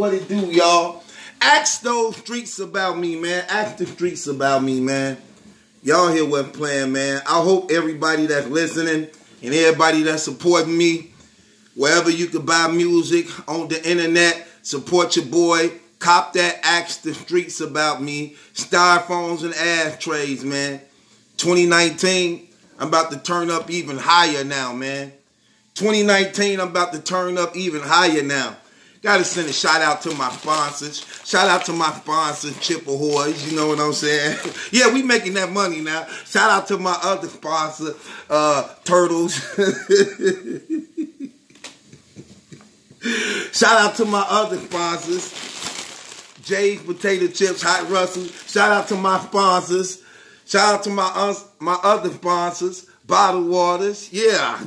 What it do, y'all? Ask those streets about me, man. Ask the streets about me, man. Y'all hear what I'm playing, man. I hope everybody that's listening and everybody that's supporting me, wherever you can buy music on the internet, support your boy. Cop that Ask the Streets About Me. Styrofoams and ashtrays, man. 2019, I'm about to turn up even higher now, man. 2019, I'm about to turn up even higher now. Gotta send a shout out to my sponsors. Shout out to my sponsors, Chippehoys. You know what I'm saying? Yeah, we making that money now. Shout out to my other sponsor, Turtles. Shout out to my other sponsors, Jay's Potato Chips, Hot Russell. Shout out to my sponsors. Shout out to my other sponsors, Bottled Waters. Yeah.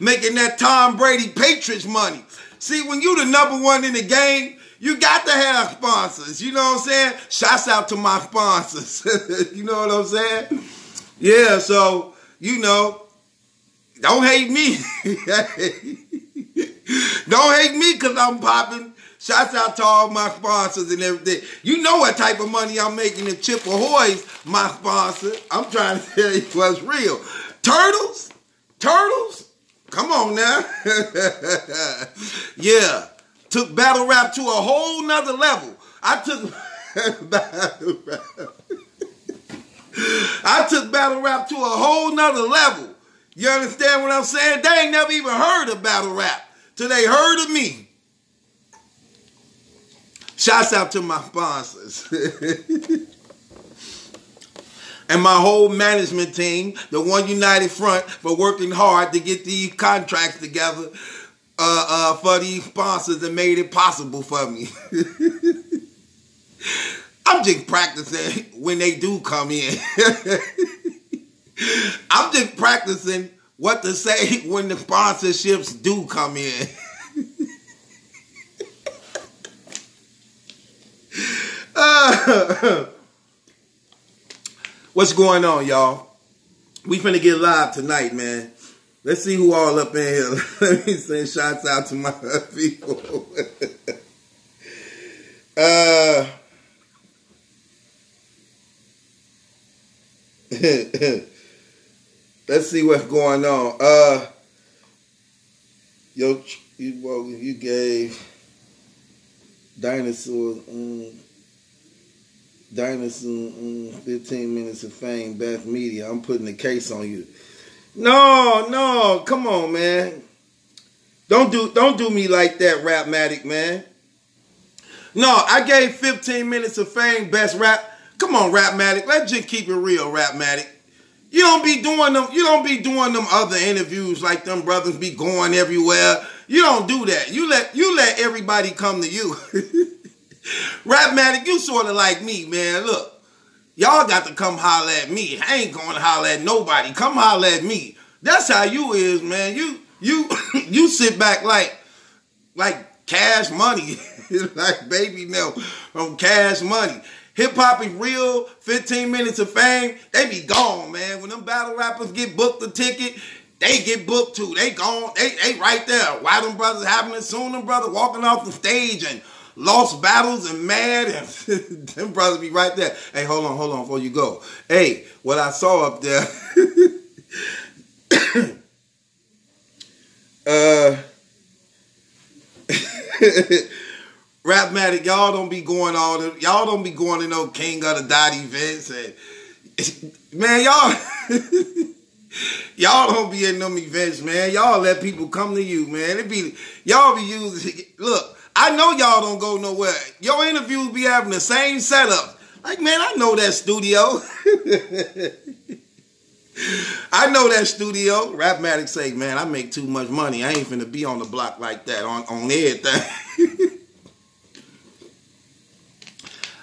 Making that Tom Brady Patriots money. See, when you the number one in the game, you got to have sponsors. You know what I'm saying? Shouts out to my sponsors. You know what I'm saying? Yeah, so, you know, don't hate me. Don't hate me because I'm popping. Shouts out to all my sponsors and everything. You know what type of money I'm making in Chippehoys, my sponsor. I'm trying to tell you what's real. Turtles? Come on now. Yeah. Took battle rap to a whole nother level. I took battle rap to a whole nother level. You understand what I'm saying? They ain't never even heard of battle rap till they heard of me. Shouts out to my sponsors. And my whole management team, the One United Front, for working hard to get these contracts together for these sponsors that made it possible for me. I'm just practicing when they do come in. I'm just practicing what to say when the sponsorships do come in. What's going on, y'all? We finna get live tonight, man. Let's see who all up in here. Let me send shots out to my people. Let's see what's going on. You gave Dinosaur 15 minutes of fame, Beth Media. I'm putting the case on you. No, come on, man. Don't do me like that, Rapmatic, man. No, I gave 15 minutes of fame, best rap. Come on, Rapmatic. Let's just keep it real, Rapmatic. You don't be doing them other interviews like them brothers be going everywhere. You don't do that. You let everybody come to you. Rapmatic, you sort of like me, man. Look, y'all got to come holler at me. I ain't going to holler at nobody. Come holler at me. That's how you is, man. You sit back like Cash Money, like Baby Mel from Cash Money. Hip hop is real. 15 minutes of fame, they be gone, man. When them battle rappers get booked a ticket, they get booked too. They gone. They right there. Why them brothers having it soon? Them brothers walking off the stage and lost battles and mad, and them brothers be right there. Hey, hold on before you go. Hey, what I saw up there. Rapmatic, y'all don't be going to no King of the Dot events, and man, y'all don't be in them events, man. Y'all let people come to you, man. Y'all be using. Look, I know y'all don't go nowhere. Your interviews be having the same setup. Like, man, I know that studio. I know that studio. Rapmatic say, man, I make too much money. I ain't finna be on the block like that on everything.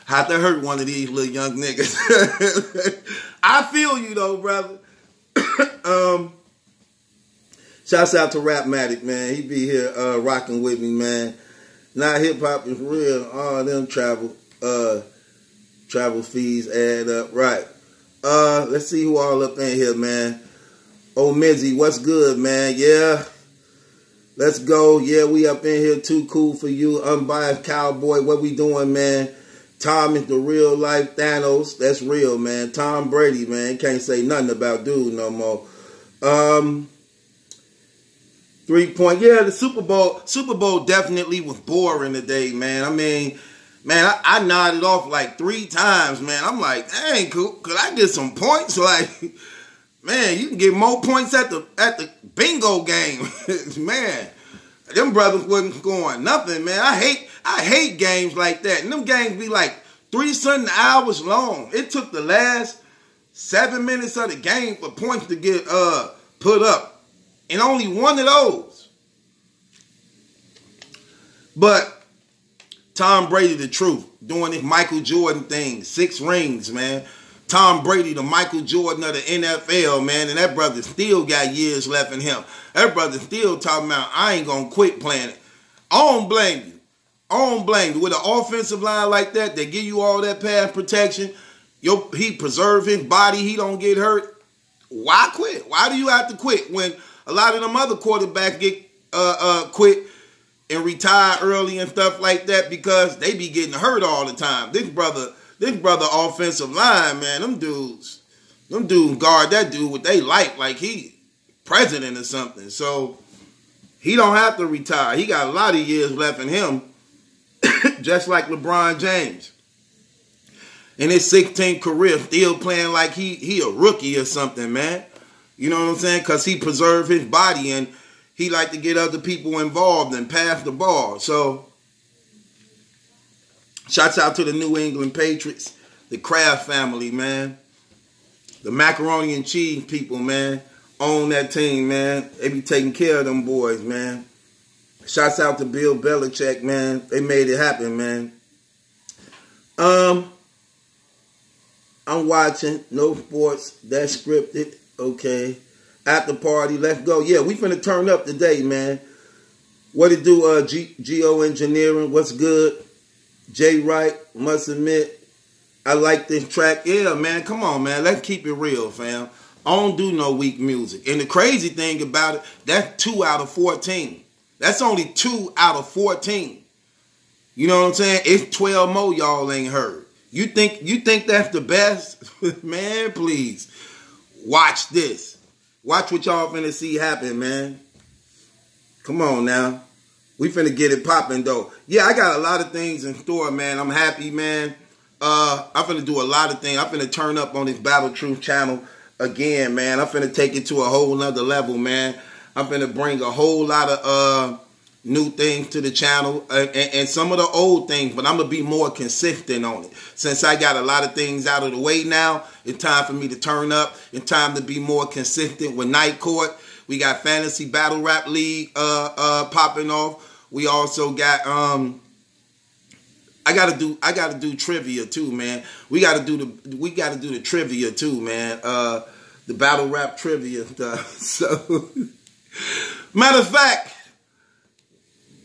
Have to hurt one of these little young niggas. I feel you though, brother. Shouts out to Rapmatic, man. He be here rocking with me, man. Now hip hop is real. All them travel fees add up. Right. Let's see who all up in here, man. Oh, Mizzy, what's good, man? Yeah. Let's go. Yeah, we up in here. Too cool for you. Unbiased cowboy. What we doing, man? Tom is the real life Thanos. That's real, man. Tom Brady, man. Can't say nothing about dude no more. 3-point. Yeah, the Super Bowl definitely was boring today, man. I mean, man, I nodded off like 3 times, man. I'm like, dang, could I get some points? Like, man, you can get more points at the bingo game. Man, them brothers wasn't scoring nothing, man. I hate games like that. And them games be like 3-something hours long. It took the last 7 minutes of the game for points to get put up. And only one of those. But Tom Brady, the truth, doing this Michael Jordan thing, 6 rings, man. Tom Brady, the Michael Jordan of the NFL, man, and that brother still got years left in him. That brother still talking about, I ain't gonna quit playing it. I don't blame you. I don't blame you. With an offensive line like that, they give you all that pass protection. He preserve his body, he don't get hurt. Why quit? Why do you have to quit when a lot of them other quarterbacks get quit and retire early and stuff like that because they be getting hurt all the time? This brother offensive line, man, them dudes guard that dude with they like he president or something. So he don't have to retire. He got a lot of years left in him, just like LeBron James. In his 16th career, still playing like he a rookie or something, man. You know what I'm saying? Because he preserved his body and he like to get other people involved and pass the ball. So, shouts out to the New England Patriots, the Kraft family, man. The macaroni and cheese people, man. Own that team, man. They be taking care of them boys, man. Shouts out to Bill Belichick, man. They made it happen, man. I'm watching. No sports. That's scripted. Okay. After party. Let's go. Yeah, we finna turn up today, man. What it do, Geo Engineering? What's good? Jay Wright, must admit, I like this track. Yeah, man, come on, man. Let's keep it real, fam. I don't do no weak music. And the crazy thing about it, that's 2 out of 14. That's only 2 out of 14. You know what I'm saying? It's 12 more y'all ain't heard. You think that's the best? Man, please. Watch this. Watch what y'all finna see happen, man. Come on now. We finna get it popping, though. Yeah, I got a lot of things in store, man. I'm happy, man. I'm finna do a lot of things. I'm finna turn up on this Battle Truth channel again, man. I'm finna take it to a whole nother level, man. I'm finna bring a whole lot of new things to the channel and some of the old things, but I'm going to be more consistent on it. Since I got a lot of things out of the way now, it's time for me to turn up. It's time to be more consistent with Night Court. We got Fantasy Battle Rap League popping off. We also got I gotta do trivia too, man. We gotta do the trivia too, man. The battle rap trivia stuff. So matter of fact,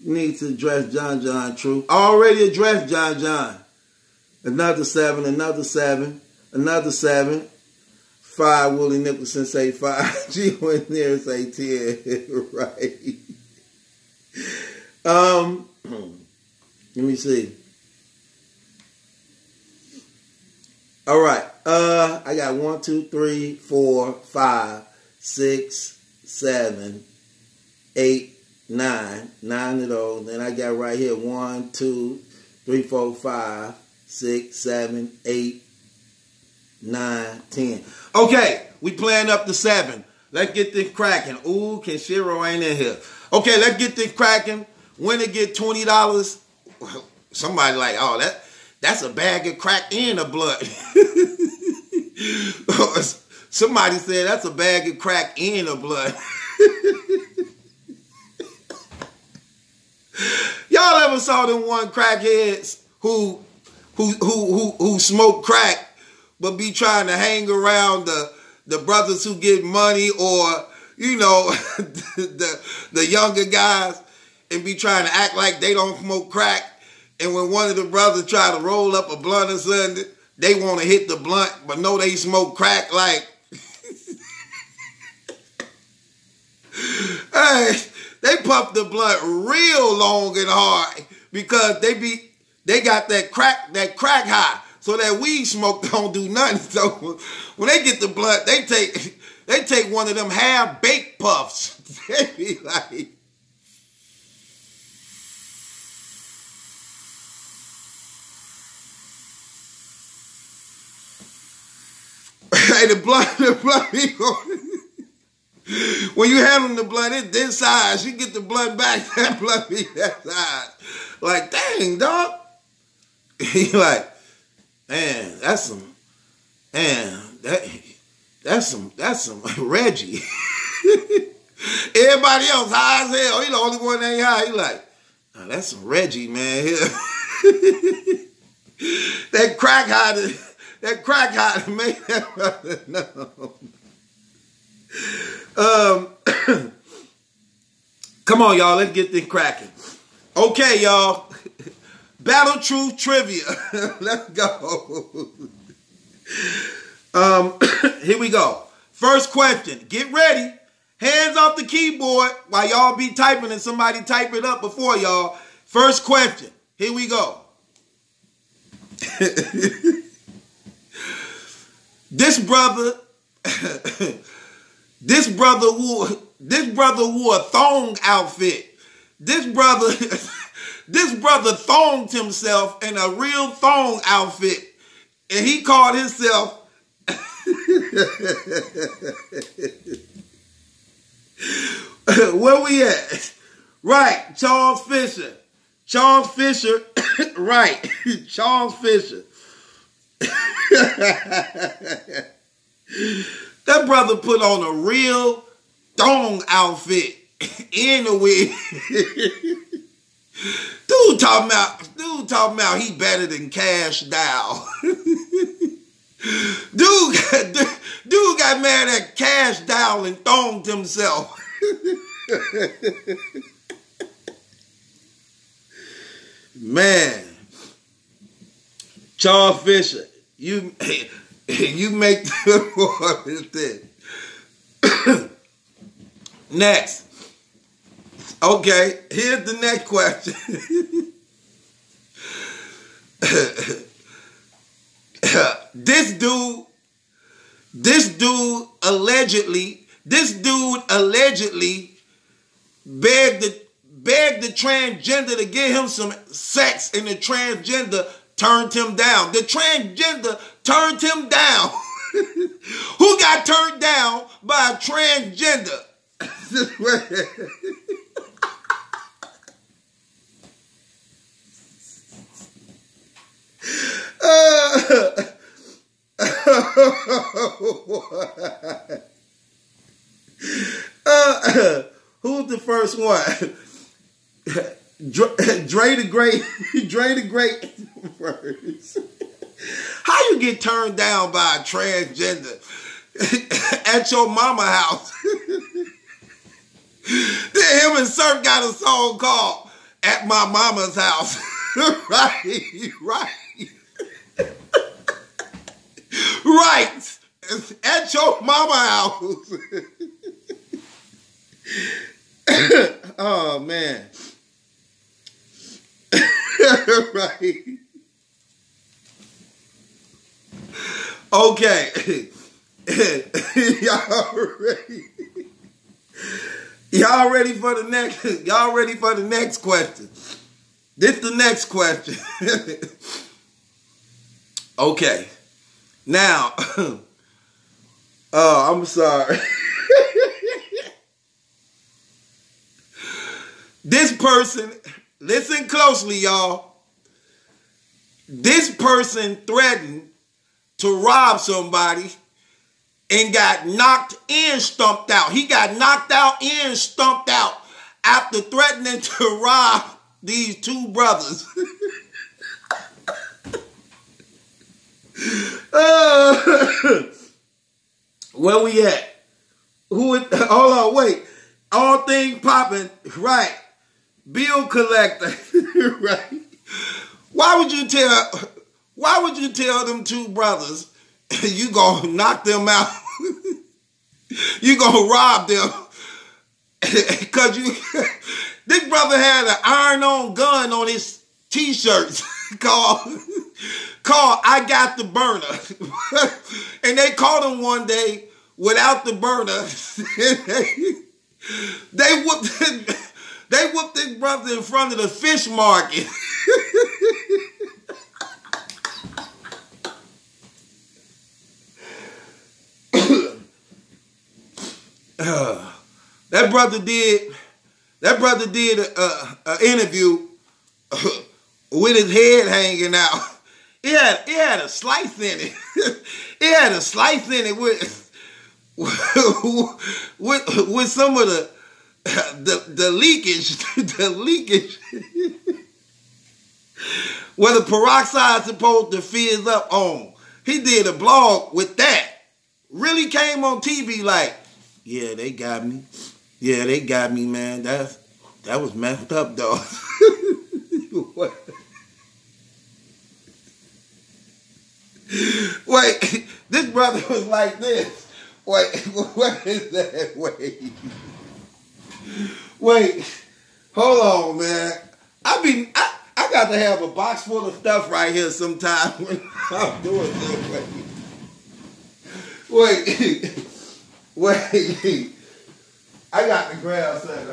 You need to address John John Truth. I already addressed John John. Another 7, another 7, another 7. 5, Willie Nicholson say 5. G went there and say 10. Right. Let me see. All right. I got 1, 2, 3, 4, 5, 6, 7, 8, 9. 9 of those. Then I got right here 1, 2, 3, 4, 5, 6, 7, 8, 9, 10. Okay, we playing up to 7. Let's get this cracking. Ooh, Kenshiro ain't in here. Okay, let's get this cracking. Winner get $20. Somebody like, oh, that's a bag of crack and a blunt. Somebody said that's a bag of crack and a blunt. Y'all ever saw them one crackheads who smoke crack but be trying to hang around the brothers who get money, or you know, the younger guys, and be trying to act like they don't smoke crack, and when one of the brothers try to roll up a blunt or something, they want to hit the blunt but know they smoke crack. Like, hey, they puff the blunt real long and hard because they got that crack high. So that weed smoke don't do nothing. So when they get the blunt, they take one of them half-baked puffs. They be like, hey, the blunt be going. When you hand them the blunt, it's this size. You get the blunt back, that blunt be that size. Like, dang, dog. He like, man, that's some Reggie. Everybody else high as hell. He the only one that ain't high. He like, oh, that's some Reggie, man. That crack high to make that brother know. Come on, y'all. Let's get this cracking. Okay, y'all. Battle Truth Trivia. Let's go. Here we go. First question. Get ready. Hands off the keyboard while y'all be typing and somebody type it up before y'all. First question. Here we go. This brother wore a thong outfit. This brother thonged himself in a real thong outfit, and he called himself where we at? Right, Charles Fisher. Charles Fisher, right, Charles Fisher. That brother put on a real thong outfit in the wig. Dude talking about he better than Cash Dow. Dude got mad at Cash Dow and thonged himself. Man, Charles Fisher, you make the more of this. Next. Okay, here's the next question. This dude allegedly begged the transgender to give him some sex, and the transgender turned him down. The transgender turned him down. Who got turned down by a transgender? Who's the first one? Dre the Great first. How you get turned down by a transgender at your mama house? Then him and Surf got a song called at my mama's house. Right, right. Right. At your mama house. Oh, man. Right. Okay. Y'all ready for the next question? This the next question. Okay. Now, I'm sorry. This person, listen closely, y'all. This person threatened to rob somebody and got knocked and stumped out. He got knocked out and stumped out after threatening to rob these two brothers. Where we at? Hold on, wait. All things popping, right? Bill collector, right? Why would you tell them two brothers you gonna knock them out? You gonna rob them? Cause this brother had an iron-on gun on his t-shirts called I Got the Burner. And they caught him one day without the burner. They whooped this brother in front of the fish market. That brother did an interview with his head hanging out. It had a slice in it. It had a slice in it with some of the leakage, the leakage. Where the peroxide supposed to fizz up on. He did a blog with that. Really came on TV like, yeah, they got me. Yeah, they got me, man. That was messed up, though. What? Wait, this brother was like this. Wait, what is that? Wait, hold on, man. I got to have a box full of stuff right here sometime when I'm doing this. Wait. I got to grab something.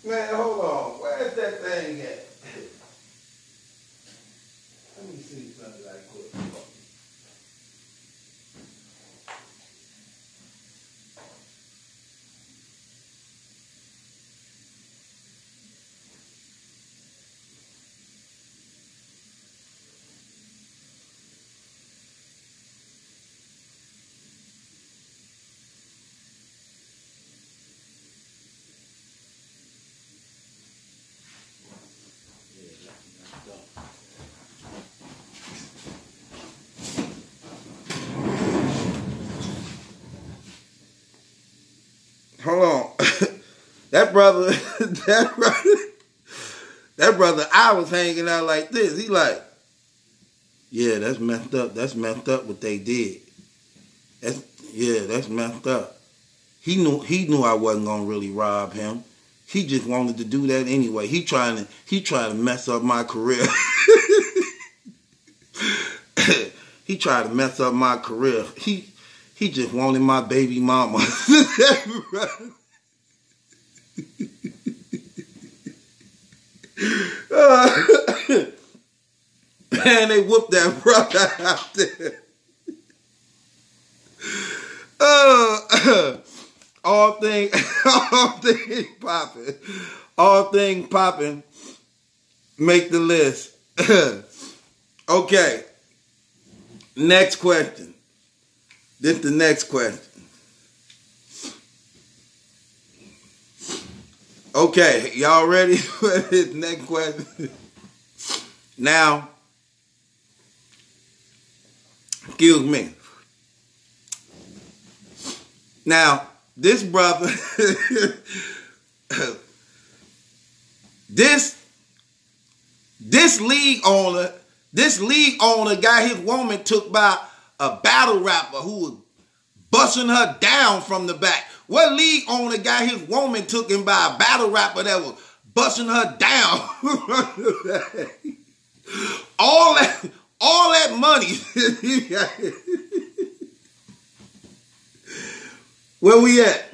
Man, hold on. Where's that thing at? Let me see something right quick. Hold on. That brother, I was hanging out like this. He like, yeah, that's messed up. That's messed up what they did. That's messed up. He knew I wasn't gonna really rob him. He just wanted to do that anyway. He trying to mess up my career. He tried to mess up my career. He just wanted my baby mama. Man, they whooped that brother out there. All things popping. Make the list. Okay. Next question. This is the next question. Okay, y'all ready for this next question? Now, excuse me. Now, this brother, This league owner got his woman took by a battle rapper who was busting her down from the back. What league owner got his woman taken by a battle rapper that was busting her down? all that money. Where we at?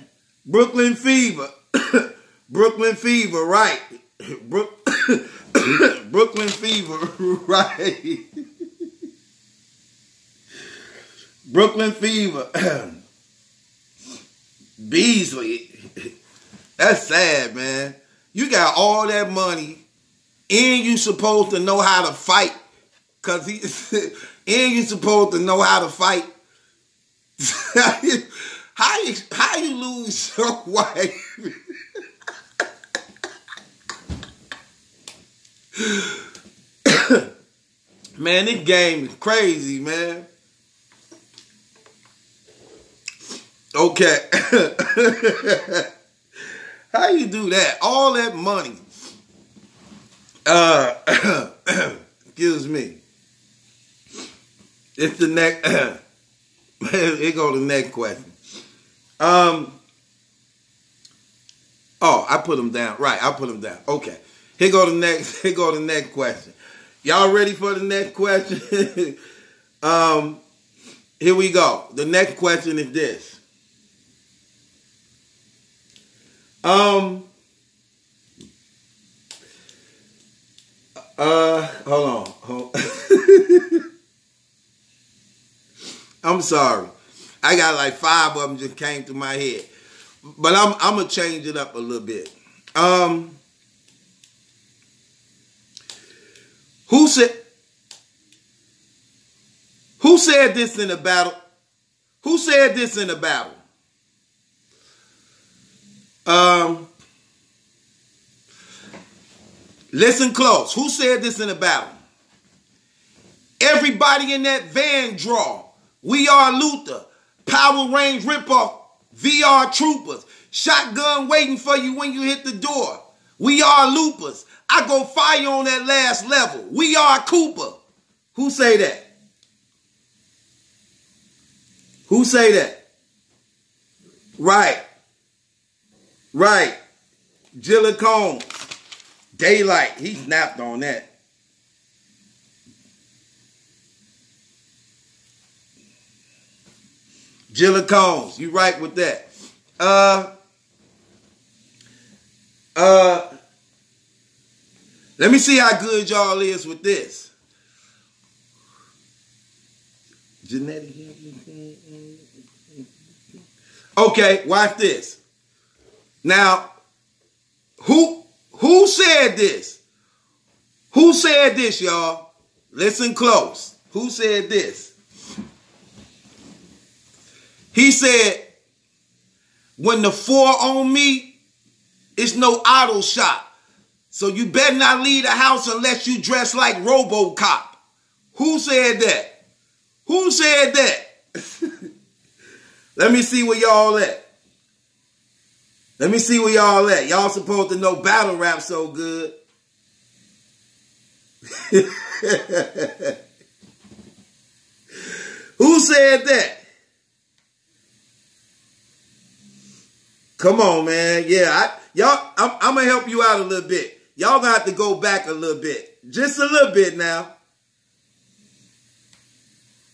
Brooklyn Fever. Brooklyn Fever, right. Brooklyn Fever, right. Brooklyn Fever. Beasley. That's sad, man. You got all that money and you supposed to know how to fight. And you supposed to know how to fight. How you lose your wife? Man, this game is crazy, man. Okay. How you do that? All that money. Excuse me. It's the next. Here go the next question. Oh, I put them down. Right, I put them down. Okay. Here go the next question. Y'all ready for the next question? Here we go. The next question is this. Hold on. I'm sorry. I got like 5 of them just came to my head. But I'm gonna change it up a little bit. Who said this in a battle? Who said this in a battle? Listen close. Who said this in a battle? Everybody in that van draw. We Are Luther. Power Range ripoff. VR Troopers. Shotgun waiting for you when you hit the door. We Are Loopers. I go fire on that last level. We Are Cooper. Who say that? Who say that? Right. Right. Jilla Combs. Daylight. He snapped on that. Jilla Combs. You right with that. Let me see how good y'all is with this. Genetic. Okay, watch this. Now, who said this? Who said this, y'all? Listen close. Who said this? He said, when the 4 on me, it's no auto shot. So you better not leave the house unless you dress like RoboCop. Who said that? Who said that? Let me see where y'all at. Let me see where y'all at. Y'all supposed to know battle rap so good. Who said that? Come on, man. Yeah, I'm going to help you out a little bit. Y'all going to have to go back a little bit. Just a little bit now.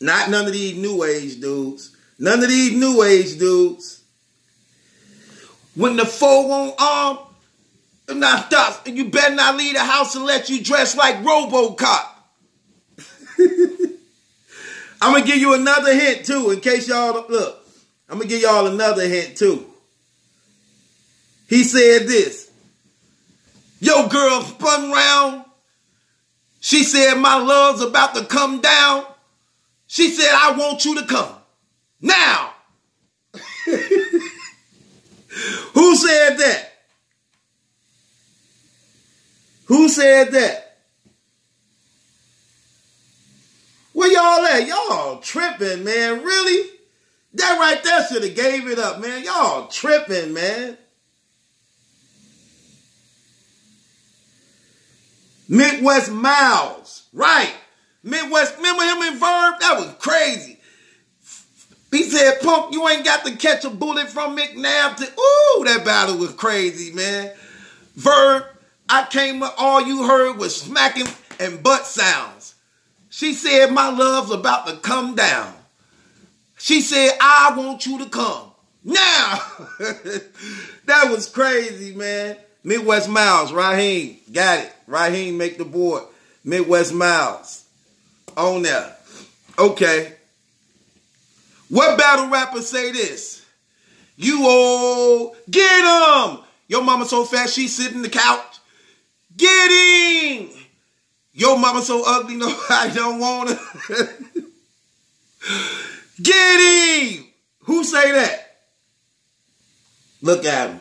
Not none of these new age dudes. None of these new age dudes. When the 4 on arm, now stop. You better not leave the house and let you dress like RoboCop. I'm going to give you another hint, too, in case y'all don't look. I'm going to give y'all another hint, too. He said this. Yo, girl spun round. She said, my love's about to come down. She said, I want you to come. Now. Who said that? Who said that? Where y'all at? Y'all tripping, man. Really? That right there should have gave it up, man. Y'all tripping, man. Midwest Miles. Right. Midwest. Remember him in Verb? That was crazy. He said, Punk, you ain't got to catch a bullet from McNabb to... Ooh, that battle was crazy, man. Verb, I came up, all you heard was smacking and butt sounds. She said, my love's about to come down. She said, I want you to come. Now! That was crazy, man. Midwest Miles, Raheem. Got it. Raheem make the board. Midwest Miles. On there. Okay. What battle rapper say this? You old, get him! Your mama so fat she sit in the couch. Get him! Your mama so ugly, no, I don't want her. Get him! Who say that? Look at him.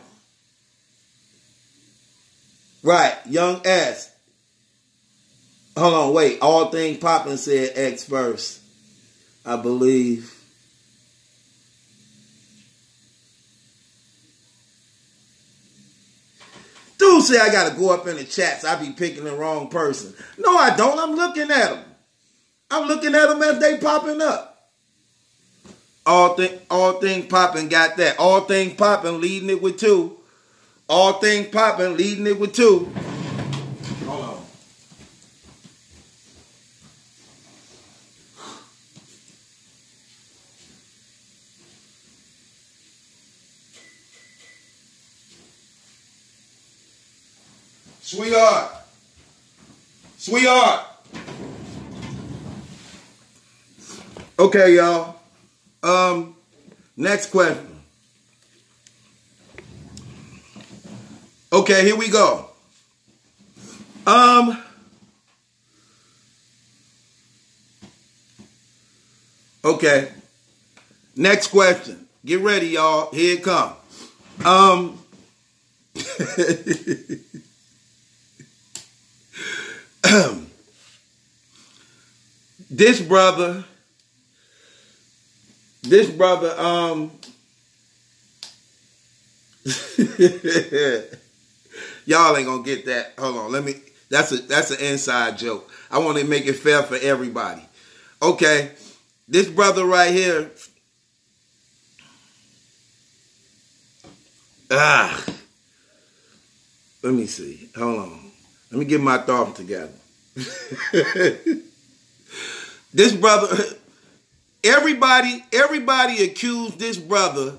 Right, Young S. Hold on, wait. All Thing Poppin' said X first, I believe. Dude say I gotta go up in the chats. I be picking the wrong person. No, I don't. I'm looking at them. I'm looking at them as they popping up. All thing popping got that. All Thing Poppin' leading it with 2. All Thing Poppin' leading it with 2. Hold on. Sweetheart. Sweetheart. Okay, y'all. Next question. Okay, here we go. Okay. Next question. Get ready, y'all. Here it come. This brother, y'all ain't gonna get that. Hold on, that's an inside joke. I want to make it fair for everybody. Okay, this brother right here. Let me see. Hold on. Let me get my thoughts together. This brother, everybody accused this brother.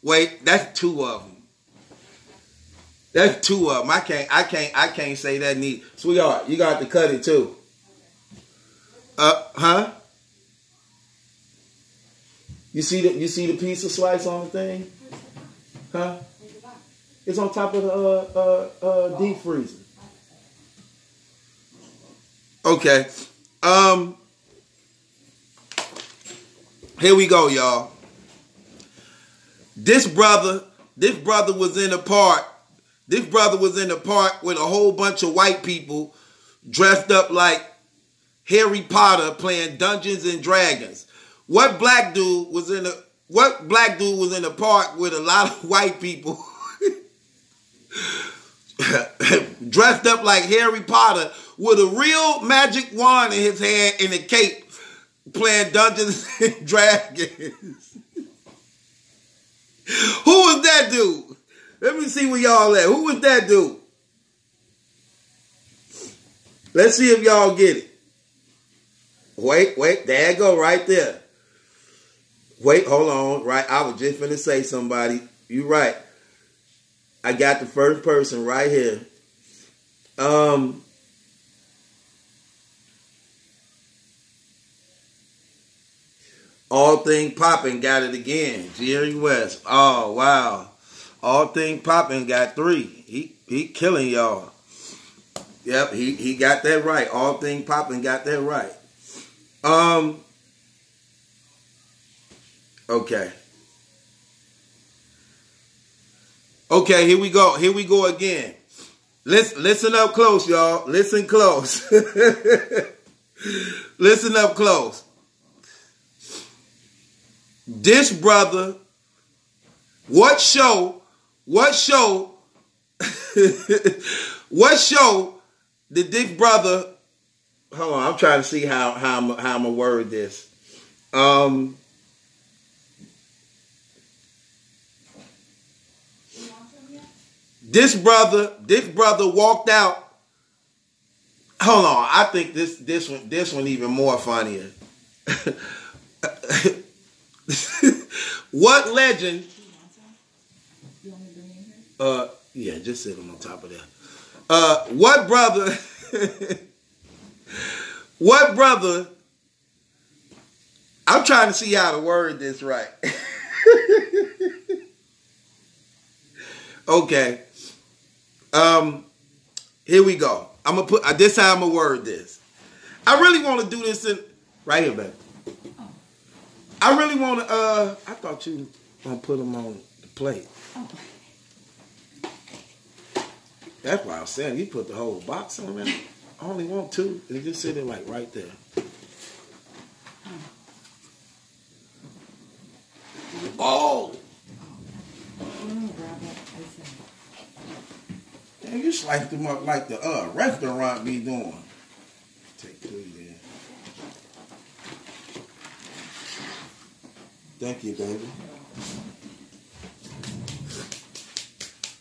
Wait, that's 2 of them. That's 2 of them. I can't say that neat. Sweetheart, you got to cut it too. Huh? You see the piece of slice on the thing? Huh? It's on top of the deep freezer. Okay. Here we go, y'all. This brother was in the park. This brother was in the park with a whole bunch of white people dressed up like Harry Potter playing Dungeons and Dragons. What black dude was in the park with a lot of white people dressed up like Harry Potter with a real magic wand in his hand and a cape playing Dungeons and Dragons? Who was that dude? Let me see where y'all at. Who was that dude? Let's see if y'all get it. Wait, there you go, right there. Wait, hold on. Right, I was just finna say somebody. You right. I got the first person right here. All Thing Poppin' got it again. Jerry West. Oh, wow. All Thing Poppin' got 3. He killing y'all. Yep, he got that right. All Thing Poppin' got that right. Okay. Okay, here we go. Here we go again. Listen up close, y'all. Listen close. Listen up close. This brother, what show this brother. Hold on, I'm trying to see how I'm gonna word this. This brother walked out. Hold on, I think this one even more funnier. What legend? Yeah, just sit him on top of there. What brother? What brother? I'm trying to see how to word this right. Okay. Here we go. I'm gonna put this time. I'm gonna word this. I really want to do this in right here, baby. Oh. I really want to. I thought you gonna put them on the plate. Oh. That's why I was saying you put the whole box on there. I only want two. They just sit it like right there. Oh. Damn, you sliced them up like the restaurant be doing. Take two there. Thank you, baby.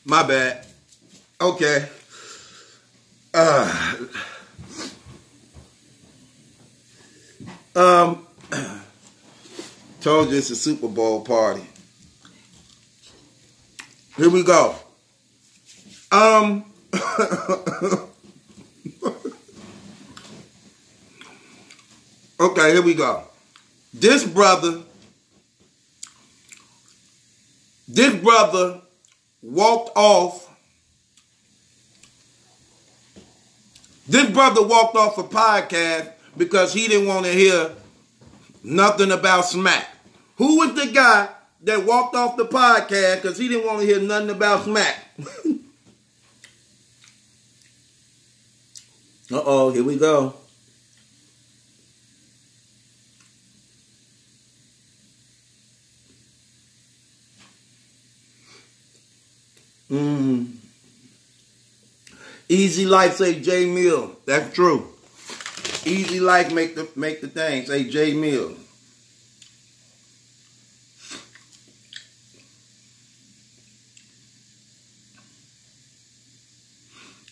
My bad. Okay. Told you it's a Super Bowl party. Here we go. Okay, here we go. This brother walked off. This brother walked off a podcast because he didn't want to hear nothing about smack. Who was the guy that walked off the podcast because he didn't want to hear nothing about smack? Uh-oh, here we go. Easy life, say J Mill. That's true. Easy life make the thing, say J Mill.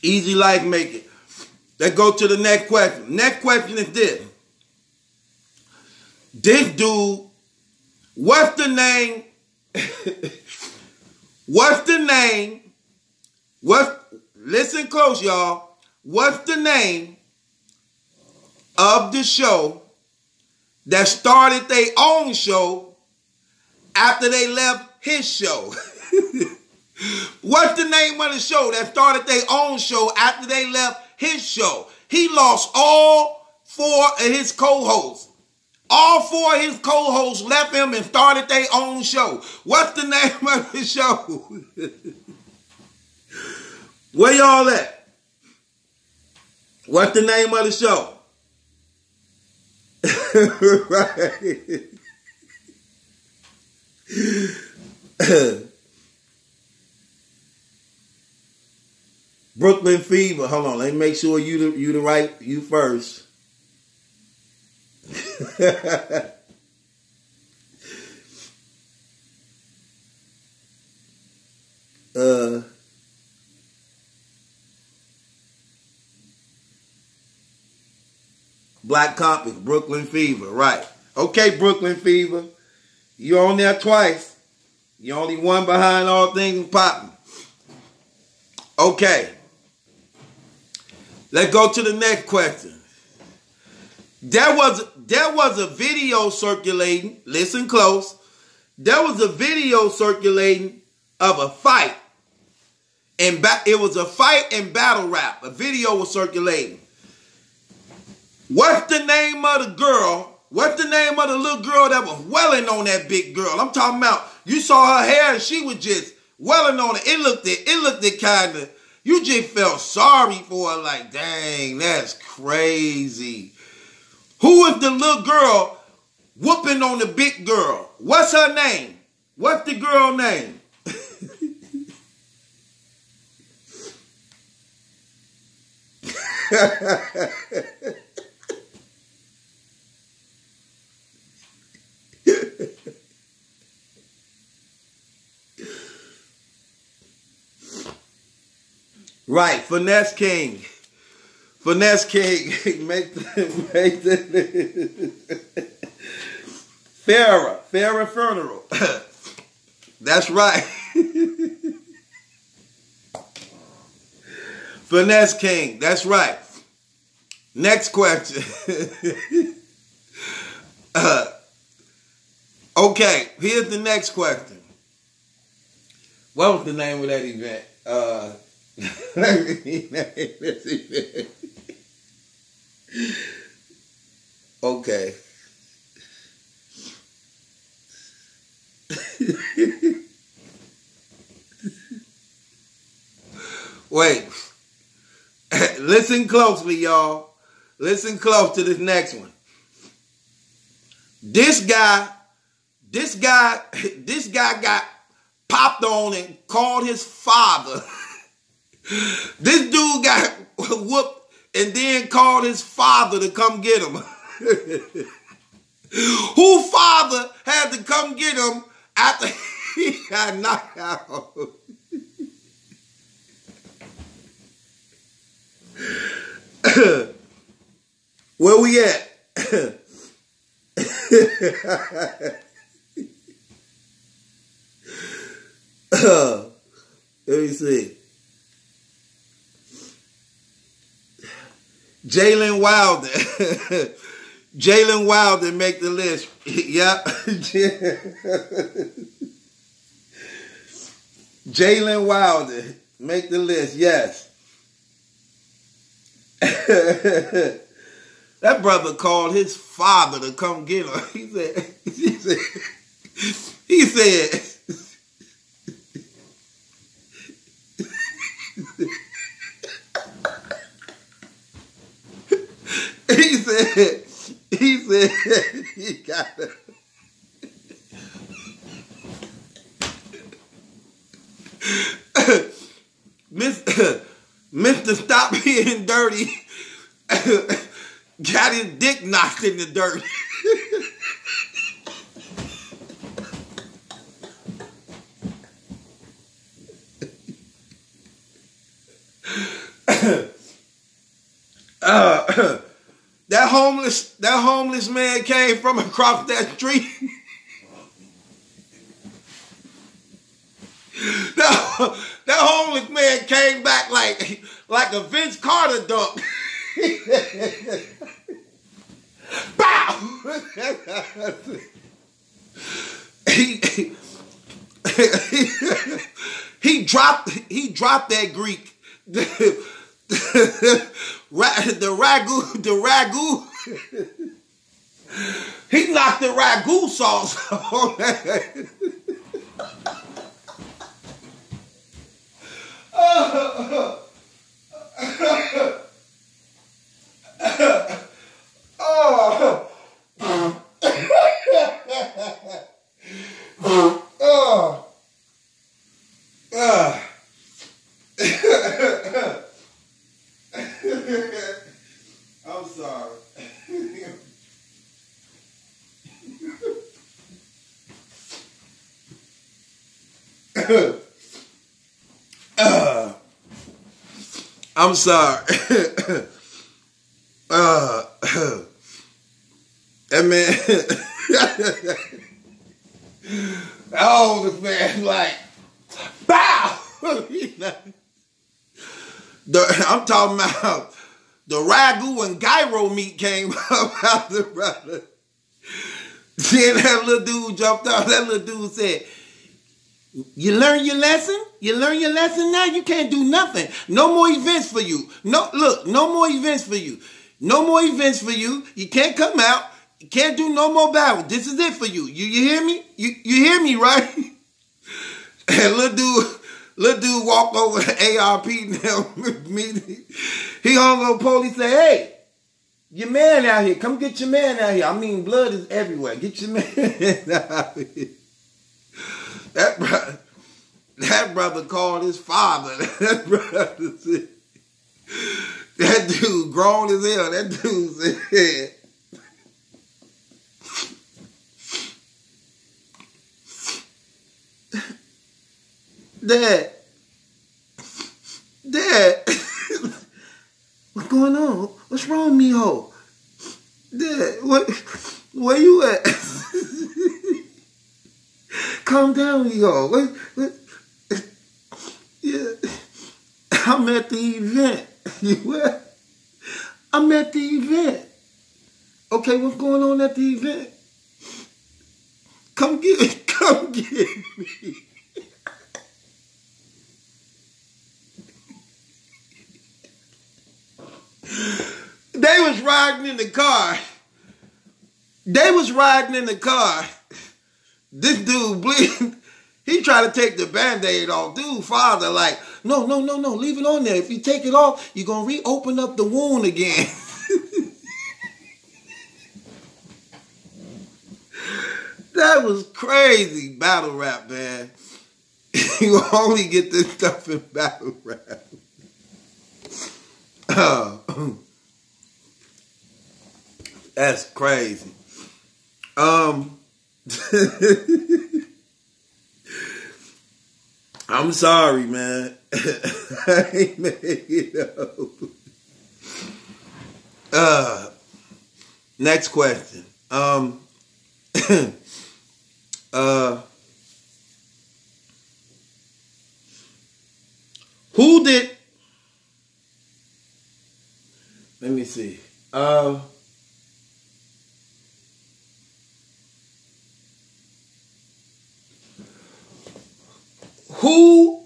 Easy life make it. Let's go to the next question. Next question is this. This dude, what's the name? Listen close, y'all. What's the name of the show that started their own show after they left his show? What's the name of the show that started their own show after they left his show? He lost all four of his co-hosts. All four of his co-hosts left him and started their own show. What's the name of the show? Where y'all at? What's the name of the show? Right. Brooklyn Fever. Hold on, let me make sure you first. Black Compass, Brooklyn Fever, right. Okay, Brooklyn Fever. You on there twice. You only one behind all things popping. Okay. Let's go to the next question. There was a video circulating. Listen close. There was a video circulating of a fight. And it was a fight and battle rap. A video was circulating. What's the name of the girl? What's the name of the little girl that was welling on that big girl? I'm talking about, you saw her hair and she was just welling on it. It looked kind of, you just felt sorry for her, like, dang, that's crazy. Who is the little girl whooping on the big girl? What's her name? What's the girl name? Right, Finesse King. Finesse King. make the Farrah Funeral. That's right. Finesse King. That's right. Next question. Okay, here's the next question. What was the name of that event? Okay. Wait. Listen closely, y'all. Listen close to this next one. This guy got popped on and called his father. This dude got whooped and then called his father to come get him. Who father had to come get him after he got knocked out? Where we at? Let me see. Jalen Wilder. Jalen Wilder make the list. Yep. Jalen Wilder make the list. Yes. That brother called his father to come get him. He said, he said he got it. Mr. Stop Being Dirty got his dick knocked in the dirt. That homeless man came from across that street. That homeless man came back like a Vince Carter dunk. Bow! He dropped that Greek. The ragu. He knocked the ragu sauce on that. I'm sorry. I'm sorry. That man, oh, this man, like, bow. I'm talking about the ragu and gyro meat came up out the brother. Then that little dude jumped off. That little dude said, "You learn your lesson? You learn your lesson now? You can't do nothing. No more events for you. No more events for you. No more events for you. You can't come out. You can't do no more battles. This is it for you. You hear me? You hear me, right?" And little dude walked over to ARP meeting. He hung on the pole. He said, "Hey, your man out here. Come get your man out here. I mean, blood is everywhere. Get your man out here." That brother called his father. That brother said, That dude grown as hell. That dude said, Dad, what's going on? What's wrong, mijo? Dad, where you at? Calm down, mijo. What? Yeah, I'm at the event. You what? I'm at the event. Okay, what's going on at the event? Come get me. They was riding in the car. This dude bleeding. He tried to take the Band-Aid off. Dude, father, like, no, leave it on there. If you take it off, you're going to reopen up the wound again. That was crazy battle rap, man. You only get this stuff in battle rap. That's crazy. I'm sorry, man. I ain't made it up. Next question. Who did? Let me see. Who?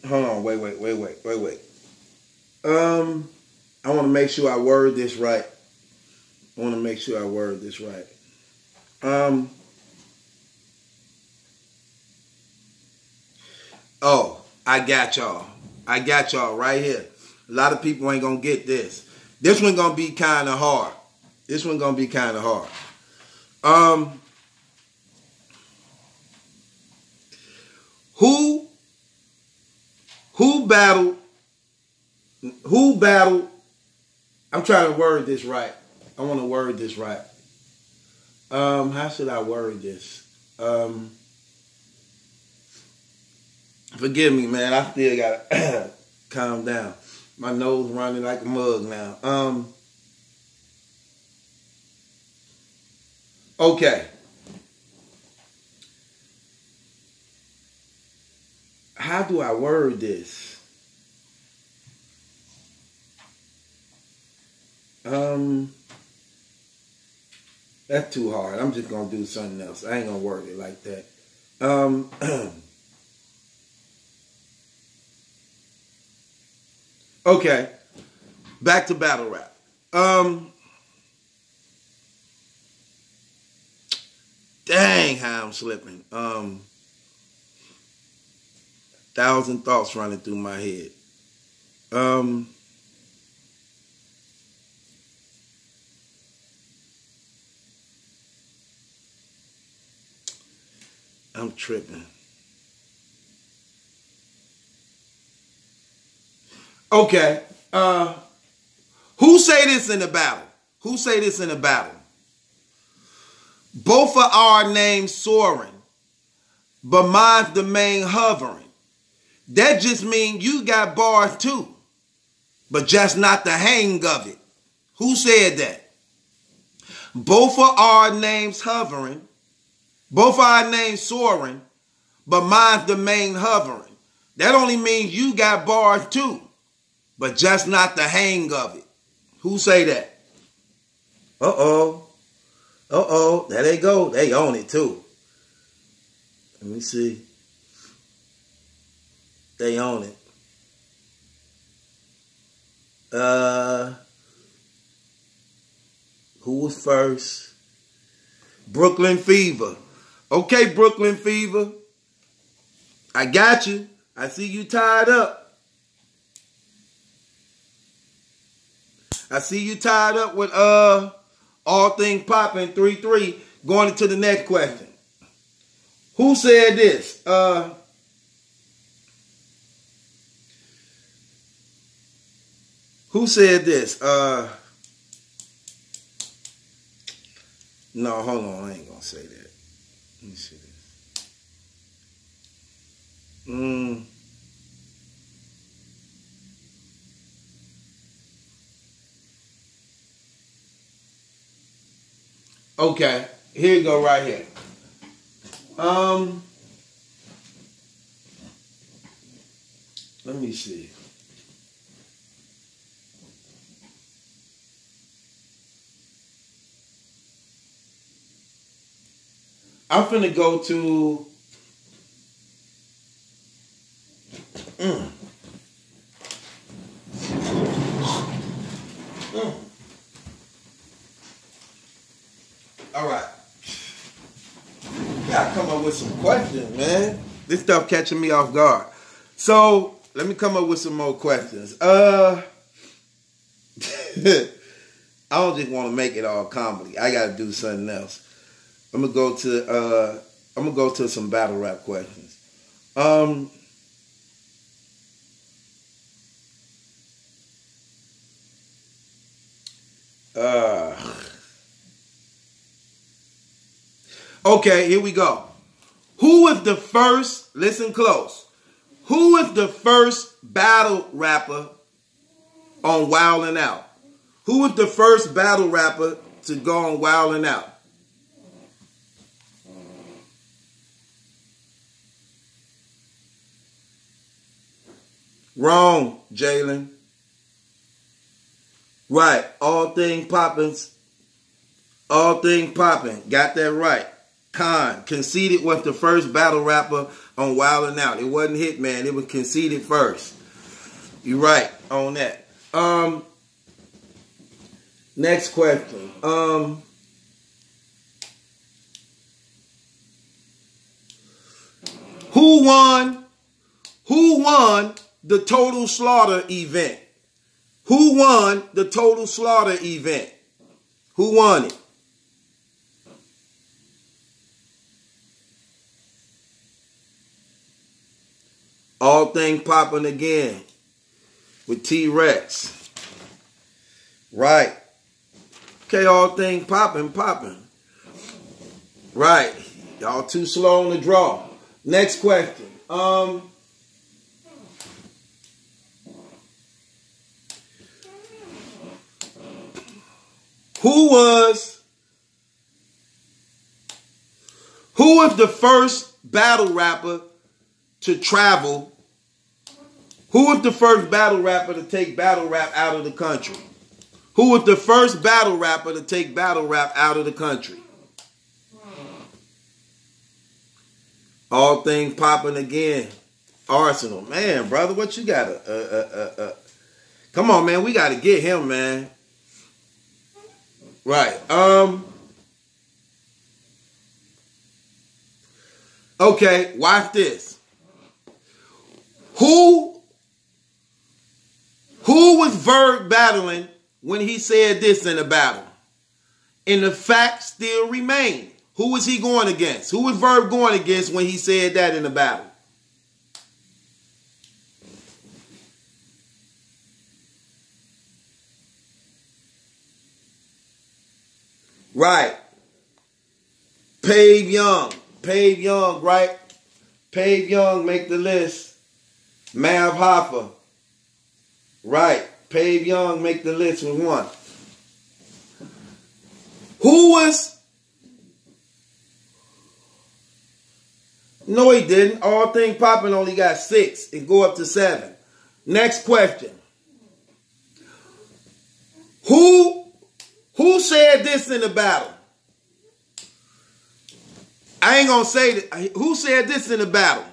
Hold on. Wait. I want to make sure I word this right. Oh, I got y'all right here. A lot of people ain't gonna get this. This one gonna be kind of hard. Who battled? I'm trying to word this right. I want to word this right. How should I word this? Forgive me, man. I still gotta calm down. My nose running like a mug now. Okay. How do I word this? That's too hard. I'm just gonna do something else. I ain't gonna word it like that. Okay. Back to battle rap. Dang, how I'm slipping. 1,000 thoughts running through my head. I'm tripping. Okay. Who say this in the battle? Both of our names soaring, but mine's the main hovering. That just means you got bars too, but just not the hang of it. Who said that? Both of our names hovering, both of our names soaring, but mine's the main hovering. That only means you got bars too, but just not the hang of it. Who say that? Uh-oh. There they go. They own it too. Let me see. They own it. Who was first? Brooklyn Fever. Okay, Brooklyn Fever. I got you. I see you tied up. With All Things Poppin' 3-3. Going into the next question. Who said this? Who said this? No, hold on. I ain't gonna say that. Let me see this. Okay, here you go right here. Let me see. I'm finna go to All right. Gotta come up with some questions, man. This stuff catching me off guard. So let me come up with some more questions. I don't just want to make it all comedy. I gotta do something else. I'm gonna go to some battle rap questions. Okay, here we go. Who is the first, listen close, who is the first battle rapper on Wild 'N Out? Who was the first battle rapper to go on Wild 'N Out? Wrong, Jalen. Right, all things poppin'. All things poppin'. Got that right. Khan, Conceited was the first battle rapper on Wild 'N Out. It wasn't Hitman, it was Conceited first. You right on that. Next question. Who won the Total Slaughter event? Who won the Total Slaughter event? Who won it? All things popping again with T-Rex. Right. Okay, all things popping. Right. Y'all too slow on the draw. Next question. Who was the first battle rapper to travel? Who was the first battle rapper to take battle rap out of the country? Who was the first battle rapper to take battle rap out of the country? All things popping again. Arsenal. Man, brother, what you got? Come on, man. We got to get him, man. Right. Okay, watch this. Who was Verb battling when he said this in a battle? And the fact still remains. Who was he going against? Who was Verb going against when he said that in the battle? Right. Pave Young, right? Pave Young make the list. Mav Hoffa. Right. Pave Young make the list with one. Who was... No, he didn't. All things popping only got 6 and go up to 7. Next question. Who said this in the battle? I ain't gonna say that. Who said this in the battle?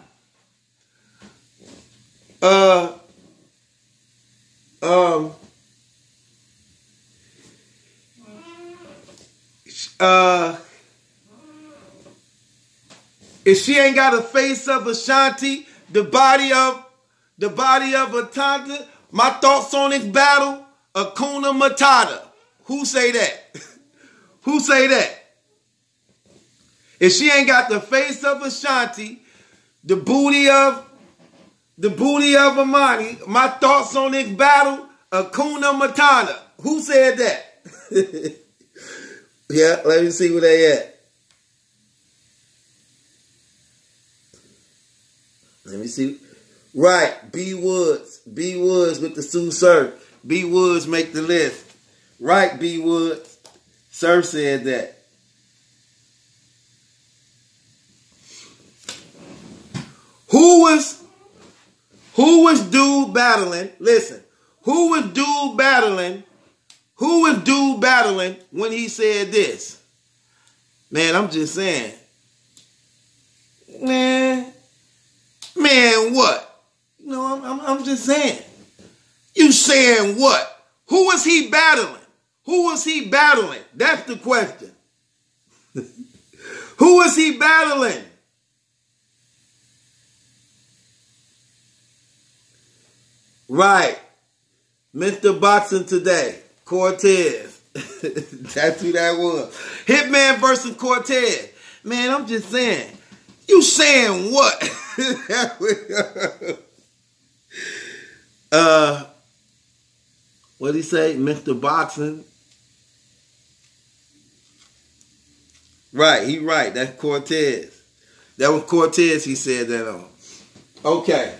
If she ain't got a face of Ashanti, the body of Atanta, my thoughts on this battle, Akuna Matata. Who say that? Who say that? If she ain't got the face of Ashanti, the booty of Amani, my thoughts on this battle, Hakuna Matata. Who said that? Yeah, let me see where they at. Let me see. Right, B Woods. B Woods with the Sue Surf. B Woods make the list. Right, B Woods. Surf said that. Who was dude battling? Listen. Who was dude battling? Who was dude battling when he said this? Man, I'm just saying. Man, what? You know, I'm just saying. You saying what? Who was he battling? Who was he battling? That's the question. Who was he battling? Right. Mr. Boxing Today. Cortez. That's who that was. Hitman versus Cortez. Man, I'm just saying. You saying what? What'd he say? Mr. Boxing. Right, he right. That's Cortez. That was Cortez he said that on. Okay.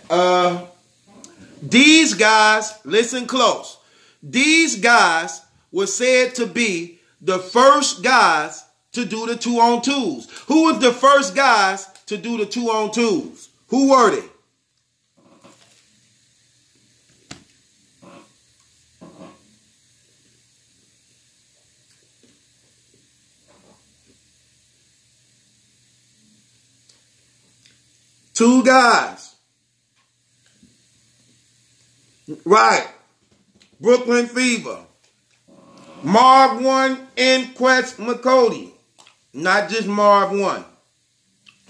These guys, listen close. These guys were said to be the first guys to do the 2-on-2s. Who was the first guys to do the 2-on-2s? Who were they? Two guys. Right. Brooklyn Fever. Marv 1 and Quest McCody. Not just Marv 1.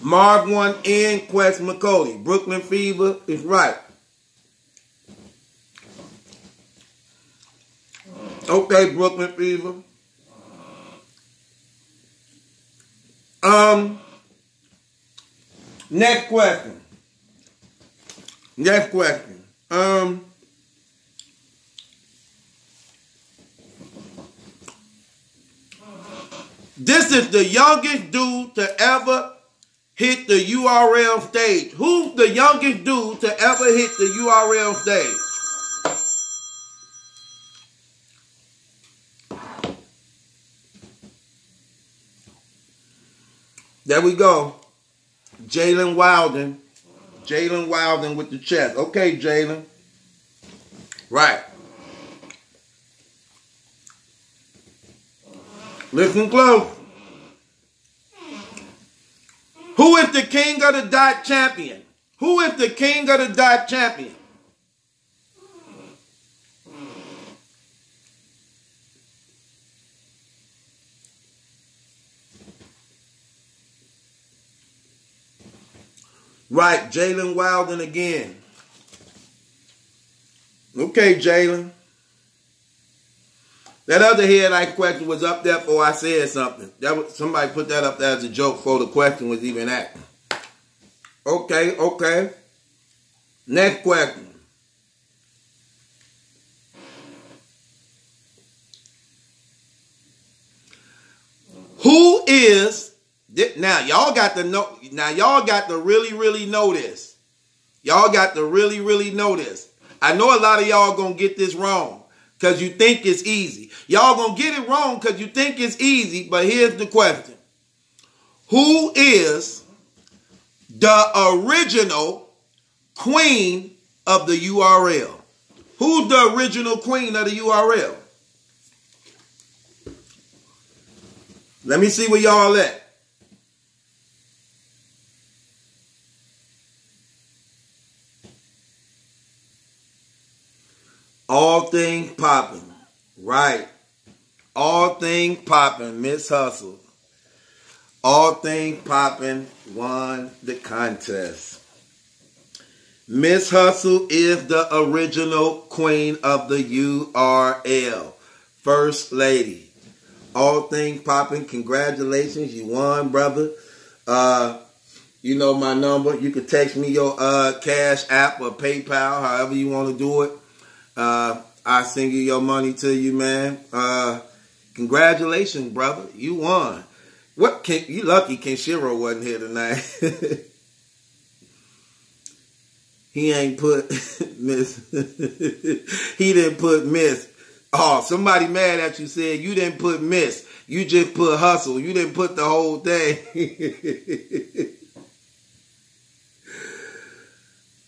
Marv 1 and Quest McCody. Brooklyn Fever is right. Okay, Brooklyn Fever. Next question. Next question. This is the youngest dude to ever hit the URL stage. Who's the youngest dude to ever hit the URL stage? There we go. Jalen Wilden. Jalen Wilden with the chest. Okay, Jalen. Right. Listen close. Who is the king of the dot champion? Who is the king of the dot champion? Right, Jalen Wilden again. Okay, Jalen. That other headline question was up there before I said something. Somebody put that up there as a joke before the question was even asked. Okay, okay. Next question. Who is, now y'all got to know, now y'all got to really know this. Y'all got to really know this. I know a lot of y'all gonna get this wrong because you think it's easy. Y'all gonna get it wrong because you think it's easy, but here's the question. Who is the original queen of the URL? Who's the original queen of the URL? Let me see where y'all at. All things popping. Right. All things popping. Miss Hustle. All things popping won the contest. Miss Hustle is the original queen of the URL. First lady. All things popping. Congratulations. You won, brother. You know my number. You can text me your Cash App or PayPal, however you want to do it. I send you your money to you, man. Congratulations, brother. You won. You lucky Kenshiro wasn't here tonight. He ain't put Miss. He didn't put Miss. Oh, somebody mad at you said you didn't put Miss. You just put hustle. You didn't put the whole thing.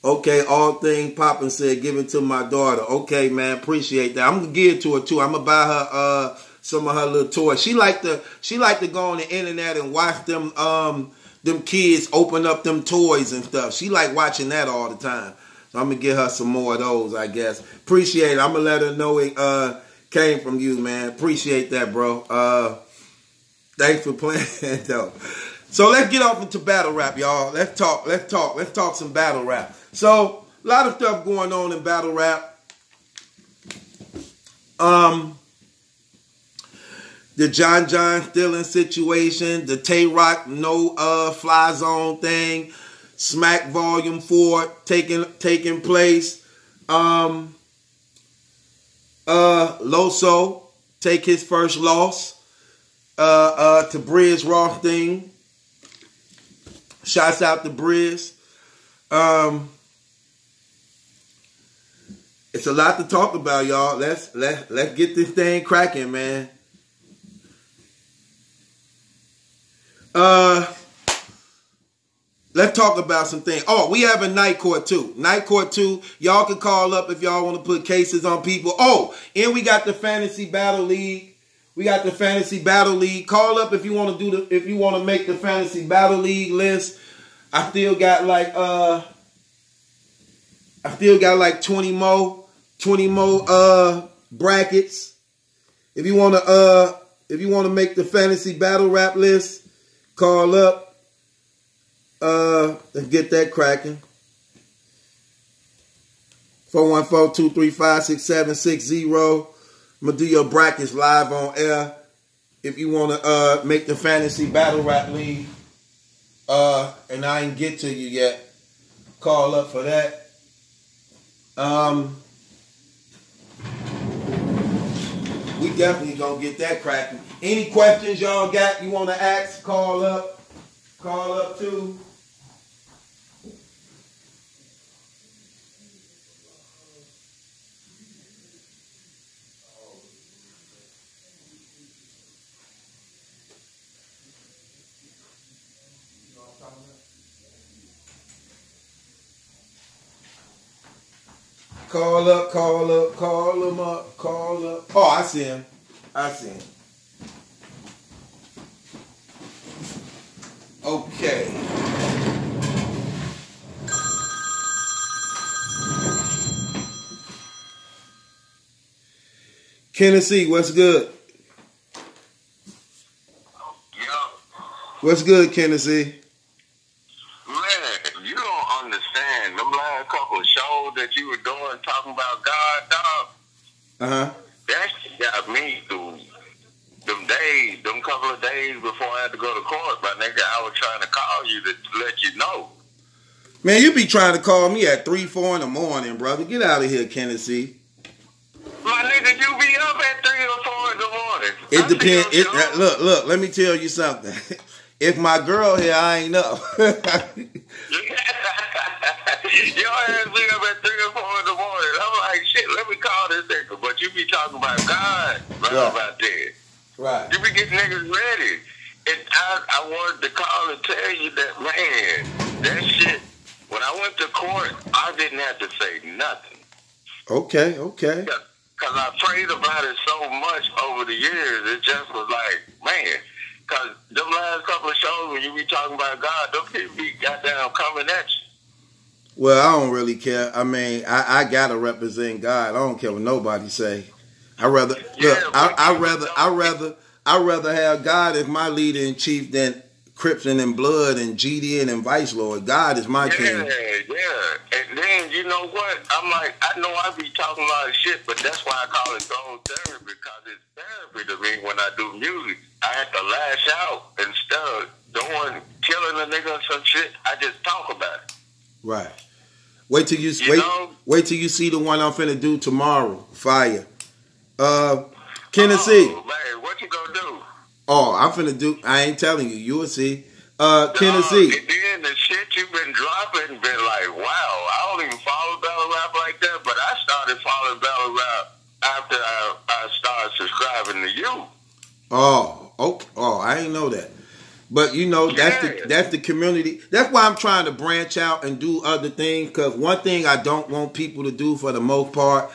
Okay, all thing poppin' said, give it to my daughter. Okay, man, appreciate that. I'm gonna give it to her too. I'm gonna buy her some of her little toys. She like to go on the internet and watch them kids open up them toys and stuff. She like watching that all the time. So I'm gonna get her some more of those, I guess. Appreciate it. I'm gonna let her know it came from you, man. Appreciate that, bro. Thanks for playing though. So let's get off into battle rap, y'all. Let's talk some battle rap. So a lot of stuff going on in battle rap. The John Stealing situation, the Tay-Rock no fly zone thing, Smack Volume 4 taking place. Loso take his first loss to Briz Rothstein. Shouts out to Briz. It's a lot to talk about, y'all. Let's get this thing cracking, man. Let's talk about some things. Oh, we have a night court too. Night court too. Y'all can call up if y'all want to put cases on people. Oh, and we got the Fantasy Battle League. Call up if you want to make the Fantasy Battle League list. I still got like 20 more brackets. If you want to make the Fantasy Battle Rap list, call up. Let's get that cracking. 414-235-6760. I'm going to do your brackets live on air. If you want to make the Fantasy Battle Rap League, and I ain't get to you yet, call up for that. We definitely going to get that cracking. Any questions y'all got you want to ask, call up. Call up too. Call up, call him up, call up. Oh, I see him. Okay. Tennessee, what's good? What's good, Tennessee? Man, you don't understand. Them last couple of shows that you were doing talking about God, dog. Uh-huh. That shit got me through them couple of days before I had to go to court. But nigga, I was trying to call you to let you know. Man, you be trying to call me at 3, 4 in the morning, brother. Get out of here, Tennessee. My nigga, you be up at 3 or 4 in the morning. It depends. Look, let me tell you something. If my girl here, I ain't up. Your ass be up at 3 or 4 in the morning. I'm like, shit, let me call this nigga. But you be talking about God, right? About that. Right. You be getting niggas ready. And I wanted to call and tell you that, man, that shit, when I went to court, I didn't have to say nothing. Okay. Because I prayed about it so much over the years, it just was like, man, because them last couple of shows when you be talking about God, them people be goddamn coming at you. Well, I don't really care. I mean, I gotta represent God. I don't care what nobody say. I'd rather have God as my leader in chief than Crips and Blood and GD and Vice Lord. God is my king. Yeah. And then, you know what? I'm like, I know I be talking a lot of shit, but that's why I call it soul therapy, because it's therapy to me when I do music. I have to lash out instead of killing a nigga or some shit. I just talk about it. Right. Wait till you wait till you see the one I'm finna do tomorrow. Fire. Tennessee. Oh, man, what you gonna do? Oh, I'm finna do. I ain't telling you. You will see. Tennessee. And then the shit you've been dropping, been like, wow. I don't even follow battle rap like that, but I started following battle rap after I started subscribing to you. Oh, okay. Oh, I ain't know that. But you know, that's the community. That's why I'm trying to branch out and do other things. Because one thing I don't want people to do for the most part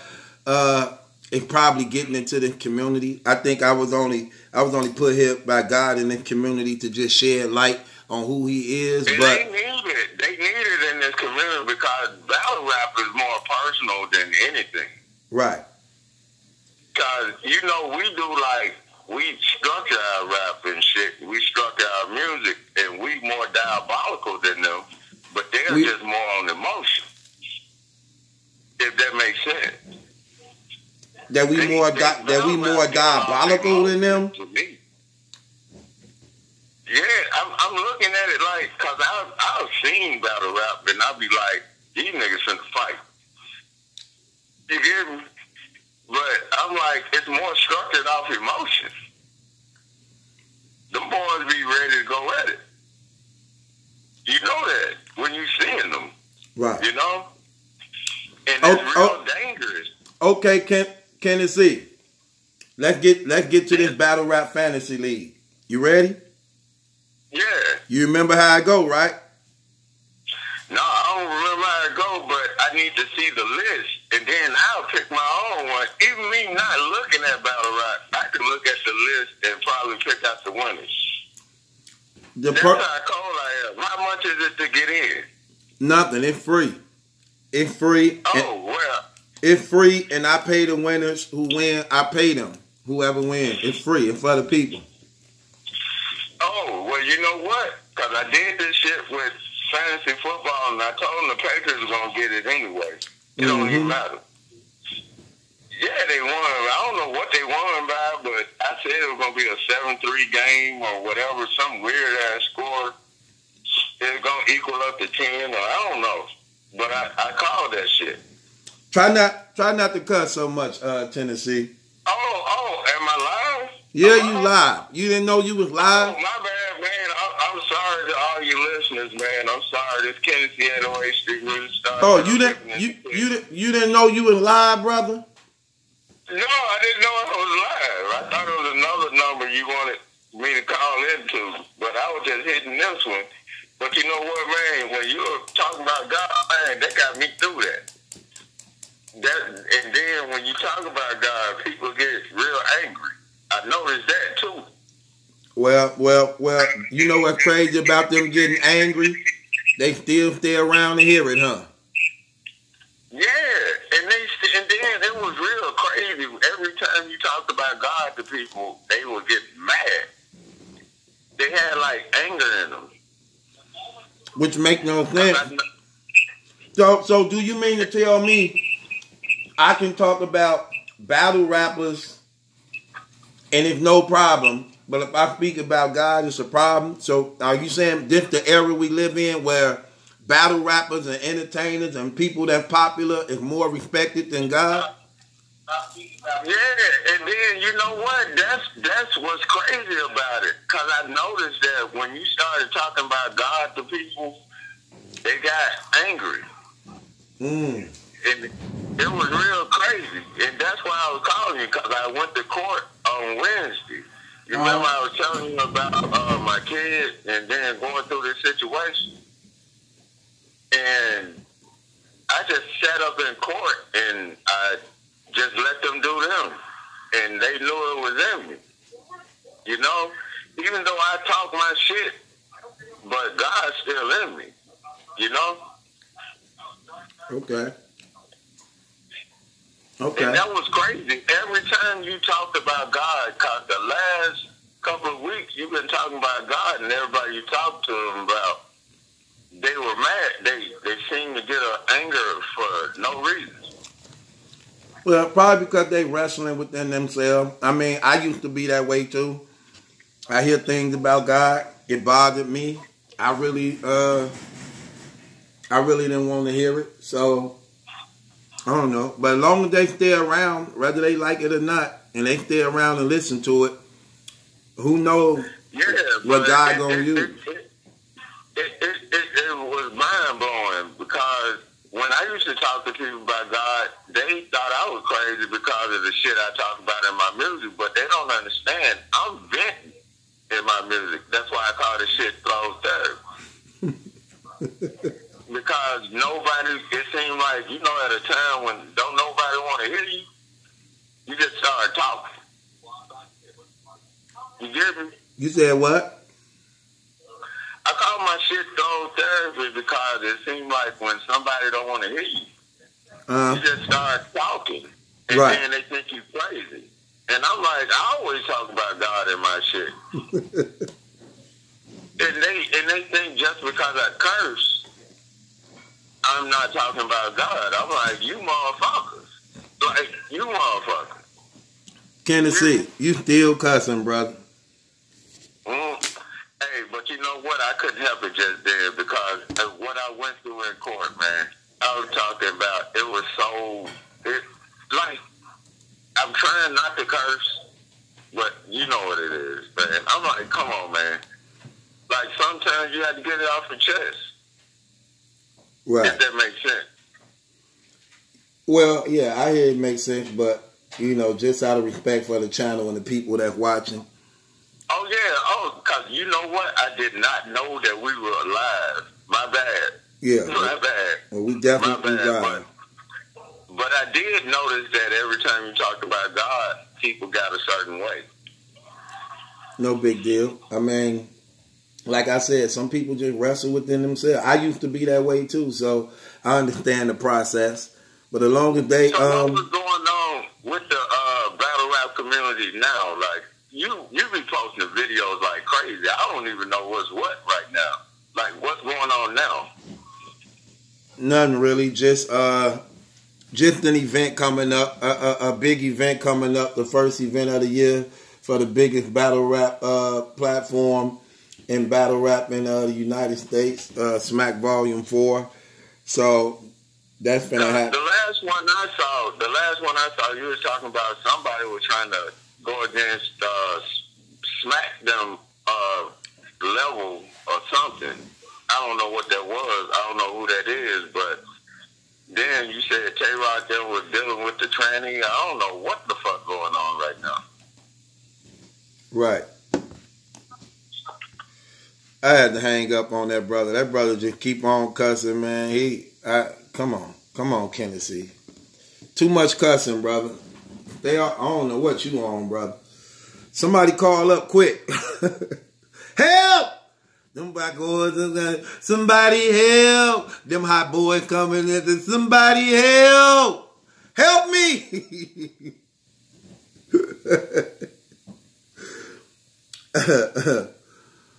is probably getting into the community. I think I was only put here by God in the community to just shed light on who He is. And but they need it. They need it in this community because battle rap is more personal than anything. Right. Because you know we structure our rap and shit. We structure our music, and we more diabolical than them. But they're just more on emotion. If that makes sense. That we more diabolical than them. To me. Yeah, I'm looking at it like, cause I've seen battle rap, and I'll be like, these niggas finna fight. You get me? But I'm like, it's more structured off emotion. Them boys be ready to go at it. You know that when you seeing them. Right. You know? And it's real dangerous. Okay, Tennessee. Let's get to this battle rap fantasy league. You ready? Yeah. You remember how I go, right? No, I don't remember how it go, but I need to see the list, and then I'll pick my own one. Even me not looking at battle rap, I can look at the list and probably pick out the winners. That's how cold I am. How much is it to get in? Nothing. It's free. It's free. Oh, well. It's free, and I pay the winners who win. I pay them. Whoever wins. It's free. It's for the people. Oh, well, you know what? Because I did this shit with fantasy football, and I told them the Patriots were going to get it anyway. It don't even matter. Yeah, they won. I don't know what they won by, but I said it was going to be a 7-3 game or whatever, some weird-ass score. It's going to equal up to 10, or I don't know. But I called that shit. Try not to cuss so much, Tennessee. Oh, am I live? Yeah, you live. You didn't know you was live? Oh, my bad, man. I'm sorry to all you listeners, man. I'm sorry. This Tennessee 808 Street really started. Oh, you didn't know you was live, brother? No, I didn't know it was live. I thought it was another number you wanted me to call into, but I was just hitting this one. But you know what, man? When you were talking about God, man, that got me through that. And then when you talk about God, people get real angry. I noticed that too. Well, you know what's crazy about them getting angry? They still stay around to hear it, huh? Yeah, and then it was real crazy. Every time you talked about God to people, they would get mad. They had like anger in them. Which make no sense. So do you mean to tell me I can talk about battle rappers and it's no problem, but if I speak about God, it's a problem? So are you saying this the era we live in where battle rappers and entertainers and people that's popular is more respected than God? Yeah, and then you know what? That's what's crazy about it. Because I noticed that when you started talking about God to people, they got angry. And it was real crazy. And that's why I was calling you, because I went to court on Wednesday. You remember I was telling you about my kid and then going through this situation? And I just sat up in court and I just let them do them. And they knew it was in me. You know? Even though I talk my shit, but God's still in me. You know? Okay. And that was crazy. Every time you talked about God, because the last couple of weeks you've been talking about God, and everybody you talked to them about, they were mad. They seemed to get an anger for no reason. Well, probably because they wrestling within themselves. I mean, I used to be that way too. I hear things about God. It bothered me. I really, I really didn't want to hear it. So, I don't know. But as long as they stay around, whether they like it or not, and they stay around and listen to it, who knows what God gonna use. It was mind-blowing because when I used to talk to people about God, they thought I was crazy because of the shit I talk about in my music, but they don't understand. I'm venting in my music. That's why I call this shit flow therapy. Because it seemed like, at a time when don't nobody want to hear you, you just start talking. You get me? You said what? I call my shit flow therapy because it seems like when somebody don't want to hear you, you just start talking, and then they think you crazy. And I'm like, I always talk about God in my shit. and they think just because I curse, I'm not talking about God. I'm like, you motherfuckers. Like, you motherfuckers. Tennessee, you still cussing, brother. Hey, but you know what? I couldn't help it just then because of what I went through in court, man. I was talking about, it was like, I'm trying not to curse, but you know what it is, man. I'm like, come on, man. Like, sometimes you have to get it off your chest. Right. If that makes sense. Well, yeah, I hear it makes sense, but, just out of respect for the channel and the people that's watching. Oh, yeah. Oh, because you know what? I did not know that we were alive. My bad. Yeah. My bad. Well, we definitely bad. But I did notice that every time you talked about God, people got a certain way. No big deal. I mean, like I said, some people just wrestle within themselves. I used to be that way too, so I understand the process. But as long as they... So what's going on with the battle rap community now? Like, you be posting videos like crazy. I don't even know what's what right now. Like, what's going on now? Nothing really. Just an event coming up, a big event coming up, the first event of the year for the biggest battle rap platform in battle rap in the United States, Smack Volume 4. So that's gonna happen. The last one I saw, you were talking about somebody was trying to go against Smack them level or something. I don't know what that was. I don't know who that is, but then you said Tay-Rock there was dealing with the tranny. I don't know what the fuck going on right now. Right. I had to hang up on that brother. That brother just keep on cussing, man. Come on, Tennessee. Too much cussing, brother. I don't know what you on, brother. Somebody call up quick. Help! Them black boys, somebody help! Them hot boys coming in. Somebody help! Help me!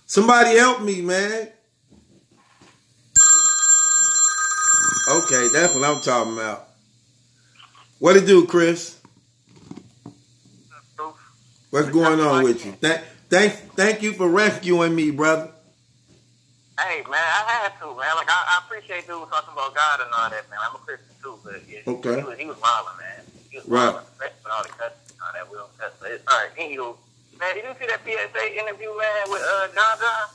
Somebody help me, man. Okay, that's what I'm talking about. What it do, Chris? What's going on with you? Thank you for rescuing me, brother. Hey, man, I had to, man. Like, I appreciate dude talking about God and all that, man. I'm a Christian, too, but yeah, okay. He was wilding, man. He was wilding, especially with all the cussing and all that. We don't cuss, but it's all right. Anywho, man, did you see that PSA interview, man, with John John?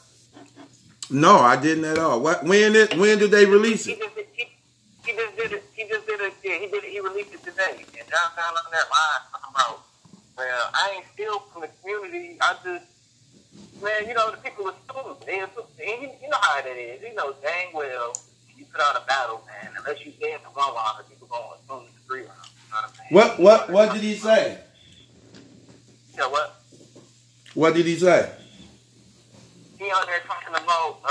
No, I didn't at all. When did they release it? He released it today. And John John on that line talking about, well, I ain't steal from the community. I just, man, the people are stupid. You know how that is. You know dang well, you put on a battle, man, unless you stand for 1 round, people going to assume it's 3 rounds. You know what I'm saying? What did he say? You know what? What did he say? He on there talking about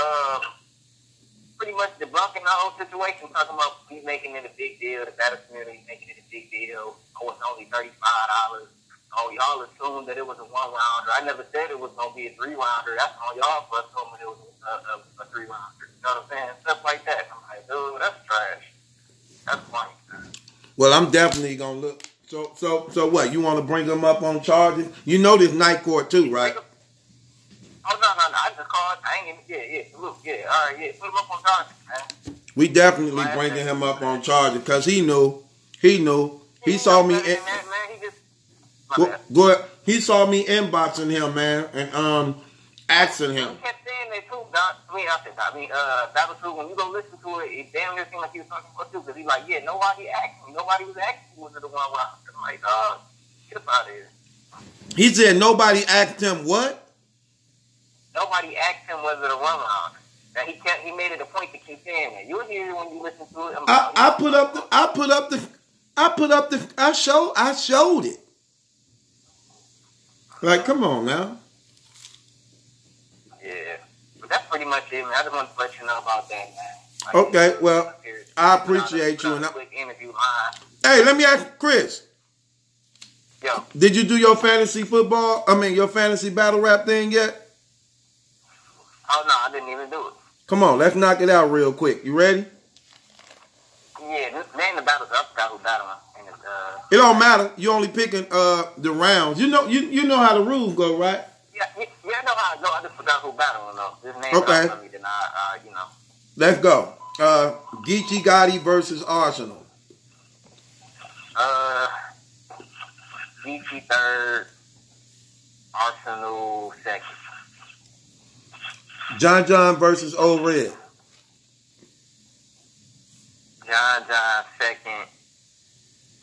pretty much debunking the whole situation, talking about he's making it a big deal, the battle community making it a big deal. Oh, it's only $35. Oh, y'all assumed that it was a 1-rounder. I never said it was going to be a 3-rounder. That's on y'all for assuming it was a 3-rounder. You know what I'm saying? Stuff like that. I'm like, dude, that's trash. That's funny, man. Well, I'm definitely going to look. So what? You want to bring them up on charges? You know this night court too, right? Oh, no. I just called. I ain't even, yeah. Look, yeah. All right, yeah. Put them up on charges, man. We definitely bringing him up on charges because he knew. He saw me. Go ahead. He saw me inboxing him, man, and asking him. He kept saying that too, Doc. That was true. When you go listen to it, it damn near seemed like he was talking about too, because he's like, yeah, nobody asked me. Nobody was asking me was the one where I'm like, get up out of here. He said nobody asked him what? Nobody asked him whether the run on. That he made it a point to keep saying that. You'll hear it when you listen to it. I showed it. Like, come on now. Yeah. But that's pretty much it, man. I just want to let you know about that, man. Like, okay, well, I appreciate you. Hey, let me ask you, Chris. Yo. Did you do your fantasy your fantasy battle rap thing yet? Oh, no, I didn't even do it. Come on, let's knock it out real quick. You ready? Yeah, this name the battles. I forgot who battling. It don't matter. You only picking the rounds. You know how the rules go, right? Yeah, I know how I go. I just forgot who battling though. This name okay. Me, then I Let's go. Geechee Gotti versus Arsenal. Geechee third, Arsenal second. John versus Old Red. John second,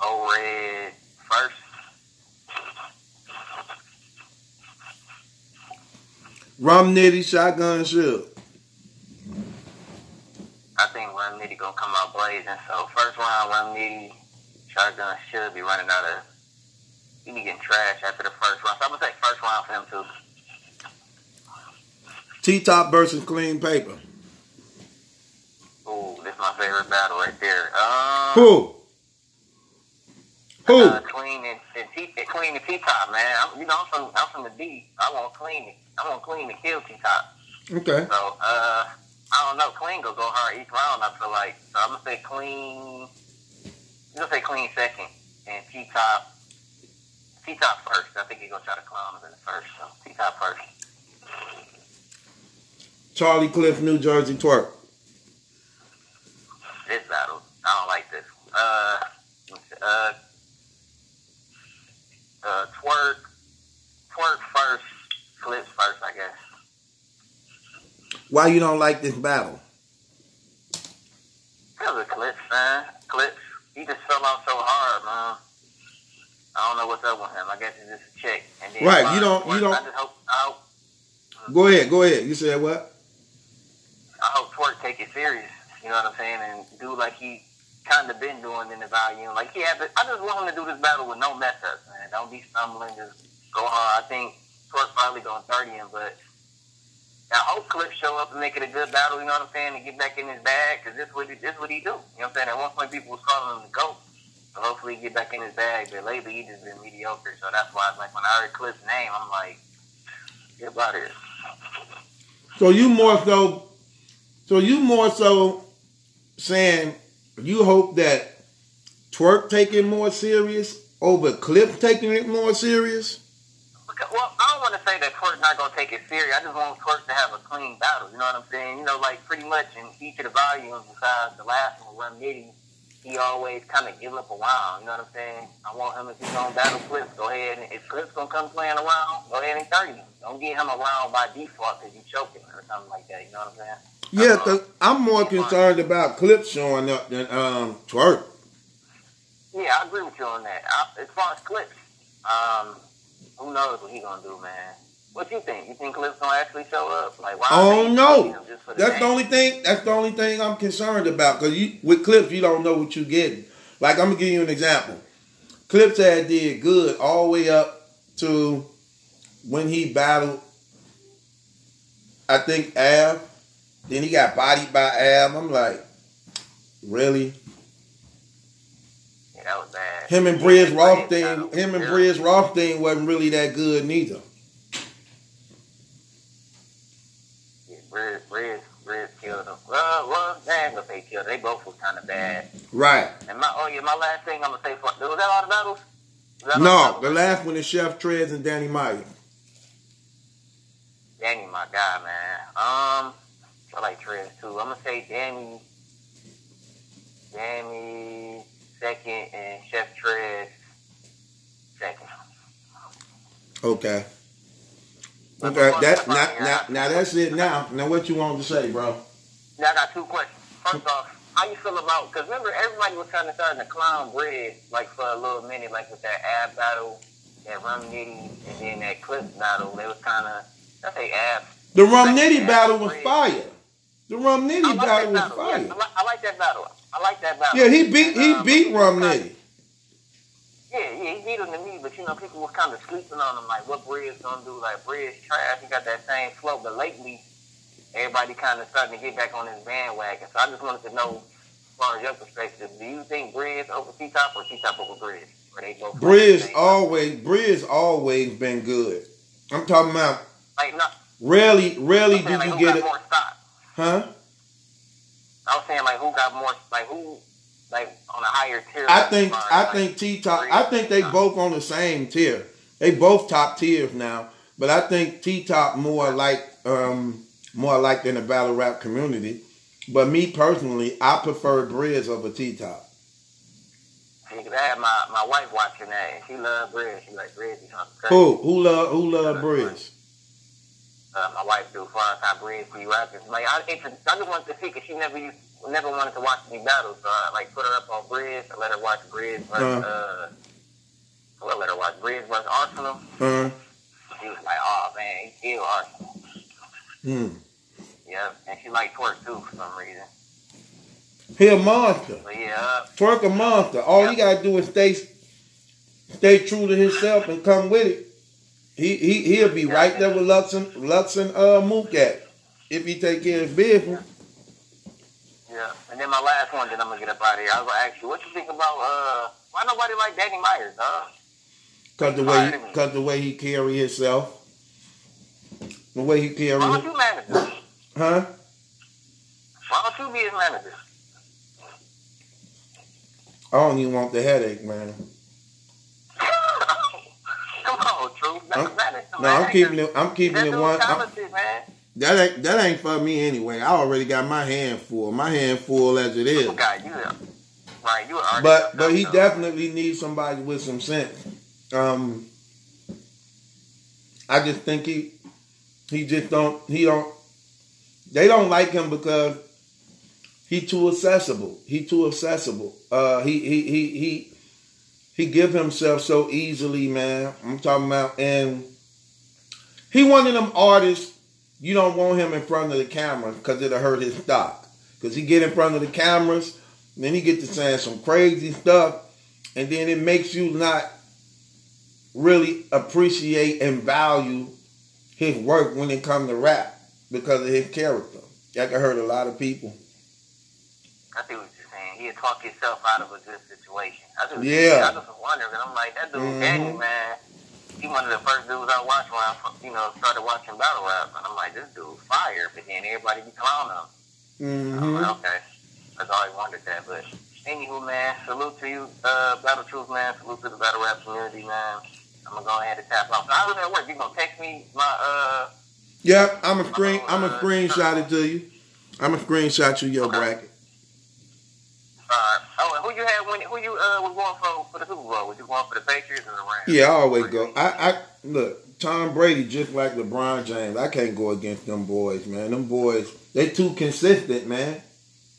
Old Red first. Rum Nitty, Shotgun Suge. I think Rum Nitty gonna come out blazing. So first round, Rum Nitty, Shotgun should be running out of. He be getting trashed after the first round. So I'm gonna say first round for him too. T-Top versus Clean Paper. Ooh, this is my favorite battle right there. Who? Clean and T-Top, man. I'm from the D. I want Clean. I want Clean to kill T-Top. Okay. So, I don't know. Clean go hard each round, I feel like. So I'm gonna say Clean. I'm gonna say Clean second and T-Top first. I think he gonna try to clown him in the first. So T-Top first. Charlie Cliff, New Jersey Twerk. This battle, I don't like this. Twerk first, Clips first, I guess. Why you don't like this battle? Because of Clips, man. Clips, he just fell off so hard, man. I don't know what's up with him. I guess it's just a check. And then right, you don't. I just hope. Go ahead. You said what? I hope Twerk take it serious. You know what I'm saying? And do like he kind of been doing in the volume. Like I just want him to do this battle with no mess ups, man. Don't be stumbling. Just go hard. I think Twerk probably going 30 him, but I hope Clips show up and make it a good battle. You know what I'm saying? And get back in his bag because this is what he do. You know what I'm saying? At one point, people was calling him the GOAT. So hopefully he get back in his bag. But lately, he just been mediocre. So that's why, like, when I heard Clips' name, I'm like, get about it. So you more so saying you hope that Twerk take it more serious over Clip taking it more serious? Well, I don't want to say that Twerk's not going to take it serious. I just want Twerk to have a clean battle. You know what I'm saying? You know, like pretty much in each of the volumes besides the last one, Rum Nitty, he always kind of give up a round. You know what I'm saying? I want him, if he's going to battle Clips, go ahead. And if Clips going to come playing around, go ahead and 30 him. Don't get him around by default because you choking or something like that. You know what I'm saying? Yeah, because I'm more concerned about Clips showing up than Twerk. Yeah, I agree with you on that. As far as Clips, who knows what he gonna do, man? What you think? You think Clips gonna actually show up? Like, why? Oh no, that's the only thing. That's the only thing I'm concerned about. Because with Clips, you don't know what you're getting. Like, I'm gonna give you an example. Clips had did good all the way up to when he battled, I think, Av. Then he got bodied by Ab. I'm like, really? Yeah, that was bad. Him and Briz Rothstein wasn't really that good neither. Yeah, Briz killed him. Well, they ain't gonna say killed. They both was kind of bad. Right. And my last thing I'm gonna say was that all the battles? No, the last one is Chef Trez and Danny Meyer. Danny, my guy, man. I like Trez too. I'm gonna say Danny Jamie second, and Chef Trez second. Okay. Okay. Now that's it. Now what you want to say, bro? Now I got two questions. First off, how you feel about? Because remember, everybody was kind of starting to clown Bread like for a little minute, like with that ab battle, that Rum Nitty, and then that Clips battle. They was kind of, I say ab. The Rum Nitty battle was fire. The Rum Nitty battle was fire. Yeah, I like that battle. I like that battle. Yeah, he beat Rum Nitty. Yeah, he beat him to me, but people were kind of sleeping on him, like what Bread's gonna do. Like Bread's trash, he got that same flow, but lately everybody kind of starting to get back on his bandwagon. So I just wanted to know, as far as your perspective, do you think Bread's over T-Top or T-Top over Bread? Or they both Bread's always been good. I'm talking about rarely did like, you get it. More stock? Huh? I was saying who got more, who on a higher tier. I think T-Top. I think they both on the same tier. They both top tiers now, but I think T-Top more like in the battle rap community. But me personally, I prefer Briz over T-Top. Because I had my wife watching that, and she loved Briz. She like Briz. Who love Briz? My wife do. Far as how Briz be rapping. I just wanted to see because she never wanted to watch any battles. So I put her up on Briz. I let her watch Briz versus let her watch Briz versus Arsenal. She was like, "Oh man, he killed Arsenal." Yeah, and she liked Twerk too for some reason. He a monster. But yeah, Twerk a monster. All he gotta do is stay true to himself and come with it. He'll be right there with Lux and Mook at if he take care of his business. Yeah, and then my last one, then I'm gonna get up out of here. I was gonna ask you, what you think about why nobody like Danny Myers, huh? Cause the way he carry himself. The way he carry. Why don't you manage him? Huh? Why don't you be his manager? I don't even want the headache, man. Come on, True. I'm keeping it one. Talented, man. That ain't for me anyway. I already got my hand full. My hand full as it is. God, you are. But he definitely needs somebody with some sense. I just think he don't. They don't like him because he too accessible. He give himself so easily, man. I'm talking about, and he one of them artists. You don't want him in front of the camera because it'll hurt his stock. Because he get in front of the cameras, and then he get to saying some crazy stuff, and then it makes you not really appreciate and value his work when it comes to rap because of his character. That can hurt a lot of people. I see what you're saying. He'll talk himself out of a good situation. I just was wondering, and I'm like, that dude, Danny, man, he one of the first dudes I watched when I, started watching battle rap, and I'm like, this dude fire, but then everybody be clowning him. I'm like, okay, I've always wondered that, but anywho, man, salute to you, Battle Truth, man, salute to the battle rap community, man. I'm gonna go ahead and tap off. So how does that work? You gonna text me my Yeah, I'm a screenshot it to you. I'm a screenshot you your bracket. Alright. Oh, and who you had when who you was going for the Super Bowl? Was you going for the Patriots or the Rams? Yeah, I always go. I look, Tom Brady just like LeBron James. I can't go against them boys, man. Them boys, they too consistent, man.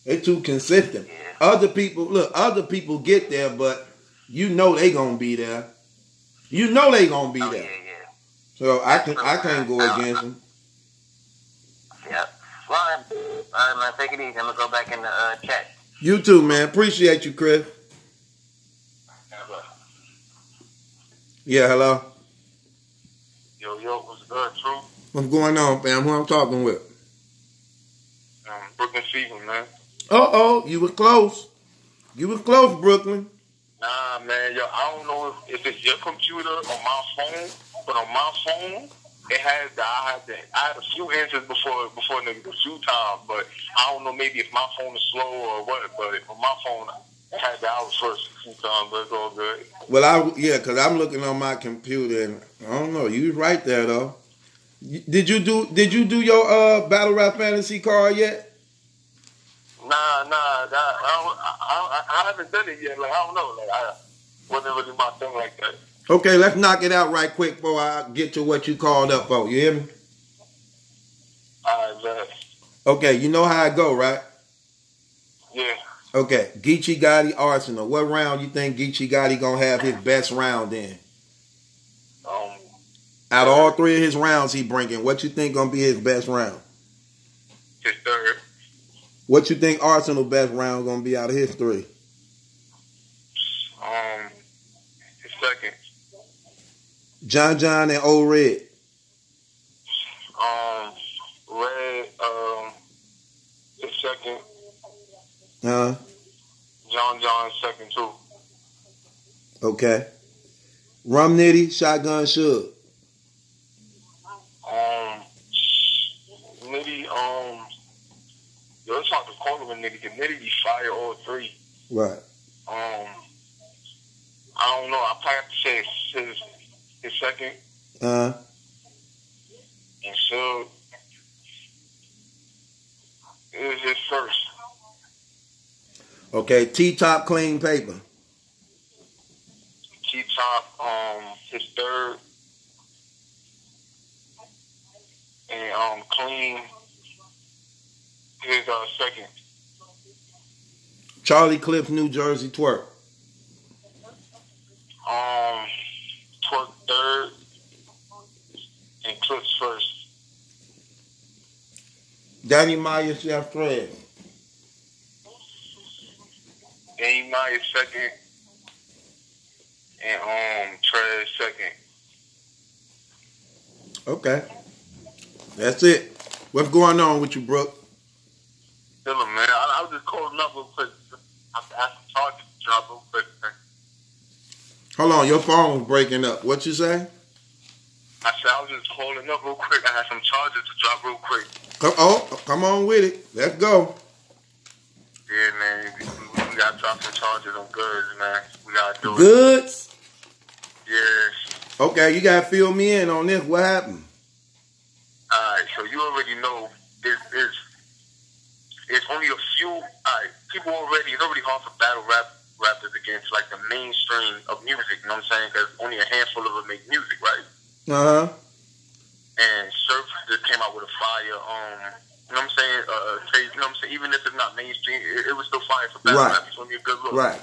They too consistent. Yeah. Other people get there, but you know they gonna be there. You know they gonna be there. Yeah. So I can't go against them. Yep. Well, all right, man. Take it easy. I'm gonna go back in the chat. You too, man. Appreciate you, Chris. Yeah, hello. Yo, what's good, True? What's going on, fam? Who I'm talking with? Brooklyn Steven, man. Uh-oh, you was close. You was close, Brooklyn. Nah, man, yo, I don't know if it's your computer or my phone, but on my phone, it has I had a few answers before niggas a few times, but I don't know maybe if my phone is slow or what, but on my phone, it had I was first a few times, but it's all good. Well, because I'm looking on my computer, and I don't know, you was right there, though. Did you do your Battle Rap Fantasy card yet? I haven't done it yet. Like, I don't know. Like, I wasn't really my thing like that. Okay, let's knock it out right quick before I get to what you called up for. You hear me? All right, man. Okay, you know how I go, right? Yeah. Okay, Geechee Gotti, Arsenal. What round you think Geechee Gotti gonna have his best round in? Out of all three of his rounds he bringing, what you think gonna be his best round? His third. What you think Arsenal best round gonna be out of his three? His second. John and Old Red. Red, his second. John second too. Okay. Rum Nitty, Shotgun Suge. Nitty, let's talk to Coleman and Nitty, because Nitty be fire all three. Right. I don't know. I probably have to say his second. And Suge is his first. Okay, T-Top, Clean Paper. T-Top, his third. And Clean, his second. Charlie Clips, New Jersey, Twerk. Twerk third. And Clips first. Danny Meyer, Chef Fred. Danny Meyer second. And Trez second. Okay. That's it. What's going on with you, Brooke? Dylan, man. I was just calling up real quick. I have to ask the charges to drop real quick, man. Hold on, your phone was breaking up. What you say? I said I was just calling up real quick. I had some charges to drop real quick. Come on with it. Let's go. Yeah, man. We got to drop some charges on goods, man. We got to do it. Goods? Yes. Okay, you got to fill me in on this. What happened? Alright, so you already know it's only a few. Alright, people already. It's already hard for battle rappers against like the mainstream of music. You know what I'm saying? Because only a handful of them make music, right? And Surf just came out with a fire. You know what I'm saying? Taste, you know what I'm saying? Even if it's not mainstream, it was still fire for battle rap. It's only a good look. Right.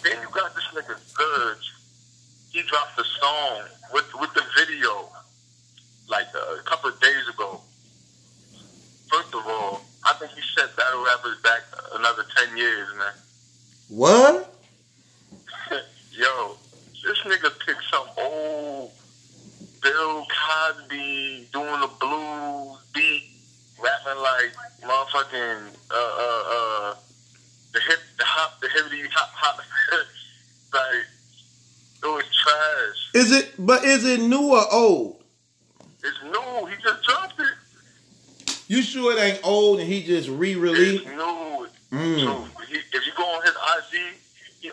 Then you got this nigga Goods. He dropped the song with the video. Like a couple of days ago. First of all, I think he set battle rappers back another 10 years, man. What? Yo, this nigga picked some old Bill Cosby doing the blues beat, rapping like motherfucking the hippity hop. Like, it was trash. Is it new or old? It's new. He just dropped it. You sure it ain't old and he just re-released? It's new. So if you go on his IG, he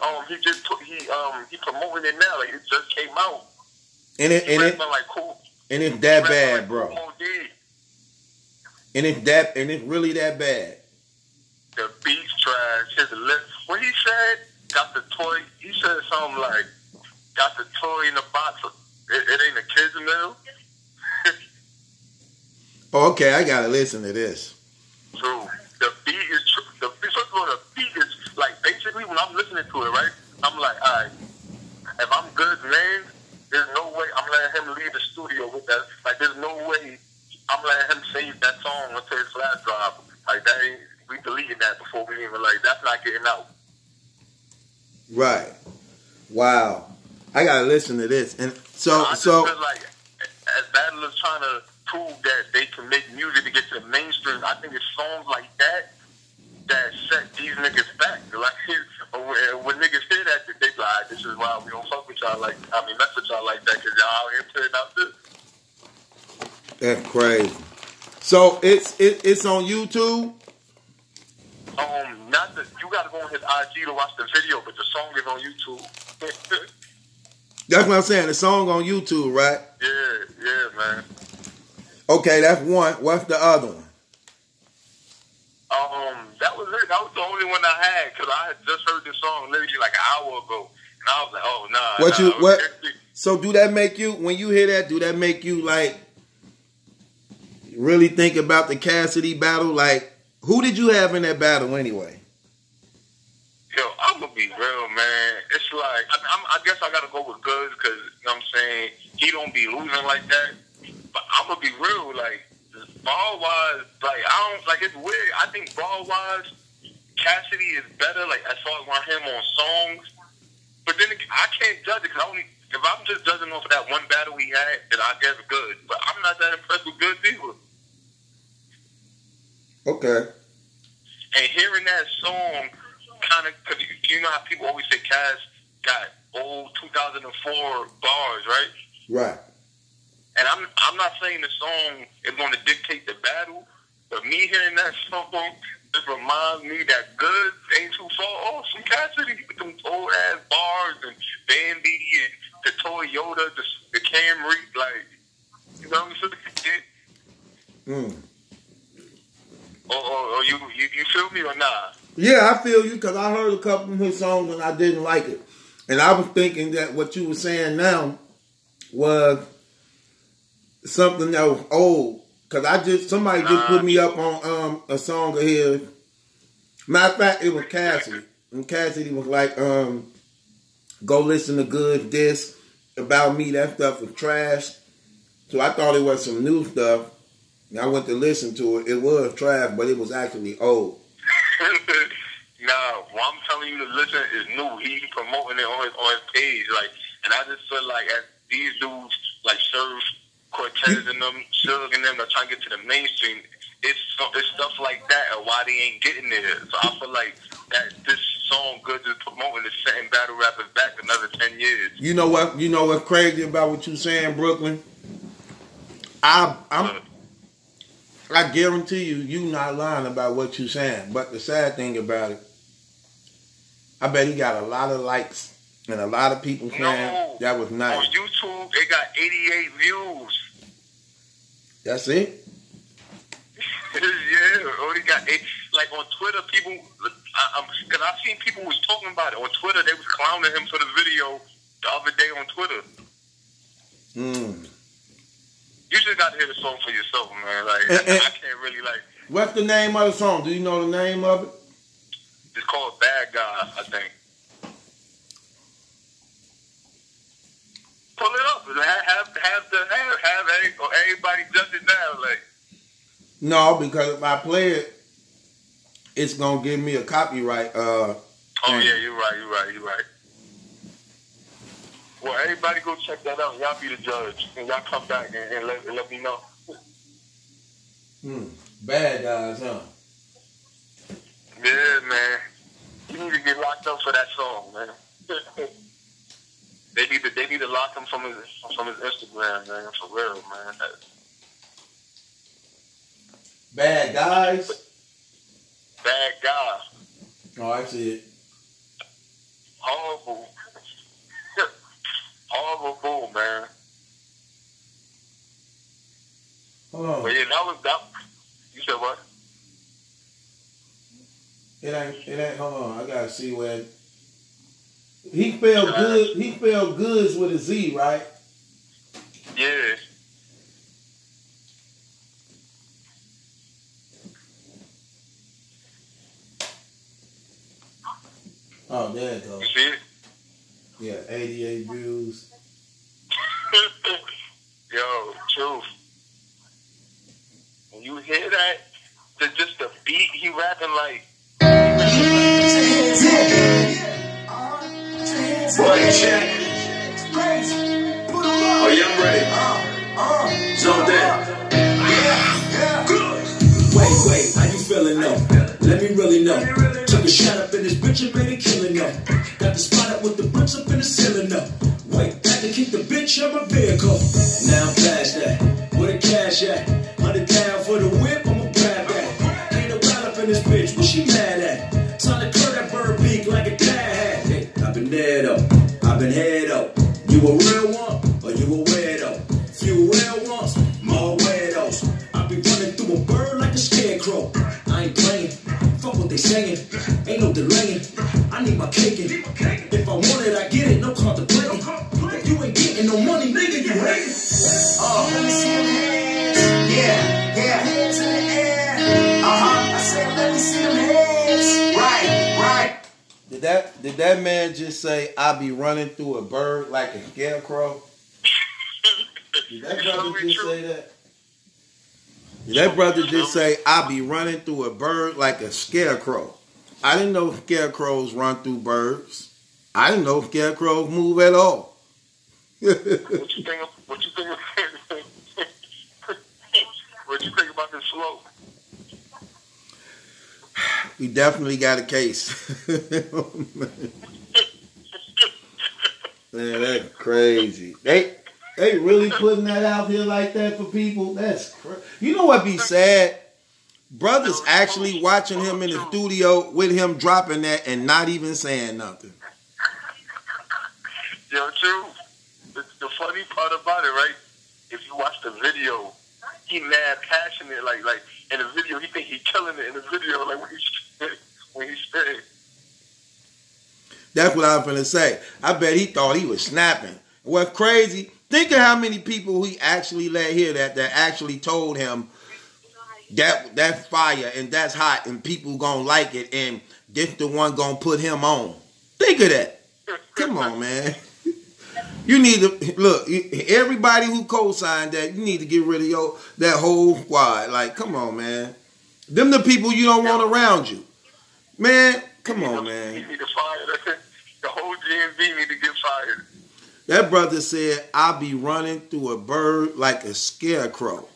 promoting it now. Like, it just came out. And like cool. And it's that bad, like, bro. Cool And it's really that bad. The beat's trash. His lips. What he said? Got the toy. He said something like, "Got the toy in the box. It ain't a kid's meal." Oh, okay, I gotta listen to this. True. The beat is first of all, the beat is like basically when I'm listening to it, right? I'm like, alright, if I'm good, man, there's no way I'm letting him leave the studio with that. Like, there's no way I'm letting him save that song until his flash drive. Like, that ain't, we deleted that before we even that's not getting out. Right. Wow. I gotta listen to this. And so I just feel like as battlers trying to prove that they can make music to get to the mainstream, I think it's songs like that set these niggas back. Like, when niggas hear that, they be like, this is why we don't fuck with y'all like, mess with y'all like that, because y'all out here putting out this. That's crazy. So it's on YouTube? You gotta go on his IG to watch the video, but the song is on YouTube. That's what I'm saying. The song on YouTube, right? Yeah, man. Okay, that's one. What's the other one? That one I had because I had just heard this song literally like an hour ago, and I was like, oh nah. What? So do that make you, when you hear that, do that make you like really think about the Cassidy battle? Like, who did you have in that battle anyway? Yo, I'm gonna be real, man. It's like I guess I gotta go with Goods because you know what I'm saying, he don't be losing like that. But I'm gonna be real, like ball wise, like I don't like, it's weird. I think ball wise, Cassidy is better, like as far as him on songs. But then I can't judge it because if I'm just judging off of that one battle he had, then I guess good. But I'm not that impressed with Goods either. Okay. And hearing that song, kind of, because you know how people always say Cass got old 2004 bars, right? Right. And I'm not saying the song is going to dictate the battle, but me hearing that song just reminds me that Goods ain't too far off from Cassidy with them old ass bars and Bambi and the Toyota, the Camry, like, you know what I'm saying? Or you feel me or not? Yeah, I feel you because I heard a couple of his songs and I didn't like it. And I was thinking that what you were saying now was something that was old. Because somebody just put me up on a song of his. Matter of fact, it was Cassidy. And Cassidy was like, go listen to Good Disc About Me. That stuff was trash. So I thought it was some new stuff. And I went to listen to it. It was trash, but it was actually old. Nah, what I'm telling you to listen is new. He's promoting it on his page, like, and I just feel like as these dudes like Surf, Cortez and them, Suge and them are trying to get to the mainstream, it's stuff like that and why they ain't getting there. So I feel like that this song Good is promoting is setting battle rappers back another 10 years. You know what? You know what's crazy about what you saying, Brooklyn? I guarantee you not lying about what you saying. But the sad thing about it, I bet he got a lot of likes and a lot of people saying that was nice. On YouTube, it got 88 views. That's it? Yeah, only got 8. Like on Twitter, people, because I seen people was talking about it on Twitter. They was clowning him for the video the other day on Twitter. You just got to hear the song for yourself, man. Like, I can't really, like... What's the name of the song? Do you know the name of it? It's called Bad Guy, I think. Pull it up. Have everybody judge it now, like... No, because if I play it, it's going to give me a copyright. Yeah, you're right. Well, everybody go check that out. Y'all be the judge. And y'all come back and let me know. Bad Guys, huh? Yeah, man. You need to get locked up for that song, man. They need to lock him from his Instagram, man. For real, man. Bad Guys? Bad Guy. Oh, I see it. Horrible. Horrible, man. Hold on. But yeah, that. You said what? It ain't, hold on. I gotta see where. He spelled good. He spelled goods with a Z, right? Yeah. Oh, there it goes. You see it? Yeah, 88 views. Yo, truth. When you hear that, just the beat he rapping like. Oh yeah, I'm ready. Jump in. Wait, how you feeling though? Let me really know. Took a shot up in this bitch and made a killing though. Got the spot up with the bricks up in the ceiling though. Wait, had to keep the bitch on my vehicle. Now I'm past that. Where the cash at? 100 down for the whip, I'ma grab that. Ain't no ride up in this bitch, what she mad at? Time to curl that bird beak like a dad hat. Hey, I've been there though, I've been here though. You a real one, or you a weirdo? Few real ones, more weirdos. I be running through a bird like a scarecrow. I ain't playing, fuck what they saying. Ain't no that man just say I be running through a bird like a scarecrow? Did that brother just say that? Did that brother just say I be running through a bird like a scarecrow? I didn't know scarecrows run through birds. I didn't know scarecrows move at all. What you think? What you think? What you think about this slope? We definitely got a case. Man, that's crazy. They really putting that out here like that for people? That's crazy. You know what be sad? Brothers actually watching him in the studio with him dropping that and not even saying nothing. Yo, true. The funny part about it, right? If you watch the video, he mad passionate, like in the video, he think he killing it in the video, like when he spit. That's what I'm finna say. I bet he thought he was snapping. What's crazy? Think of how many people he actually let hear that actually told him that's fire and that's hot and people gonna like it and this the one gonna put him on. Think of that. Come on, man. You need to look. Everybody who co-signed that, you need to get rid of that whole squad. Like, come on, man. Them the people you don't want around you, man. Come on, man. You need to fire the whole GMV. Need to get fired. That brother said, "I'll be running through a bird like a scarecrow."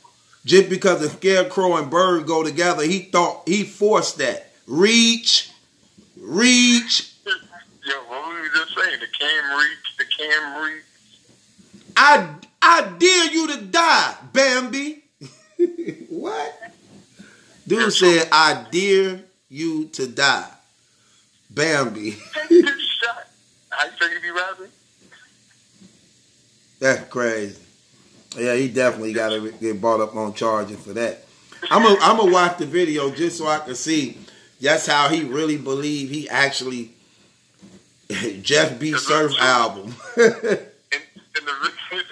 Just because a scarecrow and bird go together, he thought he forced that. Reach. Yo, what were we just saying? The cam reach. I dare you to die, Bambi. What? Dude said, I dare you to die, Bambi. Take this shot. How you think he be rapping? That's crazy. Yeah, he definitely got to get brought up on charges for that. I'm gonna watch the video just so I can see that's how he really believe he actually Jeff B. Surf album.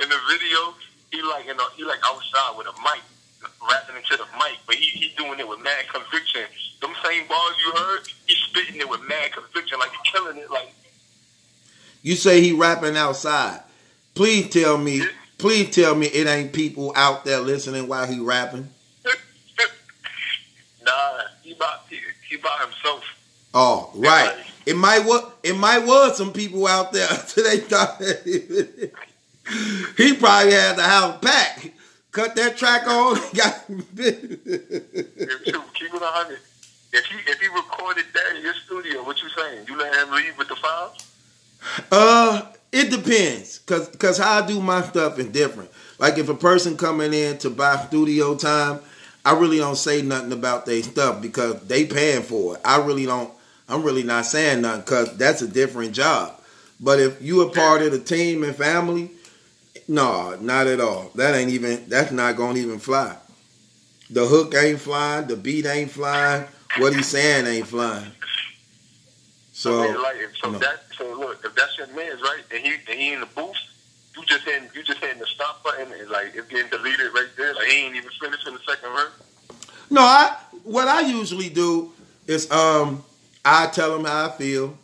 in the video, he like outside with a mic, rapping into the mic, but he doing it with mad conviction. Them same bars you heard, he's spitting it with mad conviction, like he's killing it. Like you say, he rapping outside. Please tell me it ain't people out there listening while he rapping. Nah, he by himself. Oh, right. It might was some people out there till they thought that he probably had the house packed. Cut that track on. Got keep it 100. If he recorded that in your studio, what you saying? You let him leave with the files? It depends, cause how I do my stuff is different. Like if a person coming in to buy studio time, I really don't say nothing about their stuff because they paying for it. I'm really not saying nothing because that's a different job. But if you a part of the team and family, no, not at all. That's not gonna even fly. The hook ain't flying, the beat ain't flying, what he's saying ain't flying. So look, if that's your man's right, and he in the booth, you just hitting the stop button, and like it's getting deleted right there. Like he ain't even finished in the second verse. No, what I usually do is I tell him how I feel,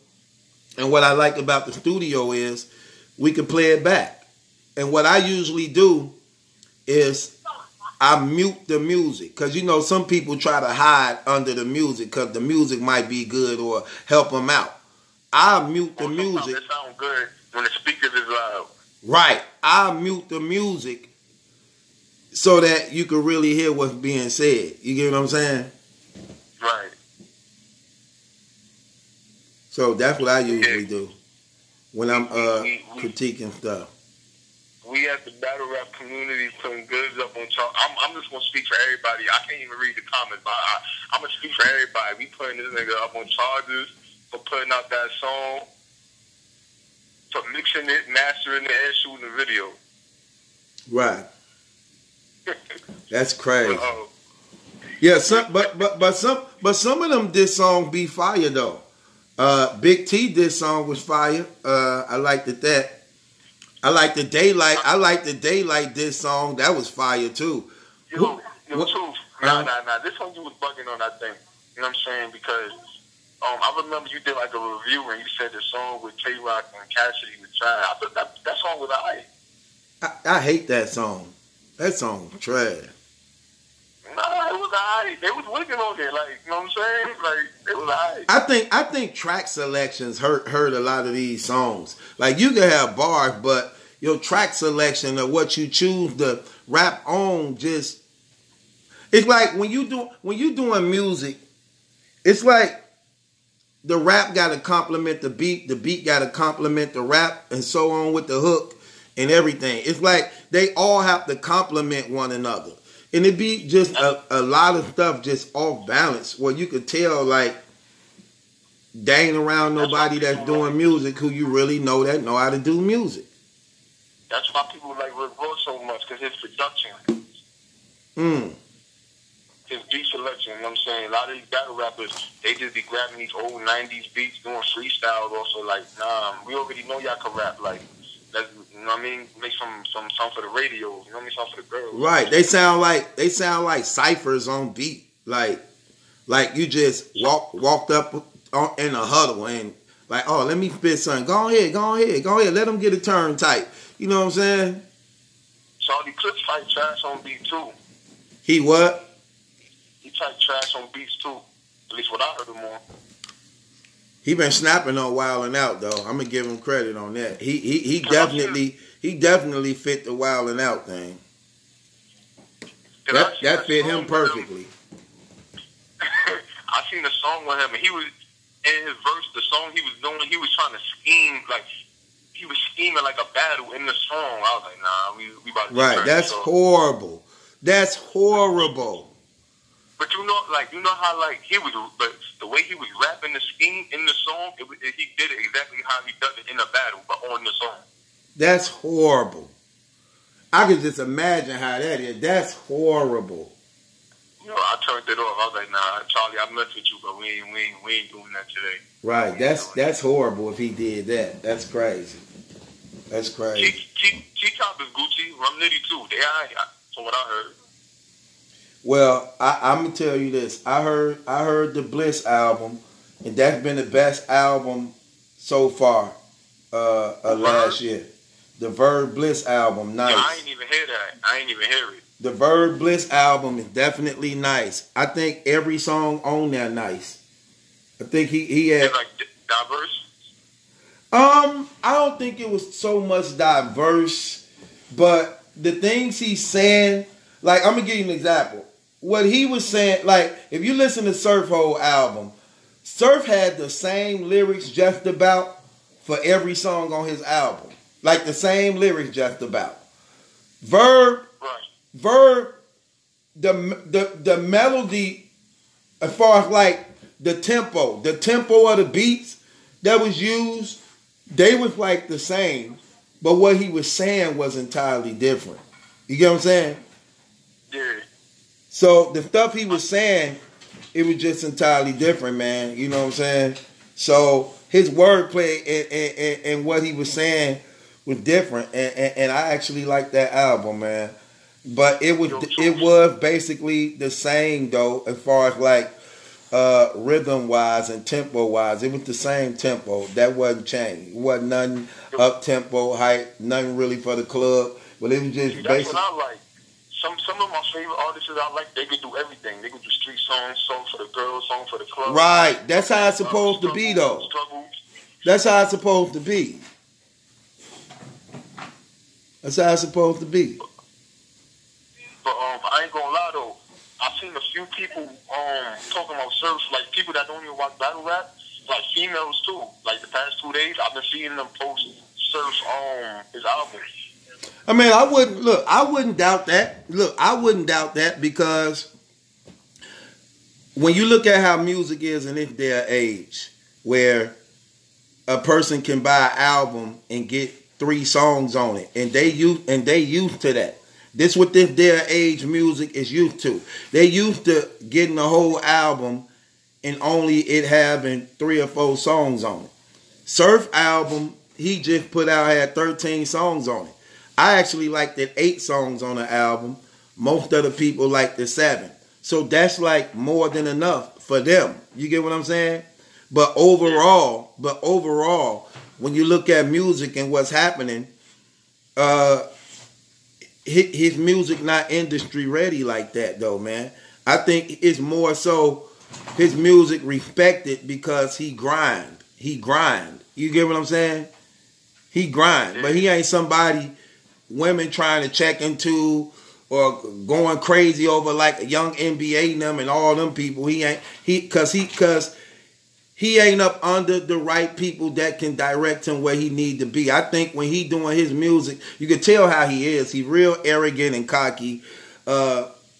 and what I like about the studio is we can play it back. And what I usually do is I mute the music because some people try to hide under the music because the music might be good or help them out. I mute the music. It sounds good when the speakers is loud. Right. I mute the music so that you can really hear what's being said. You get what I'm saying? Right. So that's what I usually do when I'm critiquing stuff. We at the battle rap community putting goods up on chart. I'm just gonna speak for everybody. I can't even read the comments, but I'm gonna speak for everybody. We putting this nigga up on charges for putting out that song, for mixing it, mastering it, and shooting the video. Right. That's crazy. Yeah, but some of them diss songs be fire though. Big T diss song was fire. I liked that. I like the Daylight diss song. That was fire too. Yo, Truth. Nah. This one you was bugging on, I think. You know what I'm saying? Because I remember you did like a review and you said the song with K-Rock and Cassidy was trash. I thought that song was alright. I hate that song. That song was trash. Nah, it was alright. They was wigging on there, like, you know what I'm saying? Like, it was alright. I think track selections hurt a lot of these songs. Like, you can have bars, but your track selection of what you choose to rap on just, it's like when you doing music, it's like the rap got to complement the beat got to complement the rap, and so on with the hook and everything. It's like they all have to complement one another. And it be just a lot of stuff just off balance where you could tell, like, they ain't around nobody that's doing music who you really know that know how to do music. That's why people like Rick Ross so much, because his production. His beat selection, you know what I'm saying? A lot of these battle rappers, they just be grabbing these old 90s beats, doing freestyles also. Like, nah, we already know y'all can rap. Like, let's, you know what I mean? Make some for the radio, you know what I mean? Some for the girls. Right. They sound like ciphers on beat. Like you just walked up in a huddle and like, oh, let me spit something. Go ahead. Let them get a turn tight. You know what I'm saying? Charlie Clips fight trash on beat too. He what? He type trash on beats too. At least what I heard him on. He been snapping on Wildin' Out though. I'm gonna give him credit on that. He definitely fit the Wildin' Out thing. That fit him perfectly. I seen a song with him, and he was in his verse. The song he was doing, he was trying to scheme like. He was scheming like a battle in the song. I was like, nah, we about to right. That's horrible. That's horrible. But you know how like he was, but the way he was rapping the scheme in the song, he did it exactly how he does it in a battle, but on the song. That's horrible. I could just imagine how that is. That's horrible. You know, I turned it off. I was like, nah, Charlie, I mess with you, but we ain't doing that today. Right. That's horrible if he did that. That's crazy. That's crazy. T-Top is Gucci. Rum Nitty too. They alright, from what I heard. Well, I'm gonna tell you this. I heard the Bliss album, and that's been the best album so far last year. The Verb Bliss album, nice. Yeah, I ain't even hear that. I ain't even hear it. The Verb Bliss album is definitely nice. I think every song on there nice. I think he had like diverse. I don't think it was so much diverse, but the things he's saying, like, I'm gonna give you an example. What he was saying, like, if you listen to Surf whole album, Surf had the same lyrics just about for every song on his album. Like the same lyrics just about. Verb, the melody, as far as like the tempo of the beats that was used, they was like the same, but what he was saying was entirely different. You get what I'm saying? Yeah. So the stuff he was saying, it was just entirely different, man. You know what I'm saying? So his wordplay and what he was saying was different, and I actually like that album, man. But it was basically the same though, as far as like rhythm wise and tempo wise. It was the same tempo. That wasn't changed. It wasn't nothing up tempo, hype, nothing really for the club. But it was just that's what I like. Some of my favorite artists I like, they could do everything. They could do street songs, songs for the girls, songs for the club. Right. That's how it's supposed to be though. That's how it's supposed to be. That's how it's supposed to be. But I ain't gonna lie though, I've seen a few people talking about Surf, like people that don't even watch battle rap, like females too. Like the past 2 days, I've been seeing them post Surf on his album. I mean, I wouldn't doubt that. Look, I wouldn't doubt that because when you look at how music is in this day and age, where a person can buy an album and get 3 songs on it, and they used to that. This what this day and age music is used to. They used to getting a whole album and only it having 3 or 4 songs on it. Surf album, he just put out, had 13 songs on it. I actually like that 8 songs on the album. Most of the people like the 7. So that's like more than enough for them. You get what I'm saying? But overall, when you look at music and what's happening, his music not industry ready like that though, man. I think it's more so his music respected because he grind. He grind. You get what I'm saying? He grind, but he ain't somebody women trying to check into or going crazy over like a young NBA and them and all them people. He ain't cause he ain't up under the right people that can direct him where he need to be. I think when he doing his music, you can tell how he is. He's real arrogant and cocky.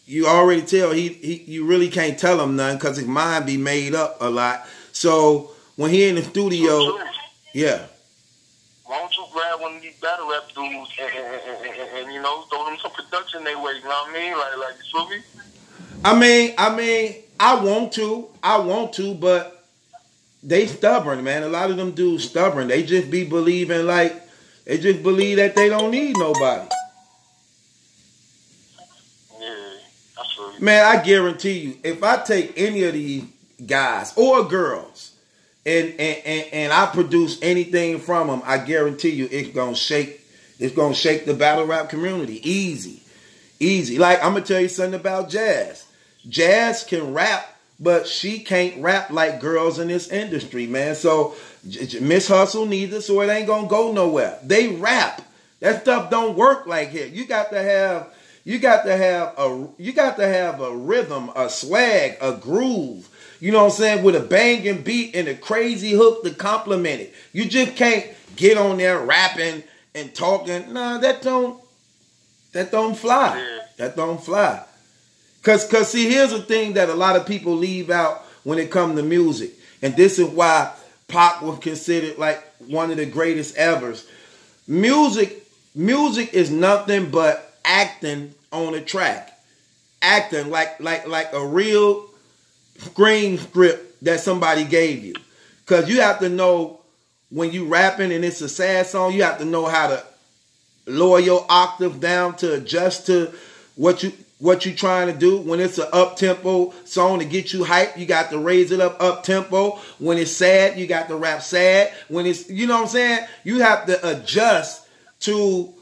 You already tell you really can't tell him nothing because his mind be made up a lot. So when he in the studio, yeah. Why don't you grab one of these battle rap dudes and you know, throw them some production their way, you know what I mean? Like you feel me? I mean, I want to, but they stubborn, man. A lot of them dudes stubborn. They just be believing they just believe that they don't need nobody. Yeah, I feel you. Man, I guarantee you, if I take any of these guys or girls and I produce anything from them, I guarantee you it's gonna shake the battle rap community. Easy. Like, I'm gonna tell you something about Jazz. Jazz can rap, but she can't rap like girls in this industry, man. So Miss Hustle neither, so it ain't gonna go nowhere. They rap. That stuff don't work like here. You got to have a rhythm, a swag, a groove. You know what I'm saying? With a banging beat and a crazy hook to complement it. You just can't get on there rapping and talking. Nah, that don't fly. Yeah. That don't fly. Cause see, here's the thing that a lot of people leave out when it comes to music. And this is why Pac was considered like one of the greatest evers. Music is nothing but acting on a track. Acting like a real screen script that somebody gave you. Cause you have to know when you rapping and it's a sad song, you have to know how to lower your octave down to adjust to what you trying to do. When it's an up-tempo song to get you hyped, you got to raise it up-tempo. When it's sad, you got to rap sad. When it's, you know what I'm saying? You have to adjust to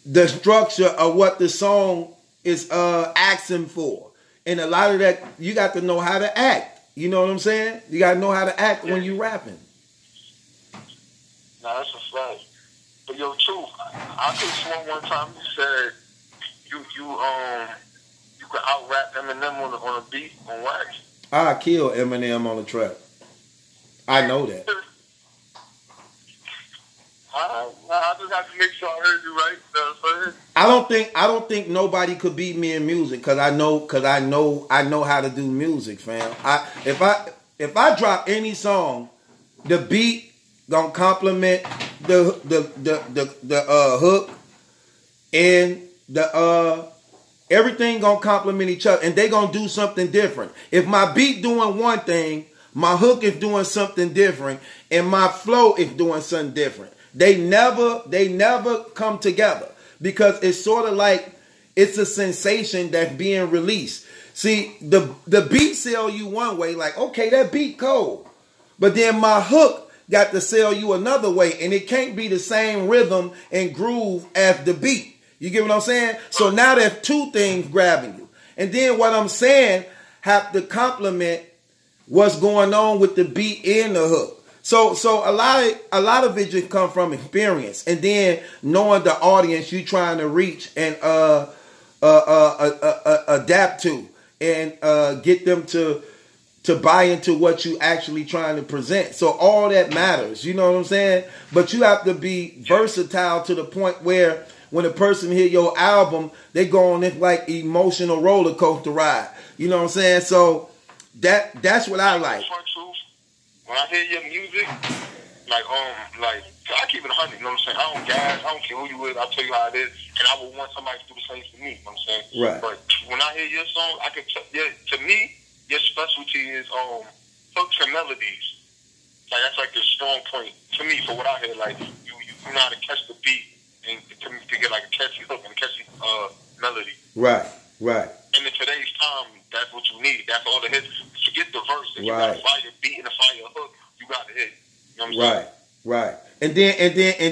the structure of what the song is asking for. And a lot of that, you got to know how to act. You know what I'm saying? You got to know how to act when you rapping. Nah, that's a fact. But yo, Truth, I could have sworn one time you said you could out rap Eminem on a beat on wax. I kill Eminem on the track. I know that. I just have to make sure I heard you right. I don't think nobody could beat me in music because I know how to do music, fam. If I drop any song, the beat gonna complement the hook and the everything gonna complement each other, and they gonna do something different. If my beat doing one thing, my hook is doing something different, and my flow is doing something different. They never come together because it's sort of like it's a sensation that's being released. See, the beat sell you one way, like, okay, that beat cold. But then my hook got to sell you another way, and it can't be the same rhythm and groove as the beat. You get what I'm saying? So now there's two things grabbing you. And then what I'm saying have to complement what's going on with the beat and the hook. So a lot of it just come from experience, and then knowing the audience you trying to reach and adapt to, and get them to buy into what you actually trying to present. So all that matters, you know what I'm saying? But you have to be versatile to the point where when a person hear your album, they go on this like emotional roller coaster ride. You know what I'm saying? So that's what I like. When I hear your music, like I keep it 100, you know what I'm saying? I don't gas, I don't care who you with, I'll tell you how it is, and I would want somebody to do the same for me, you know what I'm saying? Right. But when I hear your song, I can to me, your specialty is hooks and melodies. Like that's like your strong point to me for what I hear. Like you know how to catch the beat and to get like a catchy hook and a catchy melody. Right. And in today's time, that's what you need. That's all the hits. get the verse and you got to fight it, beat and a fire hook, you got to hit. You know what I'm saying? Right. And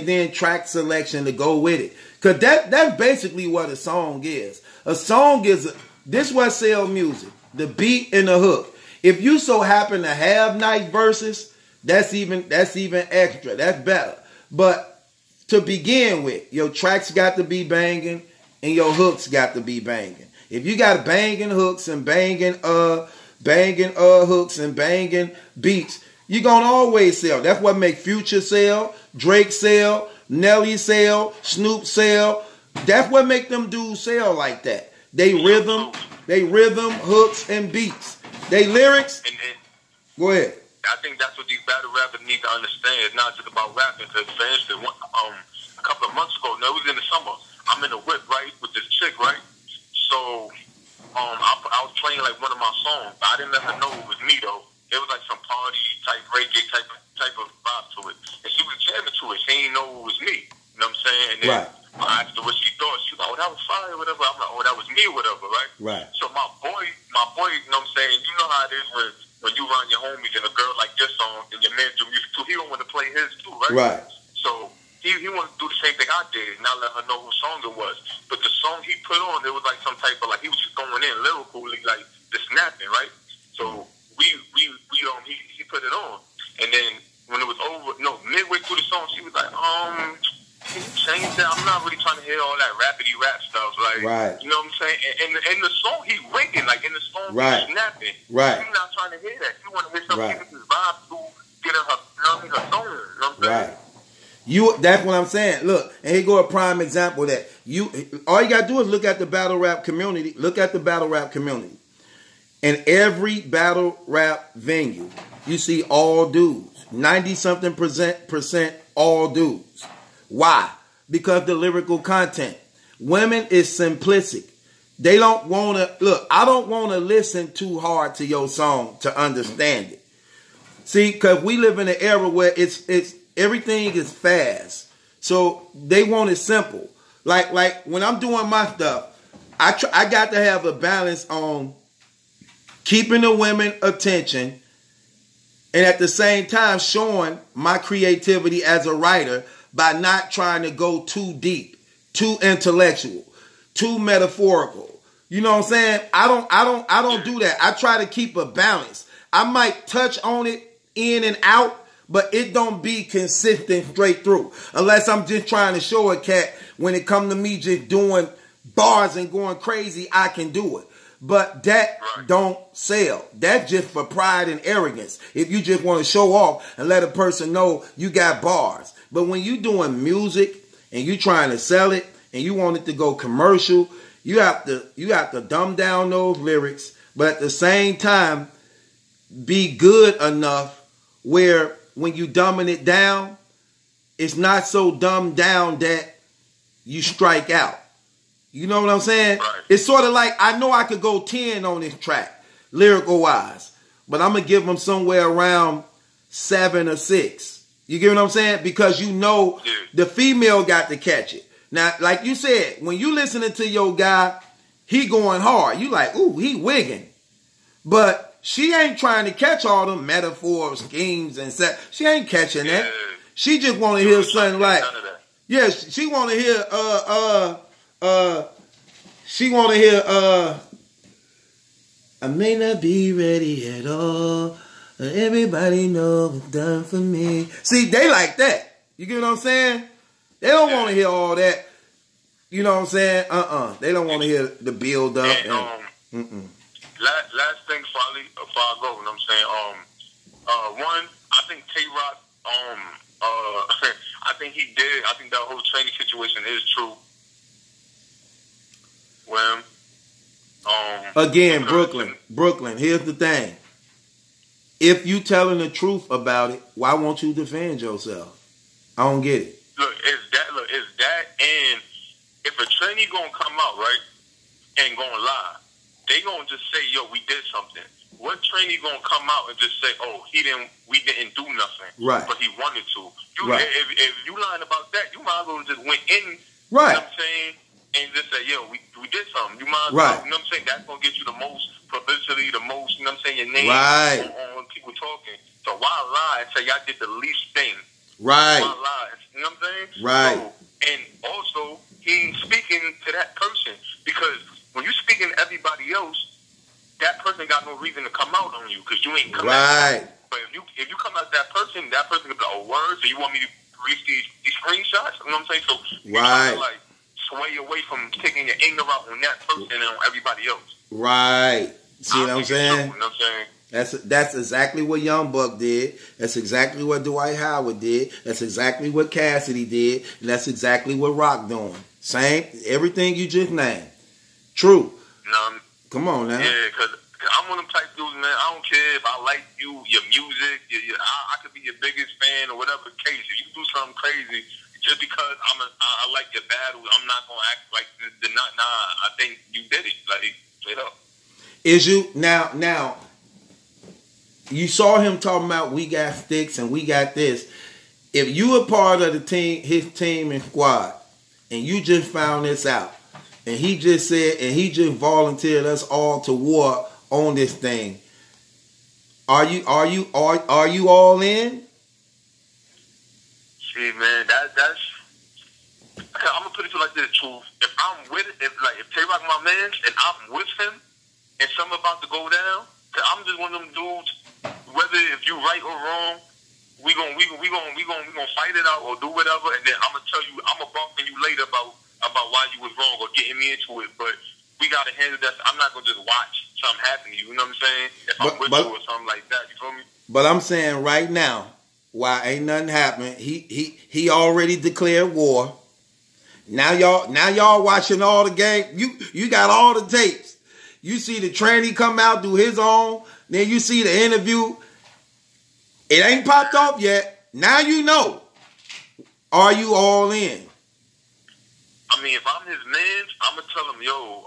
then track selection to go with it. Cause that's basically what a song is. A song is this what sell music. The beat and the hook. If you so happen to have nice verses, that's even extra. That's better. But to begin with, your tracks got to be banging and your hooks got to be banging. If you got banging hooks and banging hooks and banging beats, you're gonna always sell. That's what make Future sell, Drake sell, Nelly sell, Snoop sell. That's what make them dudes sell like that. They rhythm, hooks, and beats. They lyrics. Go ahead. I think that's what these battle rappers need to understand. It's not just about rapping. Because, for instance, a couple of months ago, no, it was in the summer. I'm in a whip, right, with this chick, right? So, I was playing like one of my songs. I didn't let her know it was me though. It was like some party type reggae type of vibe to it, and she was jamming to it. She didn't know it was me. You know what I'm saying? And then I asked her what she thought. She was like, "Oh, that was fire, or whatever." I'm like, "Oh, that was me, or whatever." Right. So my boy, you know what I'm saying? You know how it is when you run your homies and a girl like this song and your man do music too. He don't want to play his too, right? Right. So he wanted to do the same thing I did, not let her know whose song it was. But the song he put on, it was like some type of like he was just going in lyrically, like the snapping, right? So he put it on, and then when it was over, midway through the song, she was like, can you change that? I'm not really trying to hear all that rapidy rap stuff, like, you know what I'm saying? And in the song, he winking, like in the song, he's snapping. Right. She's not trying to hear that. She want to hear something with his vibe to get her song. You know what I'm saying? That's what I'm saying. Look, and here go a prime example of that. All you gotta do is look at the battle rap community. Look at the battle rap community. In every battle rap venue, you see all dudes. 90-something percent all dudes. Why? Because the lyrical content. Women is simplistic. They don't want to, look, I don't want to listen too hard to your song to understand it. See, because we live in an era where it's everything is fast. So they want it simple. Like when I'm doing my stuff, I got to have a balance on keeping the women attention and at the same time showing my creativity as a writer by not trying to go too deep, too intellectual, too metaphorical. You know what I'm saying? I don't do that. I try to keep a balance. I might touch on it in and out, but it don't be consistent straight through. Unless I'm just trying to show a cat when it come to me just doing bars and going crazy, I can do it. But that don't sell. That's just for pride and arrogance. If you just want to show off and let a person know you got bars. But when you doing music and you trying to sell it and you want it to go commercial, you have to dumb down those lyrics, but at the same time be good enough where when you dumbing it down, it's not so dumbed down that you strike out. You know what I'm saying? Right. It's sort of like, I know I could go 10 on this track, lyrical wise, but I'm going to give them somewhere around 7 or 6. You get what I'm saying? Because you know the female got to catch it. Now, like you said, when you listening to your guy, he going hard. You like, ooh, he wigging. But she ain't trying to catch all them metaphors, schemes, and set. She ain't catching that. She just want to hear something like, she want to hear, I may not be ready at all. Everybody know what's done for me. See, they like that. You get what I'm saying? They don't want to hear all that. You know what I'm saying? They don't want to hear the build up. And, last thing before I go, you know what I'm saying? One, I think Tay-Rock, I think he did. I think that whole training situation is true. When, again, Brooklyn, here's the thing. If you telling the truth about it, why won't you defend yourself? I don't get it. Look, it's that, and if a trainee gonna come out, right, and gonna lie, they gonna just say, yo, we did something. What trainee gonna come out and just say, oh, we didn't do nothing, right, but he wanted to? If you lying about that, you might as well just went in, right, you know what I'm saying, and just say, yo, we did something. You mind? Right. You know what I'm saying? That's gonna get you the most publicity, the most. You know what I'm saying? Your name Right. on people talking. So why lie and say y'all did the least thing? Right. Why lie? You know what I'm saying? Right. So, and also, he ain't speaking to that person because when you speaking to everybody else, that person got no reason to come out on you because you ain't come out. Right. But if you come out that person could be a word. So you want me to read these screenshots? You know what I'm saying? So you trying to like sway away from taking your anger out on that person and on everybody else. Right. See what I'm saying? You know what I'm saying? That's exactly what Young Buck did. That's exactly what Dwight Howard did. That's exactly what Cassidy did. And that's exactly what Rock doing. Same. Everything you just named. True. No, come on now. Yeah, because I'm one of them type dudes, man. I don't care if I like you, your music. I could be your biggest fan or whatever the case. If you do something crazy, just because I like your battles, I'm not gonna act like the not. Nah, I think you did it, like straight up. Is you now? You saw him talking about we got sticks and we got this. If you were part of the team, his team and squad, and you just found this out, and he just said, and he just volunteered us all to war on this thing, are you all in? See, man, that's. I'm gonna put it to you like this, truth. If I'm with it, if Tay-Rock my man, and I'm with him, and something about to go down, I'm just one of them dudes. Whether if you right or wrong, we gonna fight it out or do whatever, and then I'm gonna tell you, I'm gonna bump you later about why you was wrong or getting me into it. But we gotta handle that. I'm not gonna just watch something happen to you. You know what I'm saying? If I'm with you or something like that, you feel me? But I'm saying right now, why ain't nothing happened? He already declared war. Now y'all watching all the game. You got all the tapes. You see the tranny come out, do his own. Then you see the interview. It ain't popped off yet. Now you know. Are you all in? I mean, if I'm his man, I'm gonna tell him, yo,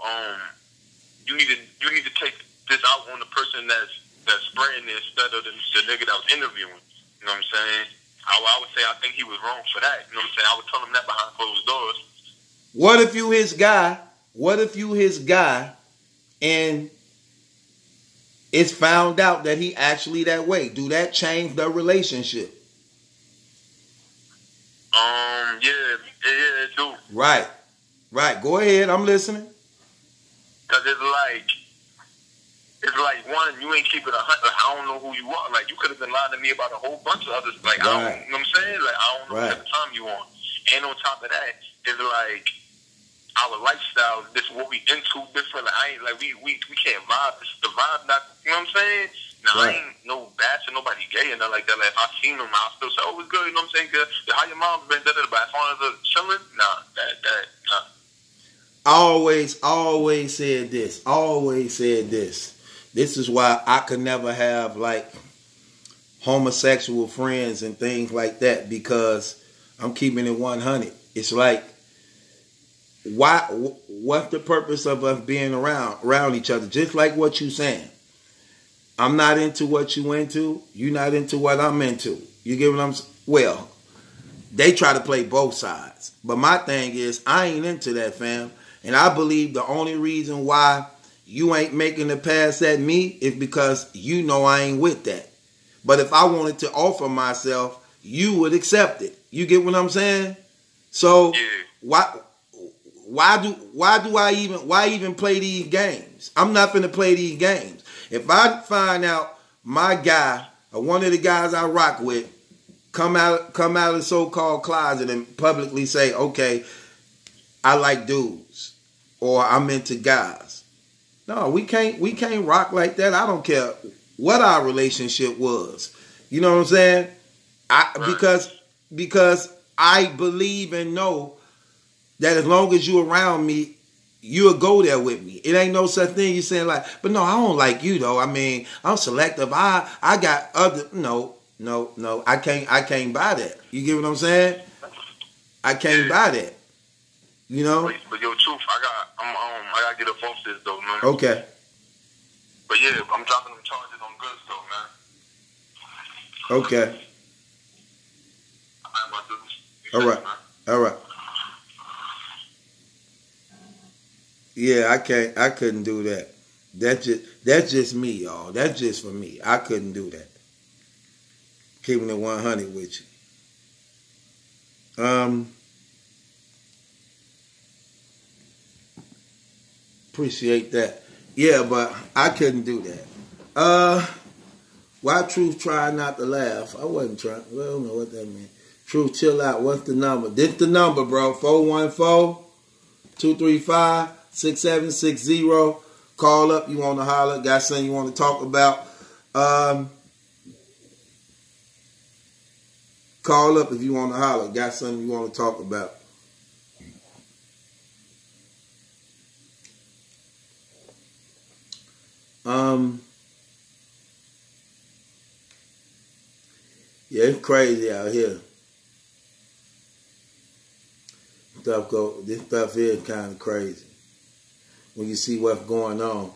you need to take this out on the person that's spreading it instead of the nigga that was interviewing. You know what I'm saying? I would say I think he was wrong for that. You know what I'm saying? I would tell him that behind closed doors. What if you his guy? What if you his guy and it's found out that he actually that way? Do that change the relationship? Yeah, it do. Right. Go ahead, I'm listening. Cause it's like one, you ain't keeping 100. I don't know who you are. Like you could have been lying to me about a whole bunch of others. Like I don't, you know what I'm saying? Like I don't know what type of time you on. And on top of that, it's like our lifestyle. This is what we into different. Like, I ain't like we can't vibe. This is the vibe. Not you know what I'm saying? Now I ain't no bashing nobody gay and nothing like that. Like if I seen them, I'll still say, oh, it's good. You know what I'm saying? Good. How your mom been? But as far as chilling, nah. I always said this. This is why I could never have like homosexual friends and things like that, because I'm keeping it 100. It's like, what's the purpose of us being around each other? Just like what you saying. I'm not into what you into. You're not into what I'm into. You get what I'm saying? Well, they try to play both sides. But my thing is, I ain't into that, fam. And I believe the only reason why you ain't making the pass at me is because you know I ain't with that. But if I wanted to offer myself, you would accept it. You get what I'm saying? So why do I even play these games? I'm not finna play these games. If I find out my guy or one of the guys I rock with come out of the so-called closet and publicly say, okay, I like dudes or I'm into guys. No, we can't rock like that. I don't care what our relationship was. You know what I'm saying? Because I believe and know that as long as you're around me, you'll go there with me. It ain't no such thing you saying like, but no, I don't like you though. I mean, I'm selective. I got other no. I can't buy that. You get what I'm saying? I can't buy that. You know? But yo, truth, I gotta get up off this though, man. Okay. But yeah, I'm dropping them charges on goods though, man. Okay. I'm about to do this. All right. Yeah, I couldn't do that. That's just me, y'all. That's just for me. I couldn't do that. Keeping it 100 with you. Appreciate that. Yeah, but I couldn't do that. Why Truth try not to laugh? I wasn't trying. Well, I don't know what that means. Truth, chill out. What's the number? This the number, bro. 414-235-6760. Call up. You want to holler. Got something you want to talk about. Call up if you want to holler. Got something you want to talk about. Yeah, it's crazy out here. This stuff is kind of crazy when you see what's going on.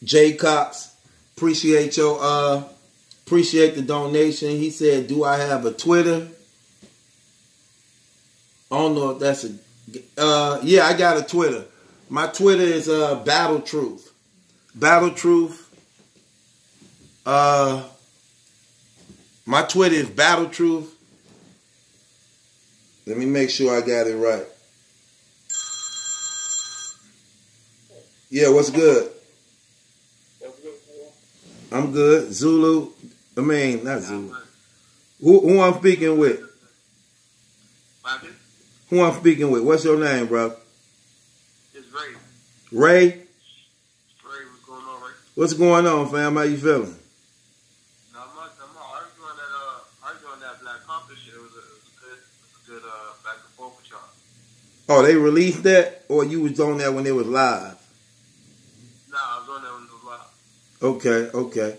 Jay Cox, appreciate the donation. He said, "Do I have a Twitter?" I don't know if that's a. Yeah, I got a Twitter. My Twitter is Battle Truth. Battle Truth. My Twitter is Battle Truth. Let me make sure I got it right. Yeah, what's good? I'm good. Zulu. I mean, not Zulu. Who I'm speaking with? Who I'm speaking with? What's your name, bro? It's Ray. Ray? Ray, what's going on, Ray? What's going on, fam? How you feeling? Not much. I'm arguing that Black Panther shit. It was a good back and forth with y'all. Oh, they released that? Or you was on there when it was live? Nah, I was on there when it was live. Okay.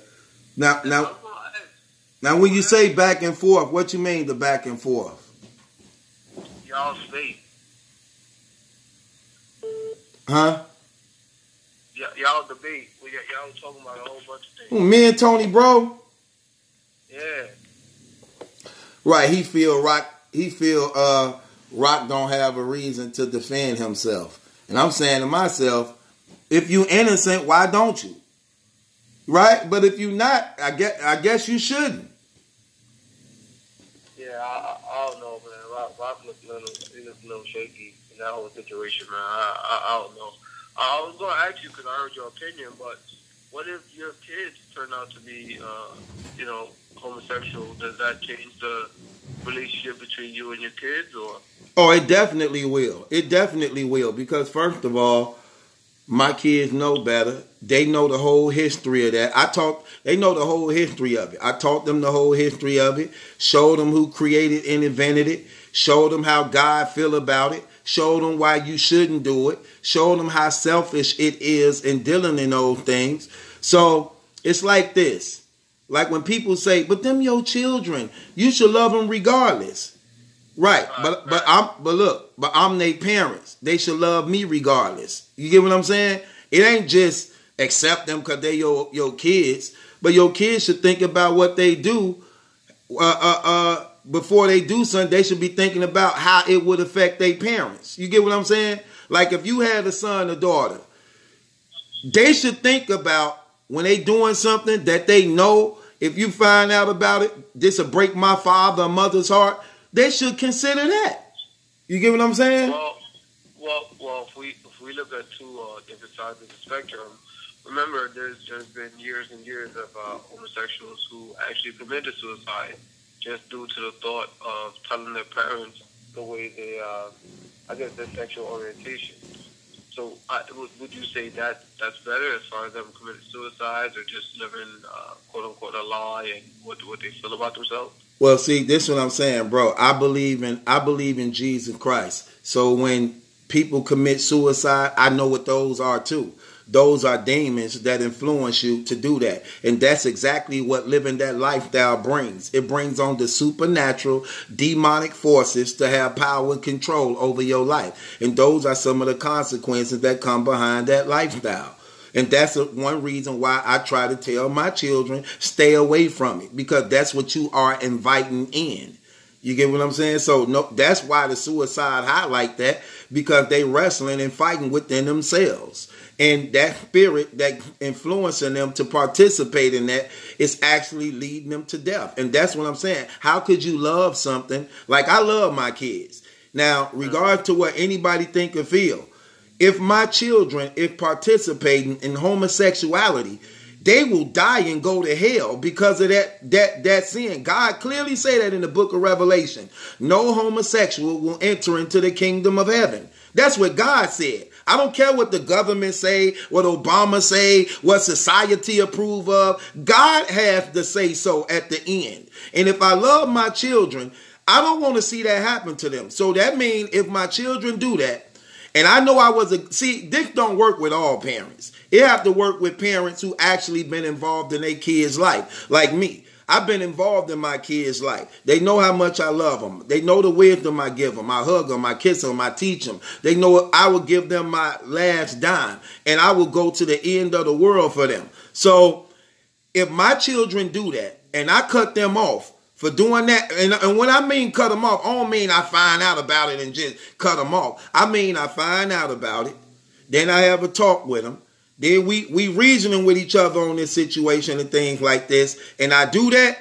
Now, when you say back and forth, what you mean the back and forth? Y'all speak. Huh? Y'all debate. Y'all was talking about a whole bunch of things. Me and Tony, bro? Yeah. Right, he feel Rock don't have a reason to defend himself. And I'm saying to myself, if you innocent, why don't you? Right? But if you not, I guess you shouldn't. Yeah, I don't know, man. Rock looked a little shaky in that whole situation, man. I don't know. I was going to ask you because I heard your opinion, but what if your kids turn out to be, homosexual? Does that change the relationship between you and your kids, or? Oh, it definitely will. It definitely will because first of all, my kids know better. They know the whole history of that. They know the whole history of it. I taught them the whole history of it, showed them who created and invented it, showed them how God feel about it, showed them why you shouldn't do it, showed them how selfish it is in dealing in those things. So it's like this. Like when people say, but them your children, you should love them regardless. Right. But I'm their parents. They should love me regardless. You get what I'm saying? It ain't just accept them because they your kids, but your kids should think about what they do. Before they do something, they should be thinking about how it would affect their parents. You get what I'm saying? Like if you had a son or daughter, they should think about when they doing something that they know if you find out about it, this will break my father or mother's heart. They should consider that. You get what I'm saying? Well, if we look at two different sides of the spectrum, remember there's been years and years of homosexuals who actually committed suicide just due to the thought of telling their parents the way they, their sexual orientation. So would you say that's better as far as them committing suicides or just living, quote unquote, a lie and what they feel about themselves? Well, see, this is what I'm saying, bro. I believe in Jesus Christ. So when people commit suicide, I know what those are too. Those are demons that influence you to do that. And that's exactly what living that lifestyle brings. It brings on the supernatural, demonic forces to have power and control over your life. And those are some of the consequences that come behind that lifestyle. And that's one reason why I try to tell my children, stay away from it. Because that's what you are inviting in. You get what I'm saying? So no, that's why the suicide highlight that, because they wrestling and fighting within themselves. And that spirit that influencing them to participate in that is actually leading them to death. And that's what I'm saying. How could you love something? Like, I love my kids. Now, regardless to what anybody think or feel, if my children, if participating in homosexuality, they will die and go to hell because of that sin. God clearly say that in the book of Revelation. No homosexual will enter into the kingdom of heaven. That's what God said. I don't care what the government say, what Obama say, what society approve of. God has to say so at the end. And if I love my children, I don't want to see that happen to them. So that means if my children do that, and I know this don't work with all parents. It have to work with parents who actually been involved in their kids' life. Like me. I've been involved in my kids' life. They know how much I love them. They know the wisdom I give them. I hug them. I kiss them. I teach them. They know I will give them my last dime. And I will go to the end of the world for them. So if my children do that and I cut them off for doing that, and when I mean cut them off, I don't mean I find out about it and just cut them off. I mean I find out about it. Then I have a talk with them. Then we reasoning with each other on this situation and things like this. And I do that.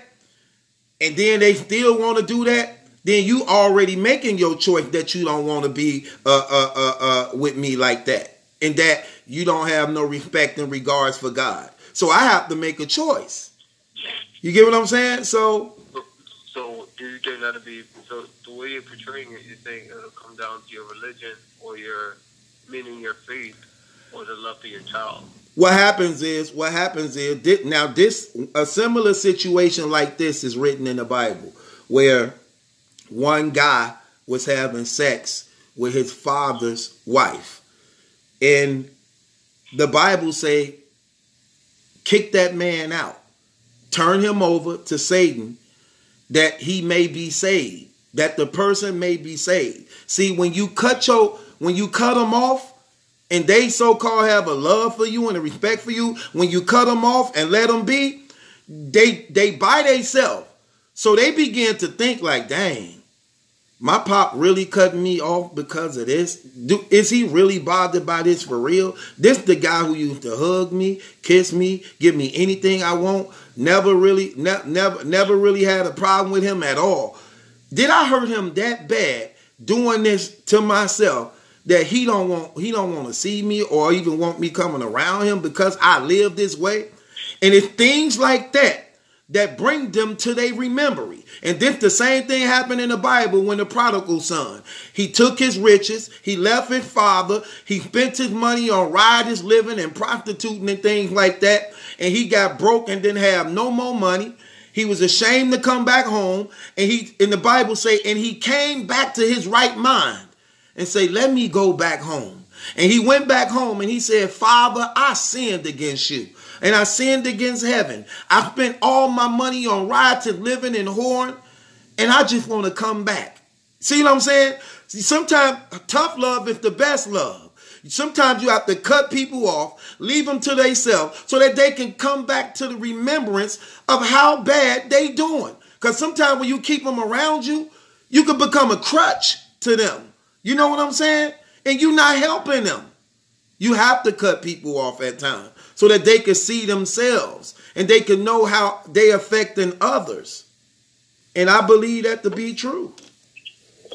And then they still want to do that. Then you already making your choice that you don't want to be with me like that. And that you don't have no respect and regards for God. So I have to make a choice. You get what I'm saying? So do you think that'll be, so the way you're portraying it, you think it'll come down to your religion or meaning your faith, or the love for your child? What happens is, now a similar situation like this is written in the Bible, where one guy was having sex with his father's wife. And the Bible say, kick that man out. Turn him over to Satan, that he may be saved, that the person may be saved. See, when you cut them off, and they so-called have a love for you and a respect for you, when you cut them off and let them be, they by themselves. So they begin to think like, dang, my pop really cut me off because of this? Is he really bothered by this for real? This the guy who used to hug me, kiss me, give me anything I want. Never really had a problem with him at all. Did I hurt him that bad doing this to myself that he don't want to see me or even want me coming around him because I live this way? And it's things like that bring them to their remembering. And then the same thing happened in the Bible when the prodigal son, he took his riches, he left his father, he spent his money on riotous living and prostituting and things like that, and he got broke and didn't have no more money. He was ashamed to come back home, and in the Bible say, and he came back to his right mind and say, let me go back home. And he went back home and he said, Father, I sinned against you. And I sinned against heaven. I spent all my money on riotous living and whoring. And I just want to come back. See what I'm saying? See, sometimes tough love is the best love. Sometimes you have to cut people off, leave them to themselves so that they can come back to the remembrance of how bad they doing. Because sometimes when you keep them around you, you can become a crutch to them. You know what I'm saying? And you're not helping them. You have to cut people off at times so that they can see themselves and they can know how they affecting others. And I believe that to be true.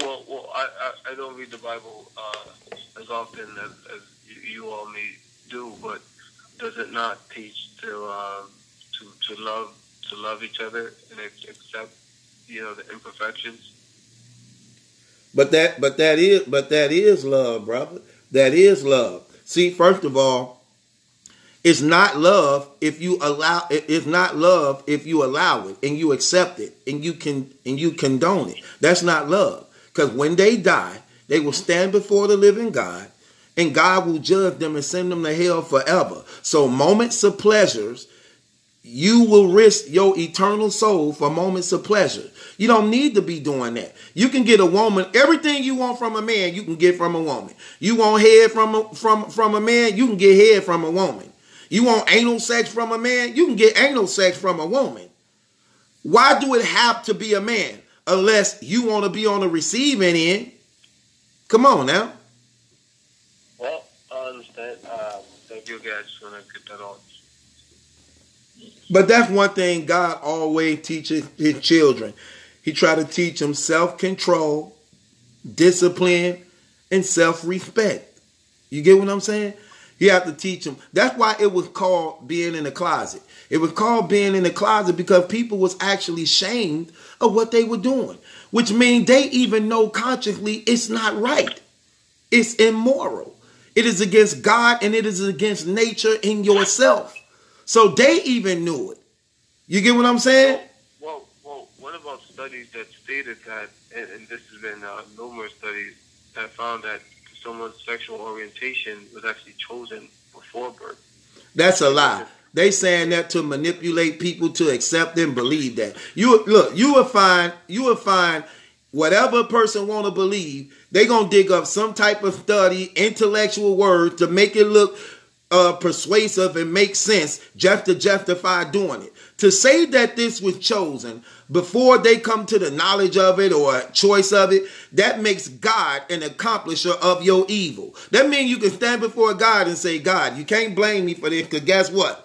Well, I don't read the Bible as often as you all may do, but does it not teach to love each other and accept, the imperfections? But that is love, brother. That is love. See, first of all, it's not love if you allow it. It's not love if you allow it and you accept it and you condone it. That's not love. Because when they die, they will stand before the living God, and God will judge them and send them to hell forever. So moments of pleasures, you will risk your eternal soul for moments of pleasure. You don't need to be doing that. You can get a woman, everything you want from a man, you can get from a woman. You want head from a man, you can get head from a woman. You want anal sex from a man, you can get anal sex from a woman. Why do it have to be a man? unless you want to be on the receiving end. Come on now. Well, I understand. Thank you guys. Just want to get that on. But that's one thing God always teaches his children. He try to teach them self-control, discipline, and self-respect. You get what I'm saying? You have to teach them. That's why it was called being in the closet. It was called being in the closet because people was actually ashamed of what they were doing, which means they even know consciously it's not right. It's immoral. It is against God and it is against nature in yourself. So they even knew it. You get what I'm saying? Well, what about studies that stated that, and this has been numerous studies that found that someone's sexual orientation was actually chosen before birth? That's a lie. They saying that to manipulate people to accept and believe that. You will find whatever a person want to believe, they gonna dig up some type of study, intellectual word to make it look persuasive and make sense just to justify doing it. To say that this was chosen before they come to the knowledge of it or choice of it, that makes God an accomplisher of your evil. That means you can stand before God and say, God, you can't blame me for this because guess what?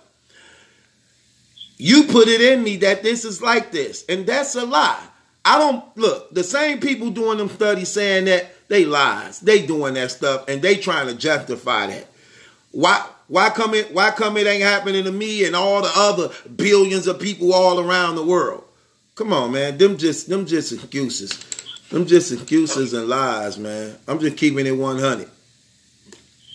You put it in me that this is like this. And that's a lie. I don't, look, the same people doing them studies saying that, they lies. They doing that stuff and they trying to justify that. Why come it ain't happening to me and all the other billions of people all around the world? Come on, man. Them just excuses. Them just excuses and lies, man. I'm just keeping it 100.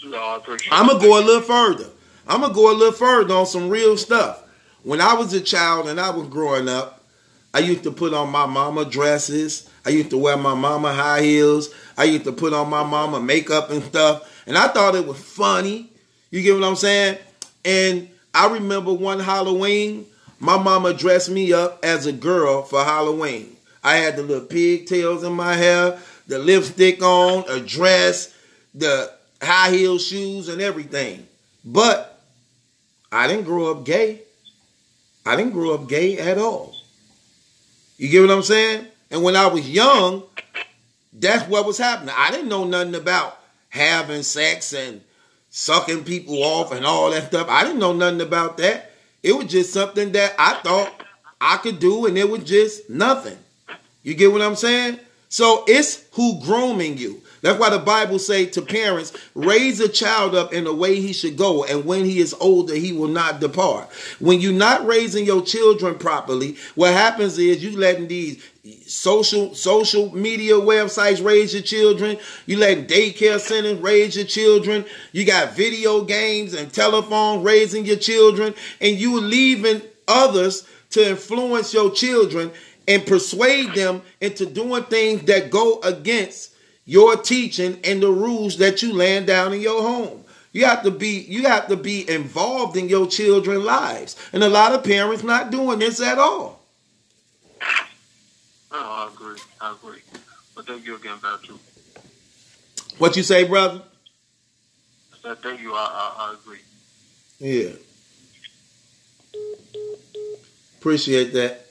No, I appreciate I'm going to go a little further. I'm going to go a little further on some real stuff. When I was a child and I was growing up, I used to put on my mama dresses. I used to wear my mama high heels. I used to put on my mama makeup and stuff. And I thought it was funny. You get what I'm saying? And I remember one Halloween, my mama dressed me up as a girl for Halloween. I had the little pigtails in my hair, the lipstick on, a dress, the high heel shoes and everything. But I didn't grow up gay. I didn't grow up gay at all. You get what I'm saying? And when I was young, that's what was happening. I didn't know nothing about having sex and sucking people off and all that stuff. I didn't know nothing about that. It was just something that I thought I could do, and it was just nothing. You get what I'm saying? So it's who grooming you. That's why the Bible say to parents, raise a child up in the way he should go, and when he is older, he will not depart. When you're not raising your children properly, what happens is you letting these social media websites raise your children. You letting daycare centers raise your children. You got video games and telephones raising your children, and you leaving others to influence your children and persuade them into doing things that go against your teaching and the rules that you laying down in your home. You have to be involved in your children's lives. And a lot of parents not doing this at all. Oh, I agree. But thank you again, Patrick. What you say, brother? I said thank you, I agree. Yeah. Appreciate that.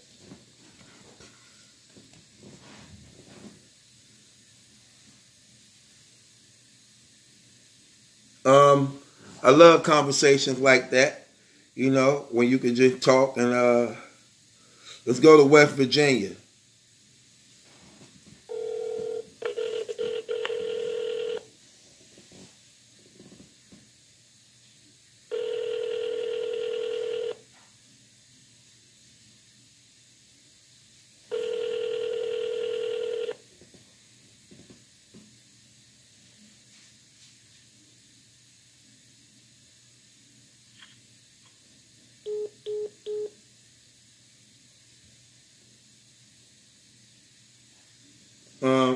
I love conversations like that, you know, when you can just talk. And let's go to West Virginia.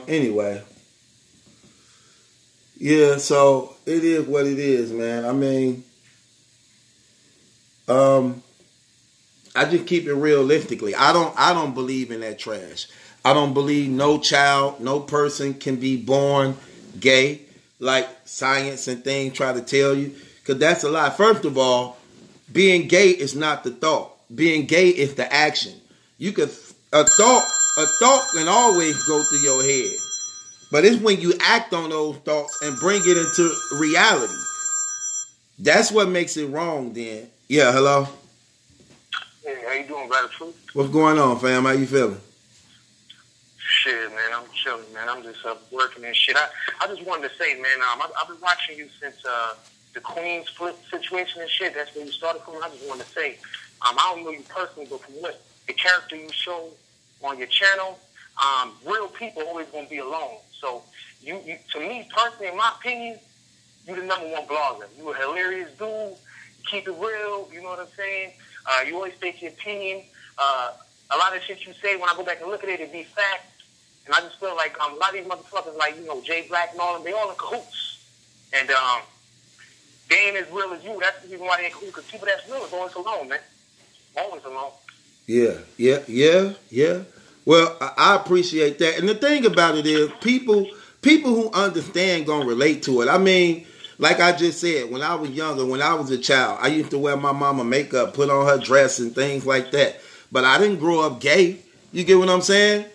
Anyway, yeah, so it is what it is, man. I mean, I just keep it realistically. I don't believe in that trash. I don't believe no child, no person can be born gay, like science and things try to tell you, because that's a lie. First of all, being gay is not the thought. Being gay is the action. A a thought can always go through your head. But it's when you act on those thoughts and bring it into reality. That's what makes it wrong then. Yeah, hello? Hey, how you doing, brother? Truth? What's going on, fam? How you feeling? Shit, man, I'm chilling, man. I'm just working and shit. I just wanted to say, man, I've been watching you since the Queen's flip situation and shit. That's where you started from. I just wanted to say, I don't know you personally, but from what the character you show on your channel, real people always gonna be alone. So you to me personally, in my opinion, you the number one blogger. You a hilarious dude. You keep it real. You know what I'm saying? You always state your opinion. A lot of shit you say, when I go back and look at it be facts. And I just feel like a lot of these motherfuckers, like, you know, Jay Black and all them, they all in cahoots. And they ain't as real as you. That's the reason why they in cahoots, because people that's real is always alone, man. Always alone. Yeah. Well, I appreciate that. And the thing about it is, people who understand gonna relate to it. I mean, like I just said, when I was younger, when I was a child, I used to wear my mama makeup, put on her dress and things like that. But I didn't grow up gay. You get what I'm saying?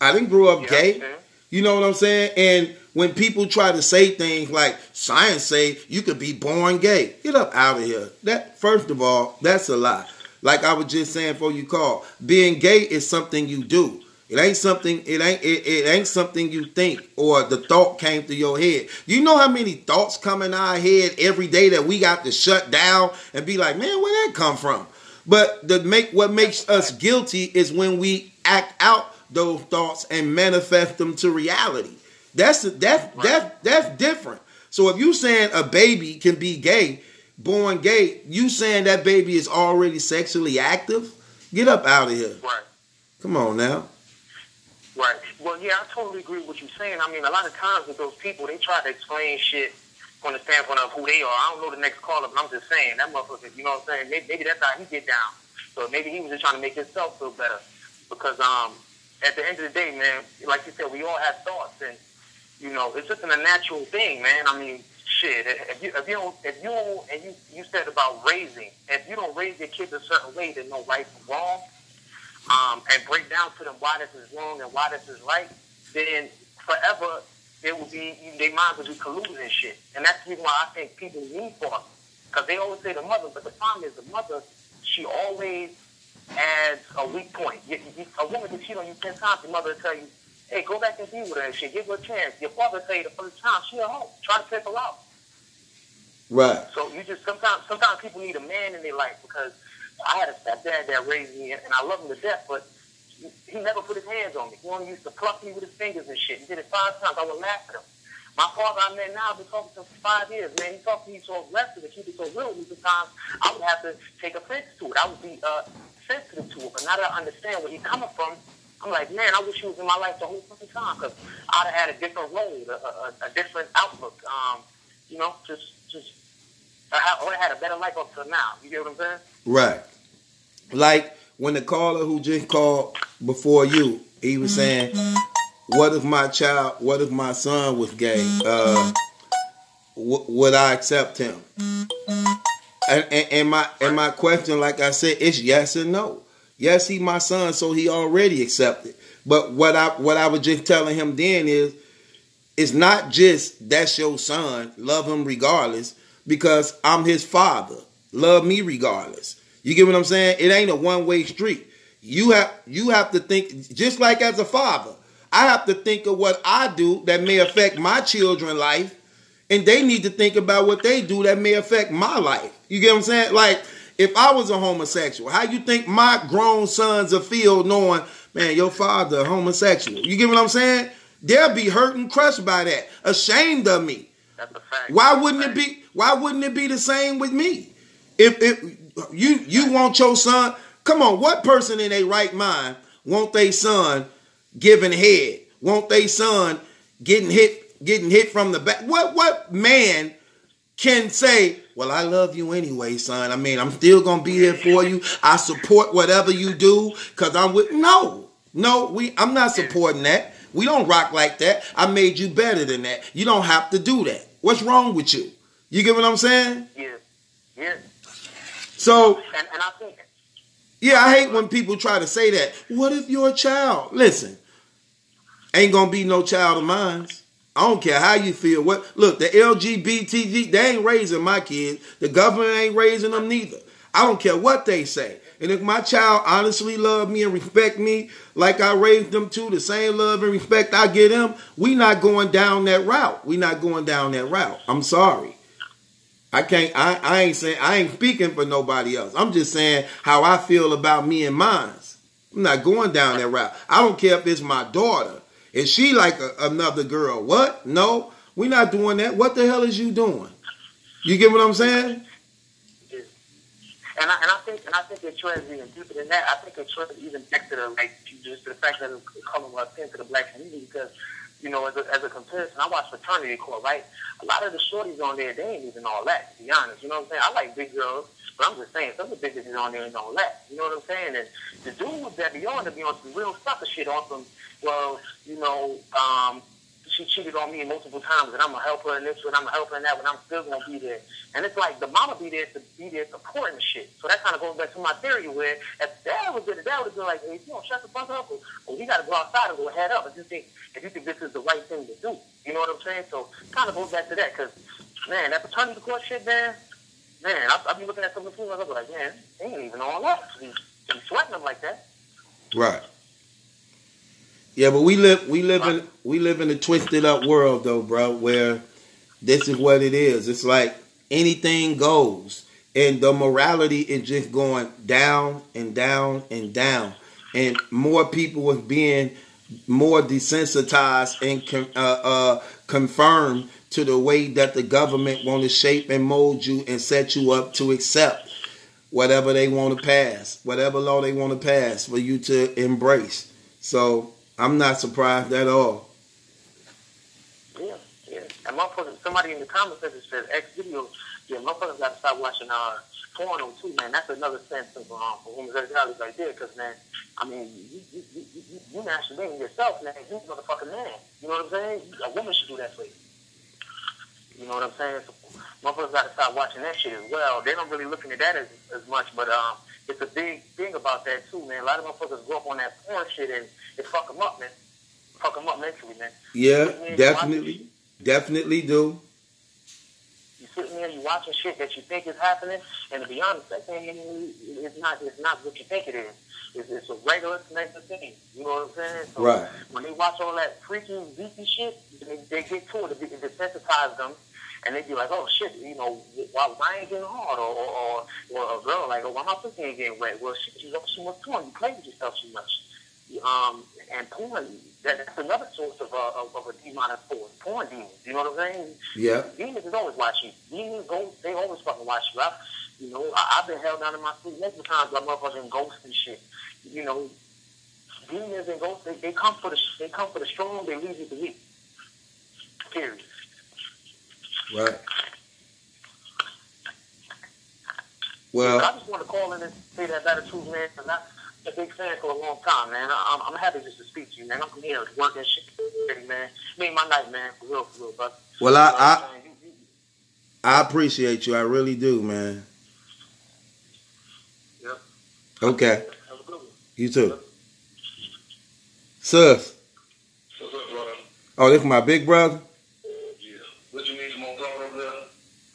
I didn't grow up gay. You know what I'm saying? And when people try to say things like science say you could be born gay, get up out of here. That, first of all, that's a lie. Like I was just saying before you call, being gay is something you do. It ain't something. It ain't something you think or the thought came through your head. You know how many thoughts come in our head every day that we got to shut down and be like, man, where that come from? But what makes us guilty is when we act out those thoughts and manifest them to reality. That's different. So if you saying a baby can be gay, born gay, you saying that baby is already sexually active? Get up out of here. Right. Come on now. Right. Well, yeah, I totally agree with what you're saying. I mean, a lot of times with those people, they try to explain shit from the standpoint of who they are. I don't know the next caller, but I'm just saying, that motherfucker, you know what I'm saying? Maybe that's how he get down. So maybe he was just trying to make himself feel better. Because at the end of the day, man, like you said, we all have thoughts, and you know, it's just a natural thing, man. I mean, shit. You said about raising. If you don't raise your kids a certain way, they know right from wrong, and break down to them why this is wrong and why this is right, then forever it will be their minds will be colluding and shit. And that's the reason why I think people need fathers, because they always say the mother, but the problem is the mother, she always adds a weak point. A woman can cheat on you 10 times, your mother will tell you, hey, go back and be with her and shit. Give her a chance. Your father say the first time, she at home. Try to take her out. Right. So you just, sometimes people need a man in their life, because I had a stepdad that raised me, and I love him to death, but he never put his hands on me. He only used to pluck me with his fingers and shit. He did it 5 times. I would laugh at him. My father I met now, I've been talking to him for 5 years, man. He talked to me so aggressive and keep it so real with me. Sometimes I would have to take offense to it. I would be sensitive to it. But now that I understand where he's coming from, I'm like, man, I wish he was in my life the whole fucking time, because I'd have had a different role, a different outlook. You know, I would have had a better life up till now. You get what I'm saying? Right. Like when the caller who just called before you, he was saying, what if my son was gay? Would I accept him? And my question, like I said, is yes and no. Yes, he my son, so he already accepted. But what I was just telling him then is, it's not just that's your son, love him regardless, because I'm his father. Love me regardless. You get what I'm saying? It ain't a one-way street. You have to think, just like as a father, I have to think of what I do that may affect my children's life, and they need to think about what they do that may affect my life. You get what I'm saying? Like, if I was a homosexual, how you think my grown sons will feel knowing, man, your father homosexual? You get what I'm saying? They'll be hurt and crushed by that, ashamed of me. That's a fact. Why wouldn't it be the same with me? If you want your son, come on, what person in their right mind want their son giving head? Want their son getting hit from the back? What man can say, well, I love you anyway, son. I mean, I'm still gonna be here for you. I support whatever you do, because I'm with I'm not supporting that. We don't rock like that. I made you better than that. You don't have to do that. What's wrong with you? You get what I'm saying? Yeah. Yeah. So, and I think, Yeah, I hate when people try to say that. What if you're a child? Listen, ain't gonna be no child of mine. I don't care how you feel. Look, the LGBT, they ain't raising my kids. The government ain't raising them neither. I don't care what they say. And if my child honestly love me and respect me like I raised them to, the same love and respect I give them, we not going down that route. We not going down that route. I'm sorry. I ain't speaking for nobody else. I'm just saying how I feel about me and mine. I'm not going down that route. I don't care if it's my daughter. Is she like another girl? What? No, we're not doing that. What the hell is you doing? You get what I'm saying? And I think it trends even deeper than that. I think it trends even back to the fact that it's coming up into the black community because, as a comparison, I watch Fraternity Court, right? A lot of the shorties on there, they ain't even all that, to be honest. You know what I'm saying? I like big girls, but I'm just saying, some of the big bitches on there ain't all that. You know what I'm saying? And the dudes that be on some real sucker shit on some, she cheated on me multiple times, and I'm gonna help her in this one, I'm gonna help her in that one, I'm still gonna be there. And it's like the mama be there supporting the shit. So that kind of goes back to my theory where if dad was there, the dad would have been like, hey, shut the fuck up, or we gotta go outside and go head up if you think this is the right thing to do. You know what I'm saying? So it kind of goes back to that, because man, that paternity court shit, man, I be looking at some of the things, I be like, man, they ain't even all that. Be sweating them like that. Right. Yeah, but we live in a twisted up world though, bro, where this is what it is. It's like anything goes, and the morality is just going down and down and down, and more people are being more desensitized and confirmed to the way that the government want to shape and mold you and set you up to accept whatever they want to pass, whatever law they want to pass for you to embrace. So I'm not surprised at all. Yeah. And motherfuckers, somebody in the comments said X videos, motherfuckers got to stop watching porno too, man. That's another sense of homosexuality right there, because, man, I mean, you masturbating yourself, man. You motherfucking man. You know what I'm saying? A woman should do that for you. You know what I'm saying? So motherfuckers got to stop watching that shit as well. They don't really looking at that as much, but it's a big thing about that too, man. A lot of motherfuckers grow up on that porn shit and it fuck them up, man. Fuck them up mentally, man. Yeah, definitely do. You sitting there, you watching shit that you think is happening, and to be honest, that thing it's not what you think it is. It's a regular connected thing. You know what I'm saying? So right. When they watch all that freaky, geeky shit, they get to it. It desensitizes them. And they be like, oh shit, why I ain't getting hard, or a girl like, oh, why my pussy ain't getting wet? Well, shit, you was porn, you play with yourself too much. And porn, that's another source of a demonic force. Porn demons, you know what I'm saying? Yeah. Demons is always watching. Demons they always fucking watch you. I've been held down in my sleep multiple times by motherfucking ghosts and shit. Demons and ghosts, they come for the strong, they leave you the weak. Period. Right. Well, I just want to call in and say that attitude, man. I'm not a big fan for a long time, man. I'm happy just to speak to you, man. I'm here working shit, man. Made my night, man. For real, brother. Well, I appreciate you. I really do, man. Yep. Okay. Have a good one. You too. Sus. What's up, brother? Oh, this is my big brother? Yeah. What you need some more brother over there?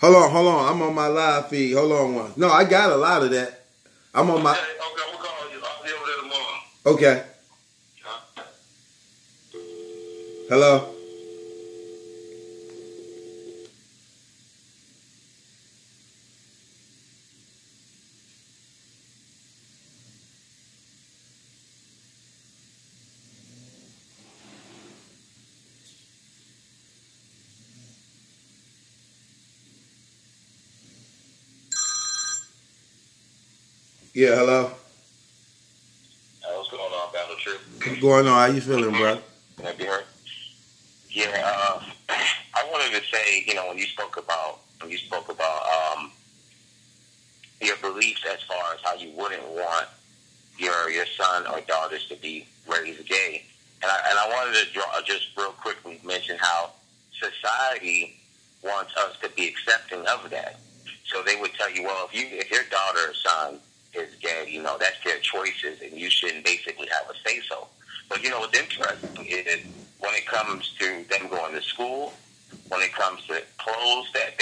Hold on. I'm on my live feed. Hold on one. No, I got a lot of that. I'm on my... Okay, we'll call you. I'll be over there tomorrow. Okay. Huh? Hello? Yeah, hello? What's going on, Battle Trip? What's going on? How you feeling, bro? Can I be heard? Yeah, I wanted to say, when you spoke about your beliefs as far as how you wouldn't want your son or daughters to be raised gay, and I wanted to just real quickly mention how society wants us to be accepting of that. So they would tell you, well, if your daughter or son is gay. You know, that's their choices, and you shouldn't basically have a say-so. But, you know, what's interesting is when it comes to them going to school, when it comes to clothes that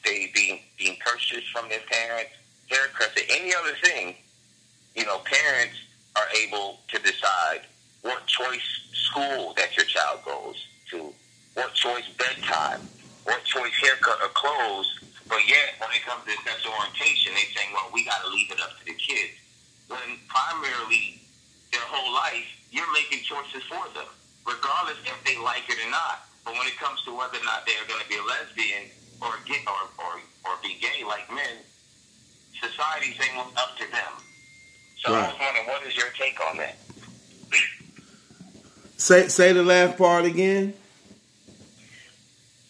they being purchased from their parents, haircuts, or any other thing, you know, parents are able to decide what choice school that your child goes to, what choice bedtime, what choice haircut or clothes. But yet, when it comes to sexual orientation, they saying, well, we got to leave it up to the kids. When primarily, their whole life, you're making choices for them, regardless if they like it or not. But when it comes to whether or not they're going to be a lesbian or be gay like men, society's saying it's up to them. So Right. I was wondering, what is your take on that? Say the last part again.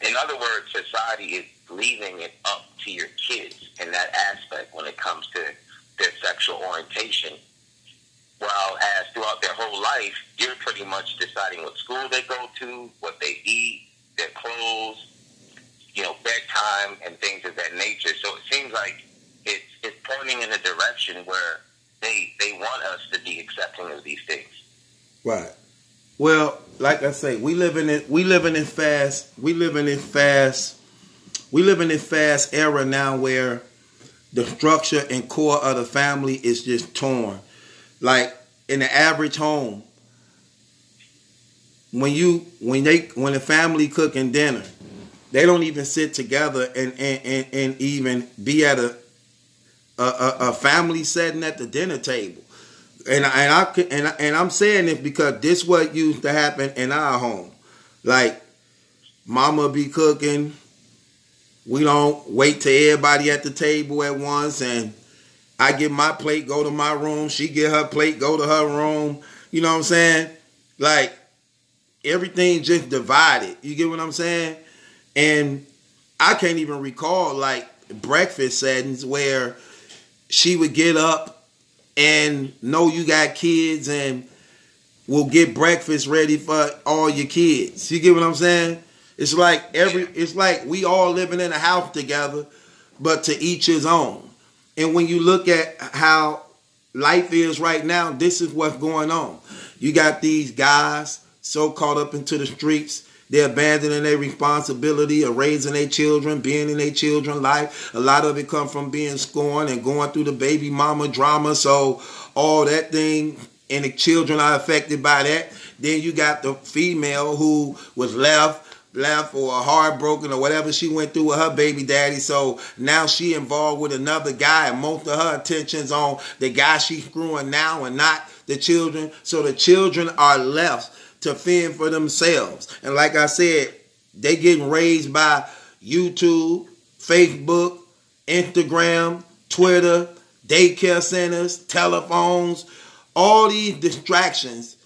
In other words, society is leaving it up to your kids in that aspect when it comes to their sexual orientation. While as throughout their whole life, you're pretty much deciding what school they go to, what they eat, their clothes, you know, bedtime, and things of that nature. So it seems like it's pointing in a direction where they want us to be accepting of these things. Right. Well, like I say, we live in this fast era now where the structure and core of the family is just torn. Like in the average home, when the family cooking dinner, they don't even sit together and even be at a family setting at the dinner table. And I'm saying this because this what used to happen in our home. Like, mama be cooking. We don't wait till everybody at the table at once, and I get my plate, go to my room. She get her plate, go to her room. You know what I'm saying? Like, everything just divided. You get what I'm saying? And I can't even recall, like, breakfast settings where she would get up and know you got kids and will get breakfast ready for all your kids. You get what I'm saying? It's like we all living in a house together, but to each his own. And when you look at how life is right now, this is what's going on. You got these guys so caught up into the streets, they're abandoning their responsibility of raising their children, being in their children's life. A lot of it come from being scorned and going through the baby mama drama. So all that thing, and the children are affected by that. Then you got the female who was left or heartbroken or whatever she went through with her baby daddy. So now she involved with another guy, and most of her attention's on the guy she's screwing now and not the children. So the children are left to fend for themselves. And like I said, they getting raised by YouTube, Facebook, Instagram, Twitter, daycare centers, telephones, all these distractions,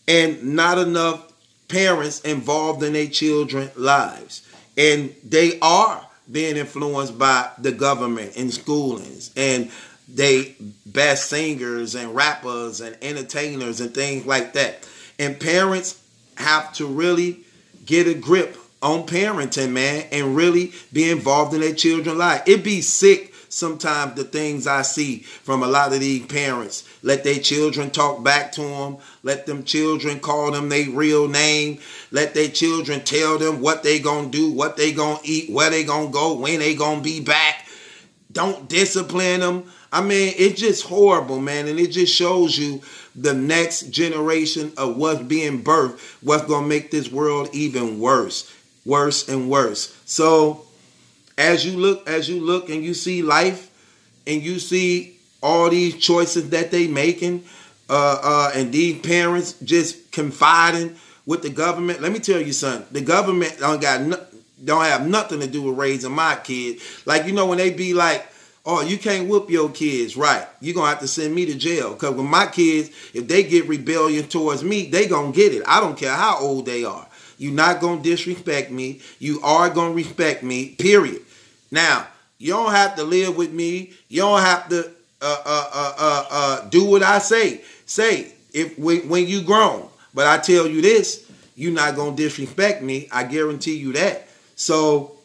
and not enough parents involved in their children's lives. And they are being influenced by the government and schoolings, and they best singers and rappers and entertainers and things like that. And parents have to really get a grip on parenting, man, and really be involved in their children's life. It be sick sometimes the things I see from a lot of these parents. Let their children talk back to them. Let them children call them their real name. Let their children tell them what they gonna do, what they gonna eat, where they gonna go, when they gonna be back. Don't discipline them. I mean, it's just horrible, man. And it just shows you the next generation of what's being birthed, what's going to make this world even worse and worse. So as you look and you see life and you see all these choices that they making, and these parents just confiding with the government. Let me tell you something. The government don't have nothing to do with raising my kid. Like, you know, when they be like, oh, you can't whoop your kids, right? You're going to have to send me to jail. Because with my kids, if they get rebellion towards me, they going to get it. I don't care how old they are. You're not going to disrespect me. You are going to respect me, period. Now, you don't have to live with me. You don't have to do what I say. When you grown. But I tell you this, you're not going to disrespect me. I guarantee you that. So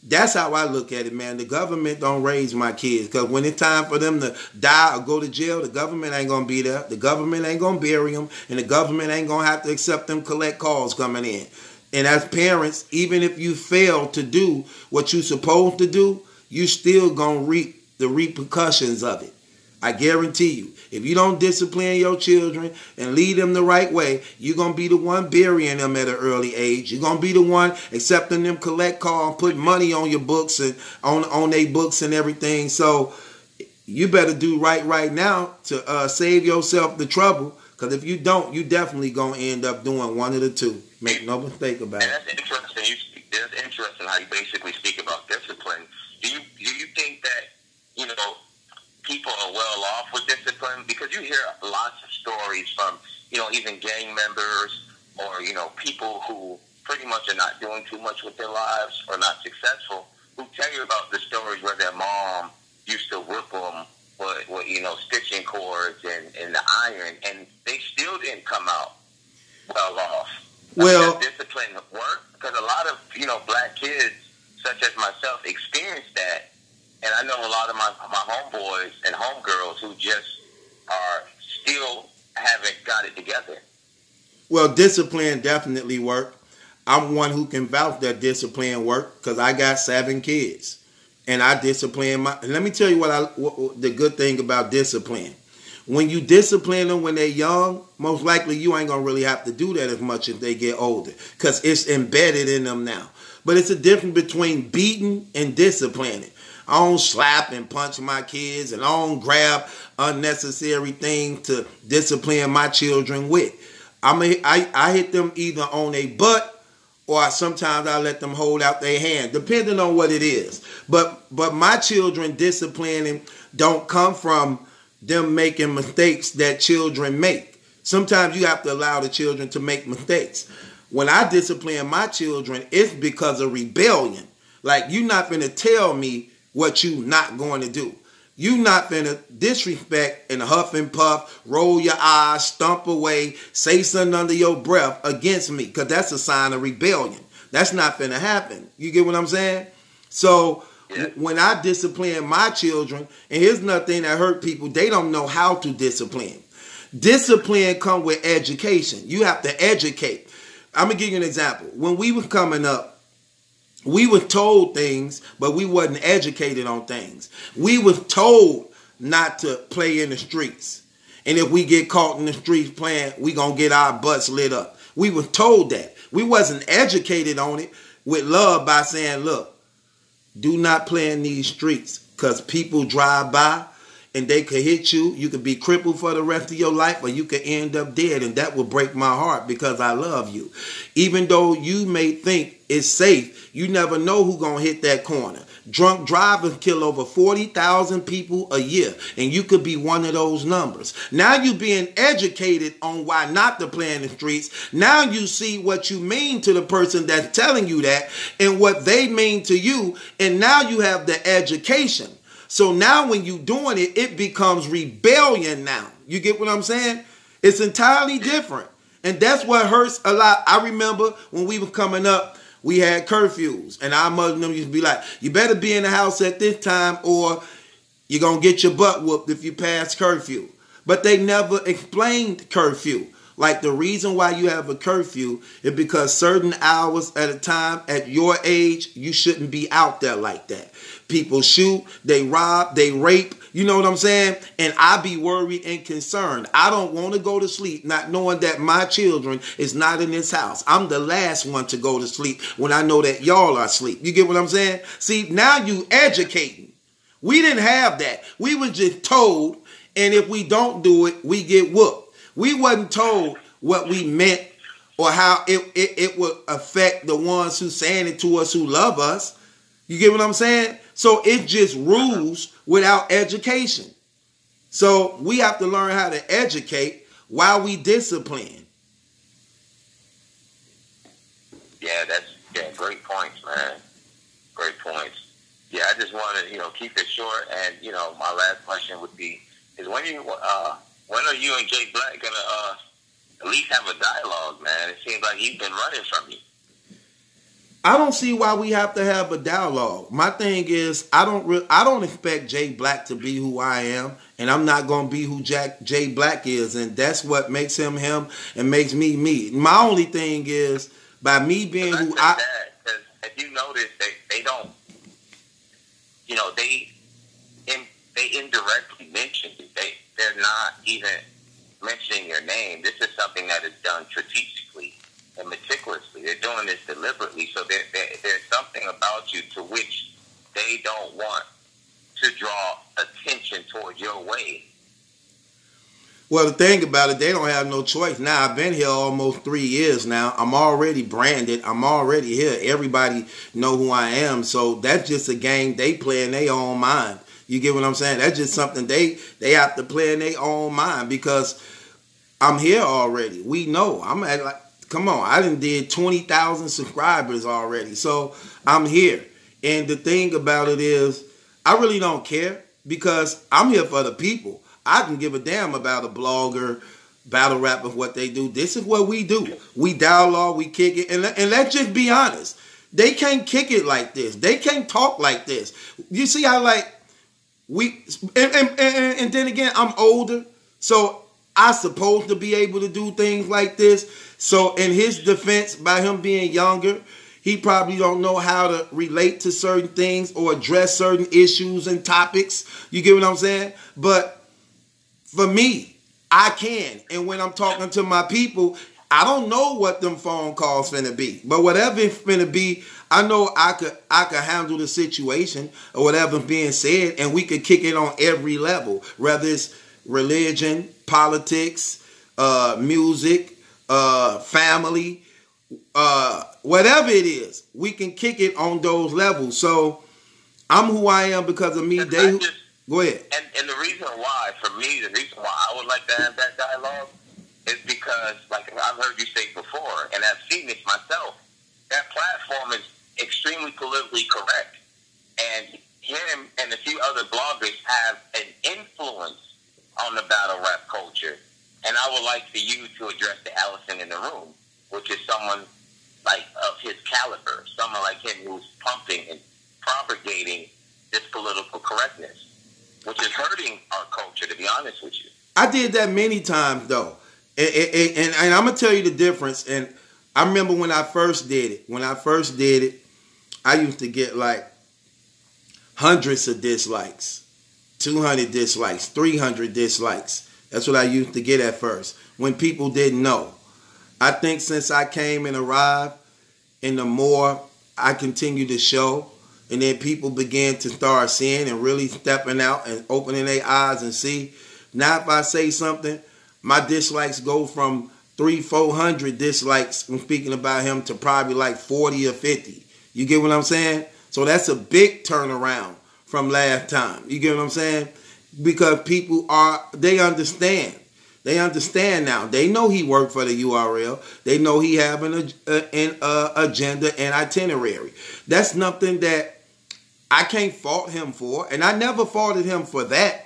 That's how I look at it, man. The government don't raise my kids, because when it's time for them to die or go to jail, the government ain't going to be there. The government ain't going to bury them, and the government ain't going to have to accept them collect calls coming in. And as parents, even if you fail to do what you're supposed to do, you still going to reap the repercussions of it. I guarantee you, if you don't discipline your children and lead them the right way, you're going to be the one burying them at an early age. You're going to be the one accepting them collect call and putting money on your books and on their books and everything. So you better do right now to save yourself the trouble, because if you don't, you definitely going to end up doing one of the two. Make no mistake about it. And that's interesting. That's interesting how you basically speak about discipline. Do you think that, you know, people are well off with discipline? Because you hear lots of stories from, you know, even gang members or, you know, people who pretty much are not doing too much with their lives or not successful, who tell you about the stories where their mom used to whip them with you know, stitching cords and the iron, and they still didn't come out well off. Well, does discipline work? Because a lot of, you know, black kids, such as myself, experience that. And I know a lot of my homeboys and homegirls who just are still haven't got it together. Well, discipline definitely work. I'm one who can vouch that discipline work, because I got 7 kids. And I discipline and let me tell you what the good thing about discipline. When you discipline them when they're young, most likely you ain't going to really have to do that as much as they get older, because it's embedded in them now. But it's a difference between beating and disciplining. I don't slap and punch my kids, and I don't grab unnecessary things to discipline my children with. I hit them either on their butt, or sometimes I let them hold out their hand, depending on what it is. But my children disciplining don't come from them making mistakes that children make. Sometimes you have to allow the children to make mistakes. When I discipline my children, it's because of rebellion. Like, you're not going to tell me what you not going to do. You not going to disrespect and huff and puff, roll your eyes, stomp away, say something under your breath against me, because that's a sign of rebellion. That's not going to happen. You get what I'm saying? So when I discipline my children, and here's another thing that hurt people, they don't know how to discipline. Discipline comes with education. You have to educate. I'm going to give you an example. When we were coming up, we were told things, but we wasn't educated on things. We were told not to play in the streets. And if we get caught in the streets playing, we going to get our butts lit up. We were told that. We wasn't educated on it with love by saying, look, do not play in these streets, because people drive by and they could hit you. You could be crippled for the rest of your life, or you could end up dead. And that would break my heart, because I love you. Even though you may think it's safe, you never know who's going to hit that corner. Drunk drivers kill over 40,000 people a year, and you could be one of those numbers. Now you're being educated on why not to play in the streets. Now you see what you mean to the person that's telling you that and what they mean to you, and now you have the education. So now when you're doing it, it becomes rebellion now. You get what I'm saying? It's entirely different. And that's what hurts a lot. I remember when we were coming up, we had curfews. And our mother and them used to be like, you better be in the house at this time, or you're going to get your butt whooped if you pass curfew. But they never explained curfew. Like, the reason why you have a curfew is because certain hours at a time at your age, you shouldn't be out there like that. People shoot, they rob, they rape, you know what I'm saying? And I be worried and concerned. I don't want to go to sleep not knowing that my children is not in this house. I'm the last one to go to sleep when I know that y'all are asleep. You get what I'm saying? See, now you educating. We didn't have that. We were just told, and if we don't do it, we get whooped. We wasn't told what we meant or how it would affect the ones who saying it to us, who love us. You get what I'm saying? So it's just rules without education. So we have to learn how to educate while we discipline. Yeah, great points, man. Great points. Yeah, I just want to, keep it short. And, my last question would be, is when are you and Jay Black going to at least have a dialogue, man? It seems like he's been running from you. I don't see why we have to have a dialogue. My thing is, I don't expect Jay Black to be who I am, and I'm not gonna be who Jay Black is, and that's what makes him him and makes me me. My only thing is, by me being who I. Because if you notice, they don't, you know, they indirectly mention you. They're not even mentioning your name. This is something that is done strategically and meticulously. They're doing this deliberately, so there's something about you to which they don't want to draw attention towards your way. Well, the thing about it, they don't have no choice. Now, I've been here almost 3 years now. I'm already branded. I'm already here. Everybody know who I am. So that's just a game they play in their own mind. You get what I'm saying? That's just something they have to play in their own mind because I'm here already. We know. I'm at like, come on, I done did 20,000 subscribers already. So I'm here. And the thing about it is, I really don't care because I'm here for the people. I can give a damn about a blogger, battle rapper, what they do. This is what we do. We dialogue, we kick it. And let's just be honest. They can't kick it like this. They can't talk like this. You see how like, and then again, I'm older. So I supposed to be able to do things like this. So in his defense, by him being younger, he probably don't know how to relate to certain things or address certain issues and topics. You get what I'm saying? But for me, I can. And when I'm talking to my people, I don't know what them phone calls finna be. But whatever it's finna be, I know I could handle the situation or whatever's being said, and we could kick it on every level, whether it's religion, politics, music, family, whatever it is, we can kick it on those levels. So I'm who I am because of me. Go ahead. And the reason why, for me, the reason why I would like to have that dialogue is because, like I've heard you say before, and I've seen this myself, that platform is extremely politically correct. And him and a few other bloggers have an influence on the battle rap culture. And I would like for you to address the elephant in the room, which is someone like of his caliber, someone like him who's pumping and propagating this political correctness, which is hurting our culture, to be honest with you. I did that many times, though. And I'm going to tell you the difference. And I remember when I first did it. I used to get like hundreds of dislikes, 200 dislikes, 300 dislikes. That's what I used to get at first when people didn't know. I think since I came and arrived, and the more I continue to show, and then people began to start seeing and really stepping out and opening their eyes and see. Now if I say something, my dislikes go from 300-400 dislikes when speaking about him to probably like 40 or 50. You get what I'm saying? So that's a big turnaround from last time. You get what I'm saying? Because people they understand. They understand now. They know he worked for the URL. They know he have an agenda and itinerary. That's nothing that I can't fault him for. And I never faulted him for that.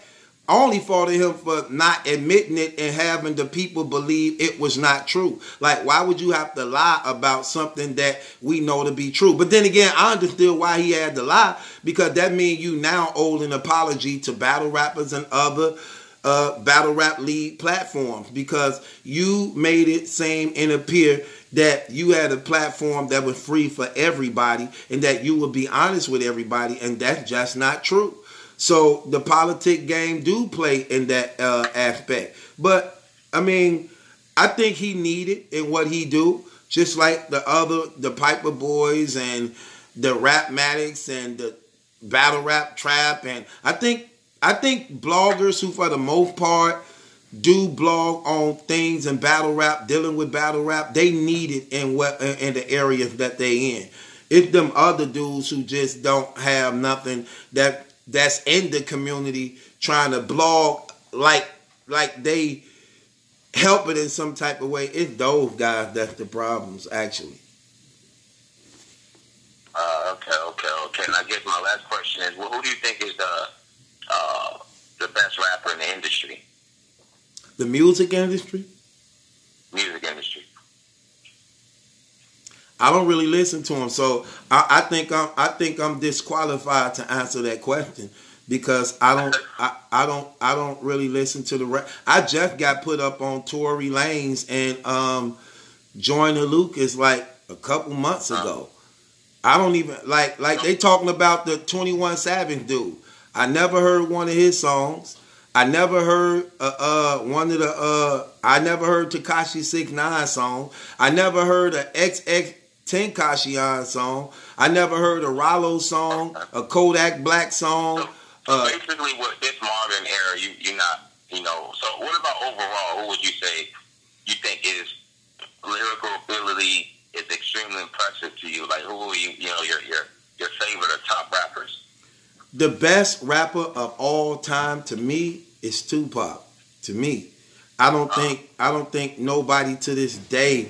I only faulted him for not admitting it and having the people believe it was not true. Like, why would you have to lie about something that we know to be true? But then again, I understood why he had to lie, because that means you now owe an apology to battle rappers and other battle rap league platforms, because you made it seem and appear that you had a platform that was free for everybody and that you would be honest with everybody, and that's just not true. So the politic game do play in that aspect. But, I mean, I think he needed in what he do, just like the Piper Boys and the Rapmatics and the Battle Rap Trap. And I think bloggers who, for the most part, do blog on things in battle rap, dealing with battle rap, they need it in the areas that they in. It's them other dudes who just don't have nothing that's in the community trying to blog like they help it in some type of way. It's those guys that's the problems, actually. Okay. And I guess my last question is, well, who do you think is the best rapper in the industry? The music industry? Music industry. I don't really listen to him, so I think I'm disqualified to answer that question because I don't really listen to the rap. I just got put up on Tory Lanez and Joyner Lucas like a couple months ago. I don't even like they talking about the 21 Savage dude. I never heard one of his songs. I never heard one of the I never heard Tekashi 6ix9ine song. I never heard a XX Tentacion song. I never heard a Rollo song, a Kodak Black song. So basically, with this modern era, you're not, So what about overall? Who would you say you think is lyrical ability is extremely impressive to you? Like who are your favorite or top rappers? The best rapper of all time to me is Tupac. To me, I don't think nobody to this day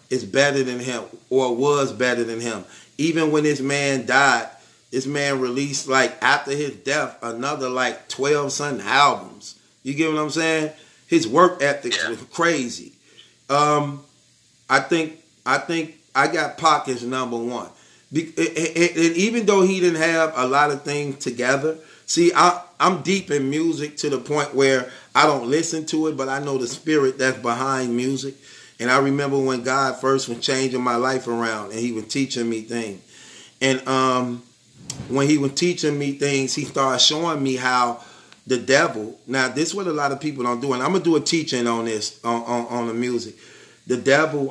is better than him or was better than him. Even when this man died, this man released like after his death another like 12 something albums. You get what I'm saying? His work ethic was crazy. I think I got Pac as number one. And even though he didn't have a lot of things together, see, I'm deep in music to the point where I don't listen to it, but I know the spirit that's behind music. And I remember when God first was changing my life around and he was teaching me things. And when he was teaching me things, he started showing me how the devil, now this is what a lot of people don't do, and I'm going to do a teaching on this, on the music. The devil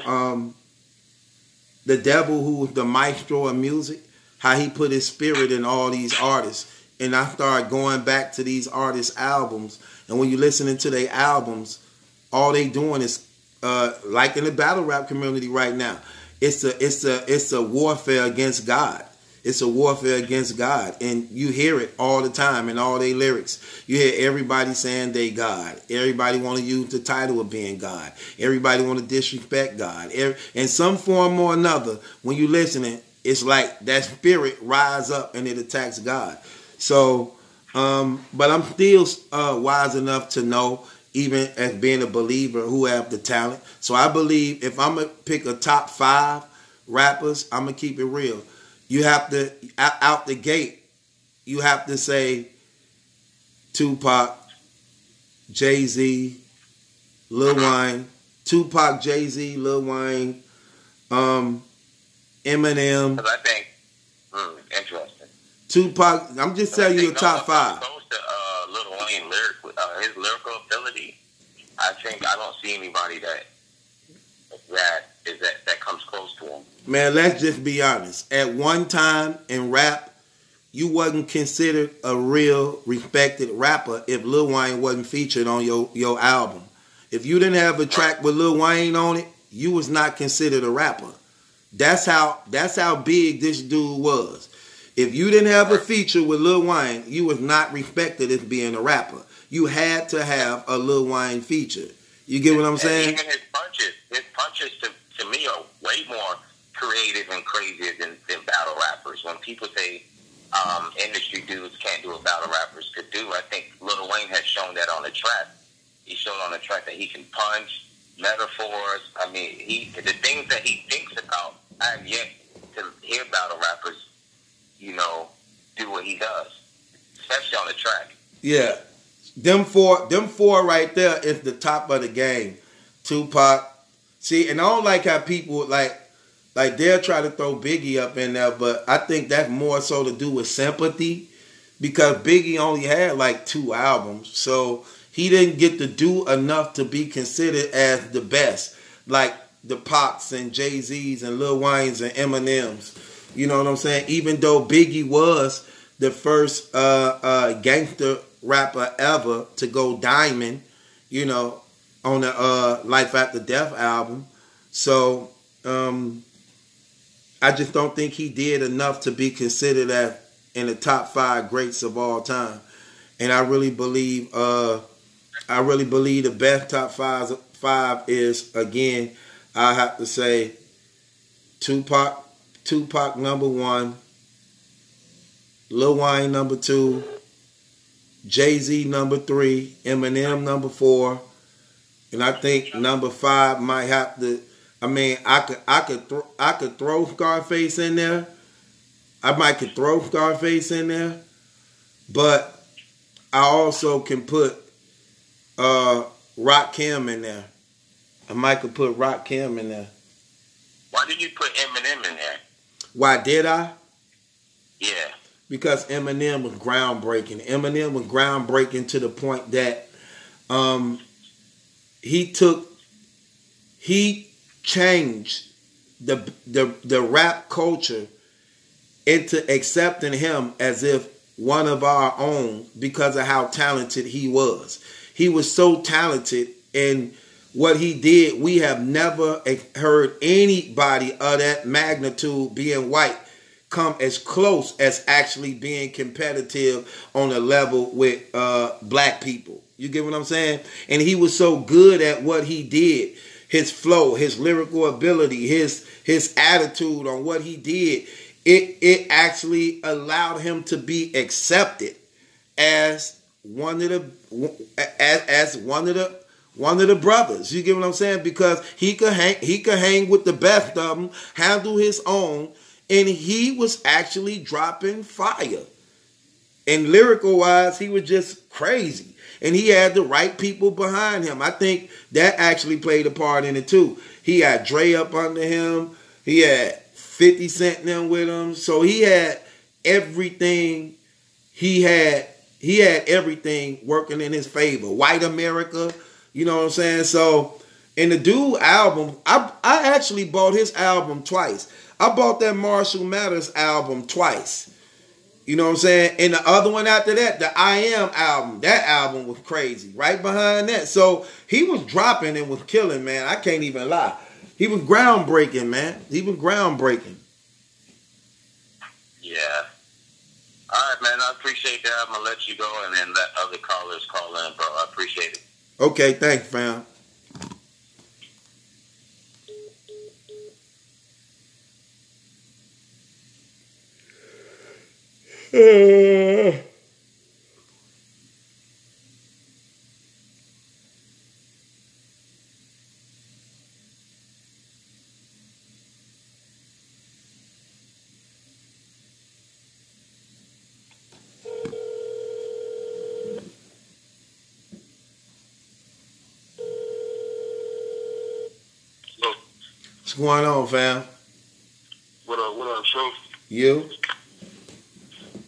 who was the maestro of music, how he put his spirit in all these artists. And I started going back to these artists' albums. And when you're listening to their albums, all they doing is, like in the battle rap community right now, it's a warfare against God. It's a warfare against God. And you hear it all the time in all their lyrics. You hear everybody saying they God. Everybody want to use the title of being God. Everybody want to disrespect God. In some form or another, when you listening, it's like that spirit rise up and it attacks God. So, but I'm still wise enough to know, even as being a believer, who have the talent. So I believe if I'm going to pick a top 5 rappers, I'm going to keep it real. You have to, out the gate, you have to say Tupac, Jay-Z, Lil Wayne, Tupac, Jay-Z, Lil Wayne, Eminem. Because I think, interesting. Tupac, I'm just telling you the top 5. Close to Lil Wayne his lyrical ability, I think I don't see anybody that comes close to him. Man, let's just be honest. At one time in rap, you wasn't considered a real respected rapper if Lil Wayne wasn't featured on your album. If you didn't have a track with Lil Wayne on it, you was not considered a rapper. That's how big this dude was. If you didn't have a feature with Lil Wayne, you was not respected as being a rapper. You had to have a Lil Wayne feature. You get what I'm saying? Even his punches to me are way more creative and crazy than battle rappers. When people say industry dudes can't do what battle rappers could do, I think Lil Wayne has shown that on the track. He showed on the track that he can punch, metaphors. I mean, the things that he thinks about, I have yet to hear battle rappers, do what he does, especially on the track. Yeah. Them four right there is the top of the game. Tupac. See, and I don't like how people like they'll try to throw Biggie up in there, but I think that's more so to do with sympathy because Biggie only had like 2 albums. So he didn't get to do enough to be considered as the best, like the Pacs and Jay-Z's and Lil Wayne's and Eminem's. You know what I'm saying? Even though Biggie was the first gangster rapper ever to go diamond, on the Life After Death album. So I just don't think he did enough to be considered as in the top 5 greats of all time. And I really believe the best top 5 is, again, I have to say Tupac number 1, Lil Wayne number 2, Jay-Z number 3, Eminem number 4, and I think number 5 might have to. I mean, I could throw Scarface in there. I might could throw Scarface in there, but I also can put Rakim in there. I might could put Rakim in there. Why did you put Eminem in there? Why did I? Yeah. Because Eminem was groundbreaking. Eminem was groundbreaking to the point that he changed the rap culture into accepting him as if one of our own because of how talented he was. He was so talented in what he did. We have never heard anybody of that magnitude being white come as close as actually being competitive on a level with black people. You get what I'm saying? And he was so good at what he did. His flow, his lyrical ability, his attitude on what he did, it actually allowed him to be accepted as one of the brothers. You get what I'm saying? Because he could hang with the best of them, handle his own, and he was actually dropping fire. And lyrical wise, he was just crazy. And he had the right people behind him. I think that actually played a part in it too. He had Dre up under him. He had 50 Cent in them with him. So he had everything. He had everything working in his favor. White America, you know what I'm saying? So in the Dude album, I actually bought his album twice. I bought that Marshall Mathers album twice. You know what I'm saying? And the other one after that, the I Am album. That album was crazy. Right behind that. So he was dropping and was killing, man. I can't even lie. He was groundbreaking, man. He was groundbreaking. Yeah. All right, man. I appreciate that. I'm going to let you go and then let other callers call in, bro. I appreciate it. Okay, thanks, fam. What's going on, fam? What up, Show? You?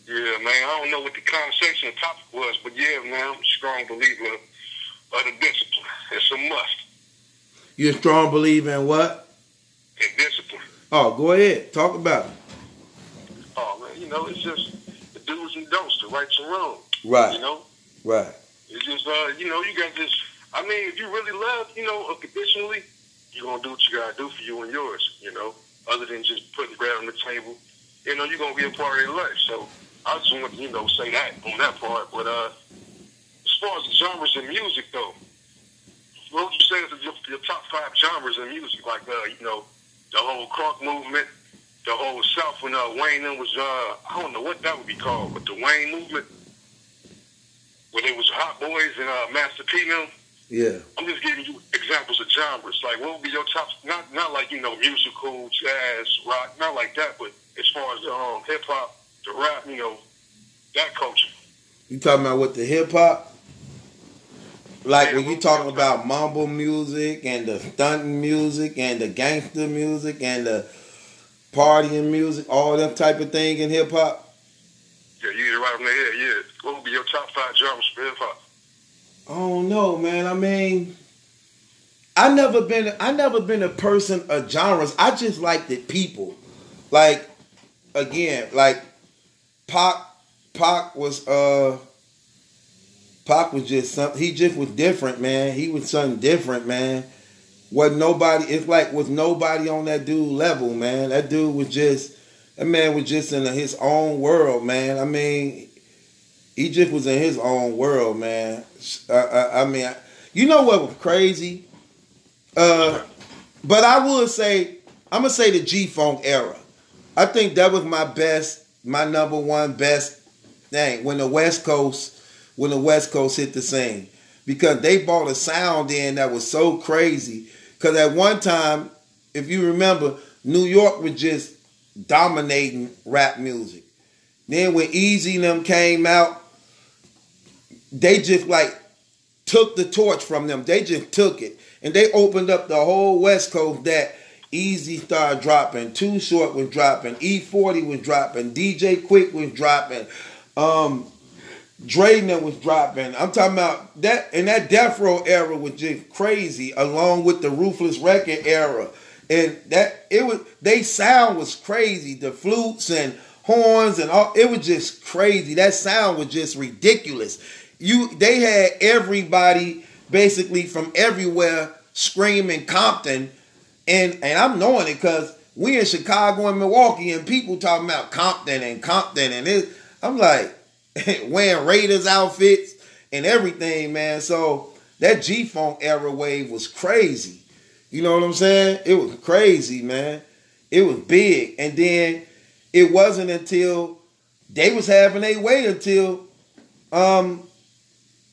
Yeah, man, I don't know what the conversation topic was, but yeah, man, I'm a strong believer of the discipline. It's a must. You a strong believer in what? In discipline. Oh, go ahead. Talk about it. Oh, man, it's just the do's and don'ts, the rights and wrongs. Right. Right. It's just, you got this, if you really love, unconditionally, you're going to do what you got to do for you and yours, other than just putting bread on the table. You're going to be a part of their life. So I just want to, say that on that part. But as far as the genres in music, though, what would you say is your top 5 genres in music? Like, the whole crunk movement, the whole South when Wayne was, I don't know what that would be called, but the Wayne movement, where they was Hot Boys and Master P now. Yeah. I'm just giving you examples of genres. Like, what would be your top, not like, musical, jazz, rock, not like that, but as far as the hip-hop, the rap, that culture. You talking about with the hip-hop? Like Yeah, when you talking about mumble music and the stunting music and the gangster music and the partying music, all that type of thing in hip-hop? Yeah, you get it right on the head, yeah. What would be your top 5 genres for hip-hop? I don't know, man. I never been a person of genres. I just liked it people. Like, again, like Pac was just something. He just was different, man. He was something different, man. Was nobody on that dude level, man. That man was just in his own world, man. He just was in his own world, man. You know what was crazy? But I would say, I'm going to say the G-Funk era. I think that was my number one best thing when the West Coast hit the scene. Because they brought a sound in that was so crazy. Because at one time, if you remember, New York was just dominating rap music. Then when Easy and them came out, they just like took the torch from them. They just took it. And they opened up the whole West Coast that Easy started dropping. Too Short was dropping. E40 was dropping. DJ Quick was dropping. Drayden was dropping. I'm talking about that. And that Death Row era was just crazy, along with the Ruthless Record era. And they sound was crazy. The flutes and horns and all, it was just crazy. That sound was just ridiculous. They had everybody basically from everywhere screaming Compton, and I'm knowing it because we in Chicago and Milwaukee, and people talking about Compton, and I'm like wearing Raiders outfits and everything, man. So that G-Funk era wave was crazy. You know what I'm saying? It was crazy, man. It was big, and then it wasn't until they was having their way until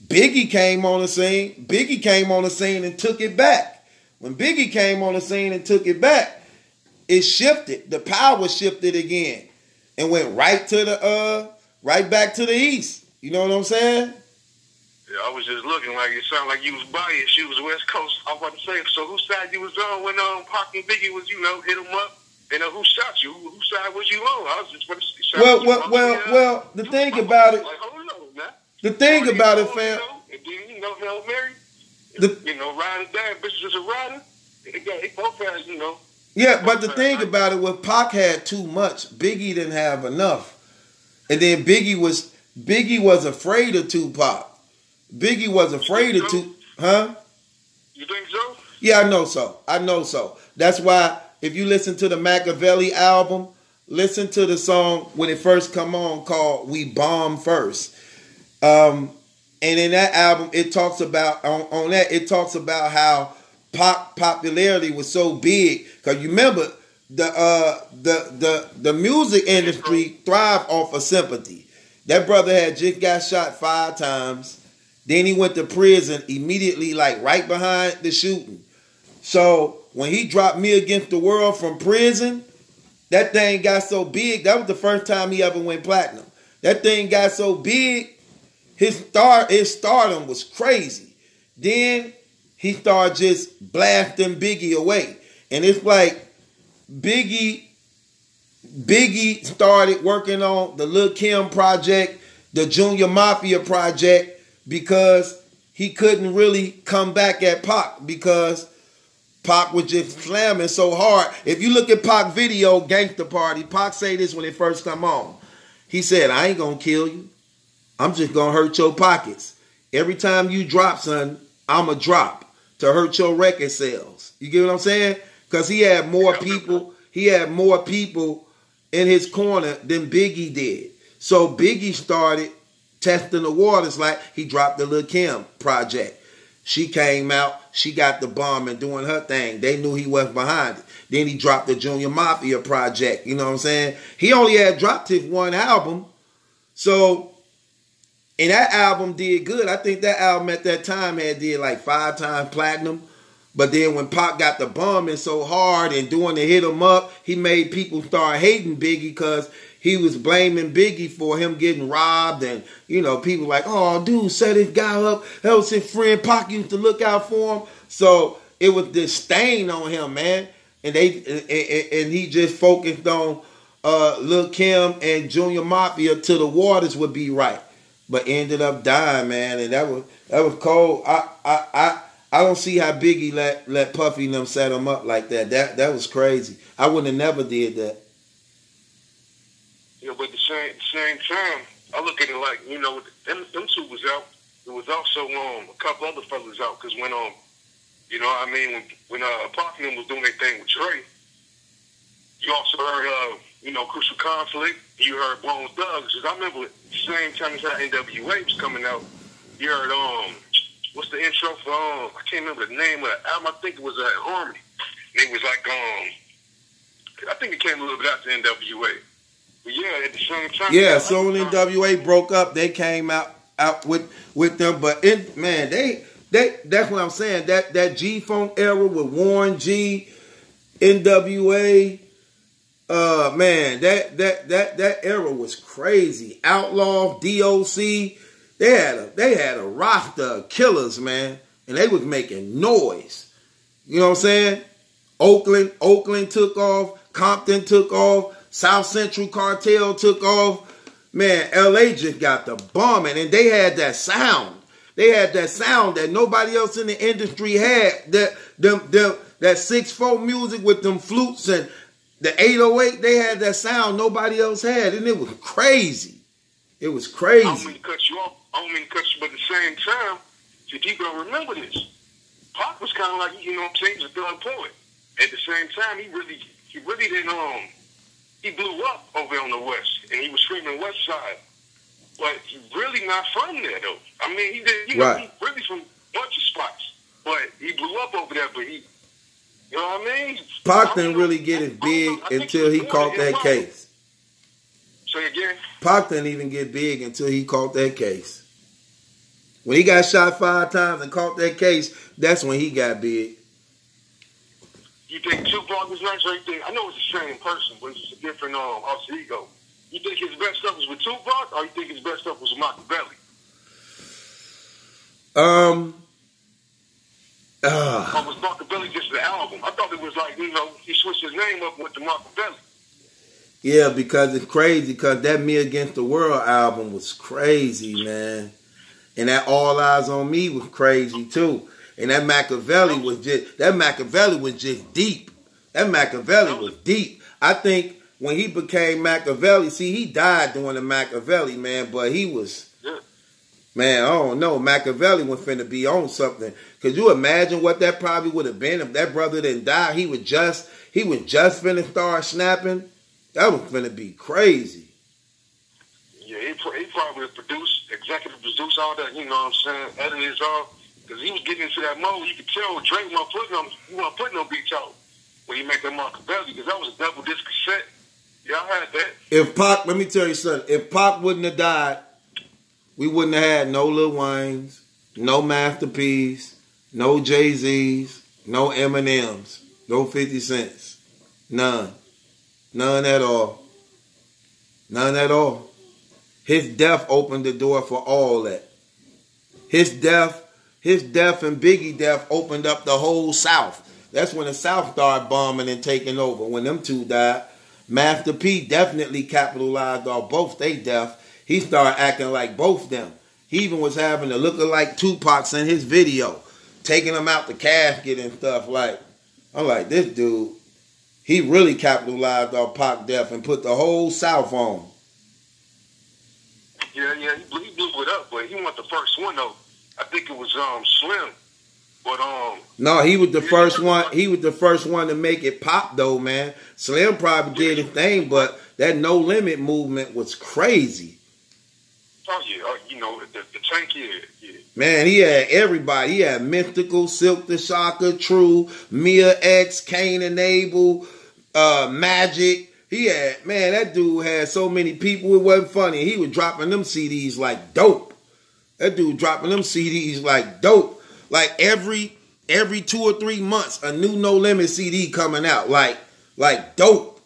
Biggie came on the scene. Biggie came on the scene and took it back. When Biggie came on the scene and took it back, it shifted. The power shifted again and went right back to the East. You know what I'm saying? Yeah, I was just looking like it sounded like you was biased. You was West Coast. I was about to say, so whose side you was on when Pac and Biggie was, hit him up? And who shot you? Whose side was you on? I was just want to see. Well, the thing about it. Like, hold on, man. The thing about it, fam. And then, Hail Mary. Riding down, bitches is a rider. They both had, Yeah, but the thing about it, when Pac had too much, Biggie didn't have enough. And then Biggie was afraid of Tupac. Biggie was afraid of Tupac. Huh? You think so? Yeah, I know so. That's why if you listen to the Machiavelli album, listen to the song when it first come on called We Bomb First. And in that album, it talks about it talks about how Pac popularity was so big. Because you remember the music industry thrived off of sympathy. That brother had just got shot 5 times. Then he went to prison immediately, like right behind the shooting. So when he dropped Me Against the World from prison, that thing got so big. That was the first time he ever went platinum. That thing got so big, his stardom was crazy. Then he started just blasting Biggie away. And it's like Biggie started working on the Lil' Kim project, the Junior Mafia project, because he couldn't really come back at Pac because Pac was just slamming so hard. If you look at Pac video, Gangsta Party, Pac say this when it first come on. He said, I ain't gonna kill you. I'm just gonna hurt your pockets. Every time you drop, son, I'ma drop to hurt your record sales. You get what I'm saying? Because he had more people. He had more people in his corner than Biggie did. So Biggie started testing the waters, like he dropped the Lil' Kim project. She came out, she got the bomb and doing her thing. They knew he was behind it. Then he dropped the Junior Mafia project. You know what I'm saying? He only had dropped his one album. So, and that album did good. I think that album at that time did like 5 times platinum. But then when Pac got the bombing so hard and doing the hit him up, he made people start hating Biggie because he was blaming Biggie for him getting robbed. And, people like, oh, dude, set this guy up. That was his friend. Pac used to look out for him. So it was this stain on him, man. And he just focused on Lil' Kim and Junior Mafia till the waters would be right. But ended up dying, man. And that was cold. I don't see how Biggie let Puffy and them set him up like that. That was crazy. I would have never did that. Yeah, but at the same time, I look at it like, them two was out. There was also a couple other fellas out because when Pac and them was doing their thing with Trey, you also heard Crucial Conflict. You heard Bones Thugs. Because I remember at the same time as that NWA was coming out, you heard what's the intro for I can't remember the name of the album. I think it was Harmony. It was like I think it came a little bit after NWA. But yeah, at the same time. Yeah, so when NWA broke up, they came out with them. But that's what I'm saying. That G-Funk era with Warren G, NWA. Man, that era was crazy. Outlaw, DOC, they had a roster of killers, man, and they was making noise. You know what I'm saying? Oakland took off, Compton took off, South Central Cartel took off. Man, LA just got the bombing, and they had that sound. They had that sound that nobody else in the industry had. That 6/4 music with them flutes and the 808, they had that sound nobody else had, and it was crazy. It was crazy. I don't mean to cut you off. I don't mean to cut you, but at the same time, see, people don't remember this. Pac was kind of like, you know what I'm saying, he was a thug poet. At the same time, he really didn't, he blew up over on the West, and he was screaming West Side. But he really not from there, though. I mean, he did, you know, he really from a bunch of spots. But he blew up over there, but he, you know what I mean? Pac didn't really get it big until he caught that case. Say again? Pac didn't even get big until he caught that case. When he got shot 5 times and caught that case, that's when he got big. You think Tupac was nice, or you think, I know it's the same person, but it's just a different alter ego. You think his best stuff was with Tupac, or you think his best stuff was with Machiavelli? Or was Machiavelli just the album? I thought it was like, you know, he switched his name up with the Machiavelli. Yeah, because it's crazy, because that Me Against the World album was crazy, man. And that All Eyes on Me was crazy too. And that Machiavelli was just deep. That Machiavelli was deep. I think when he became Machiavelli, see, he died doing the Machiavelli, man, but he was, man, I don't know, Machiavelli was finna be on something. Could you imagine what that probably would have been if that brother didn't die? He was just finna start snapping. That was finna be crazy. Yeah, he probably executive produced all that, you know what I'm saying, edited all. Because he was getting into that mode. You could tell Drake wasn't putting no beats out when he made that Machiavelli, because that was a double disc cassette. Y'all had that. If Pac, let me tell you something. If Pac wouldn't have died, we wouldn't have had no Lil Waynes, no Master P's, no Jay-Z's, no Eminem's, no 50 Cents. None. None at all. None at all. His death opened the door for all that. His death and Biggie death opened up the whole South. That's when the South started bombing and taking over. When them two died, Master P definitely capitalized off both they death. He started acting like both them. He even was having the look-alike Tupacs in his video, taking them out the casket and stuff. Like, I'm like, this dude, he really capitalized off Pac death and put the whole South on. Yeah, he blew it up, but he wasn't the first one though. I think it was Slim, but no, he was the first one. He was the first one to make it pop, though, man. Slim probably did his thing, but that No Limit movement was crazy. Oh yeah, you know the Tank, yeah. Man, he had everybody. He had Mystical, Silk the Shocker, True, Mia X, Cain and Abel, Magic. He had, man, that dude had so many people. It wasn't funny. He was dropping them CDs like dope. That dude dropping them CDs like dope. Like every 2 or 3 months, a new No Limit CD coming out. Like dope.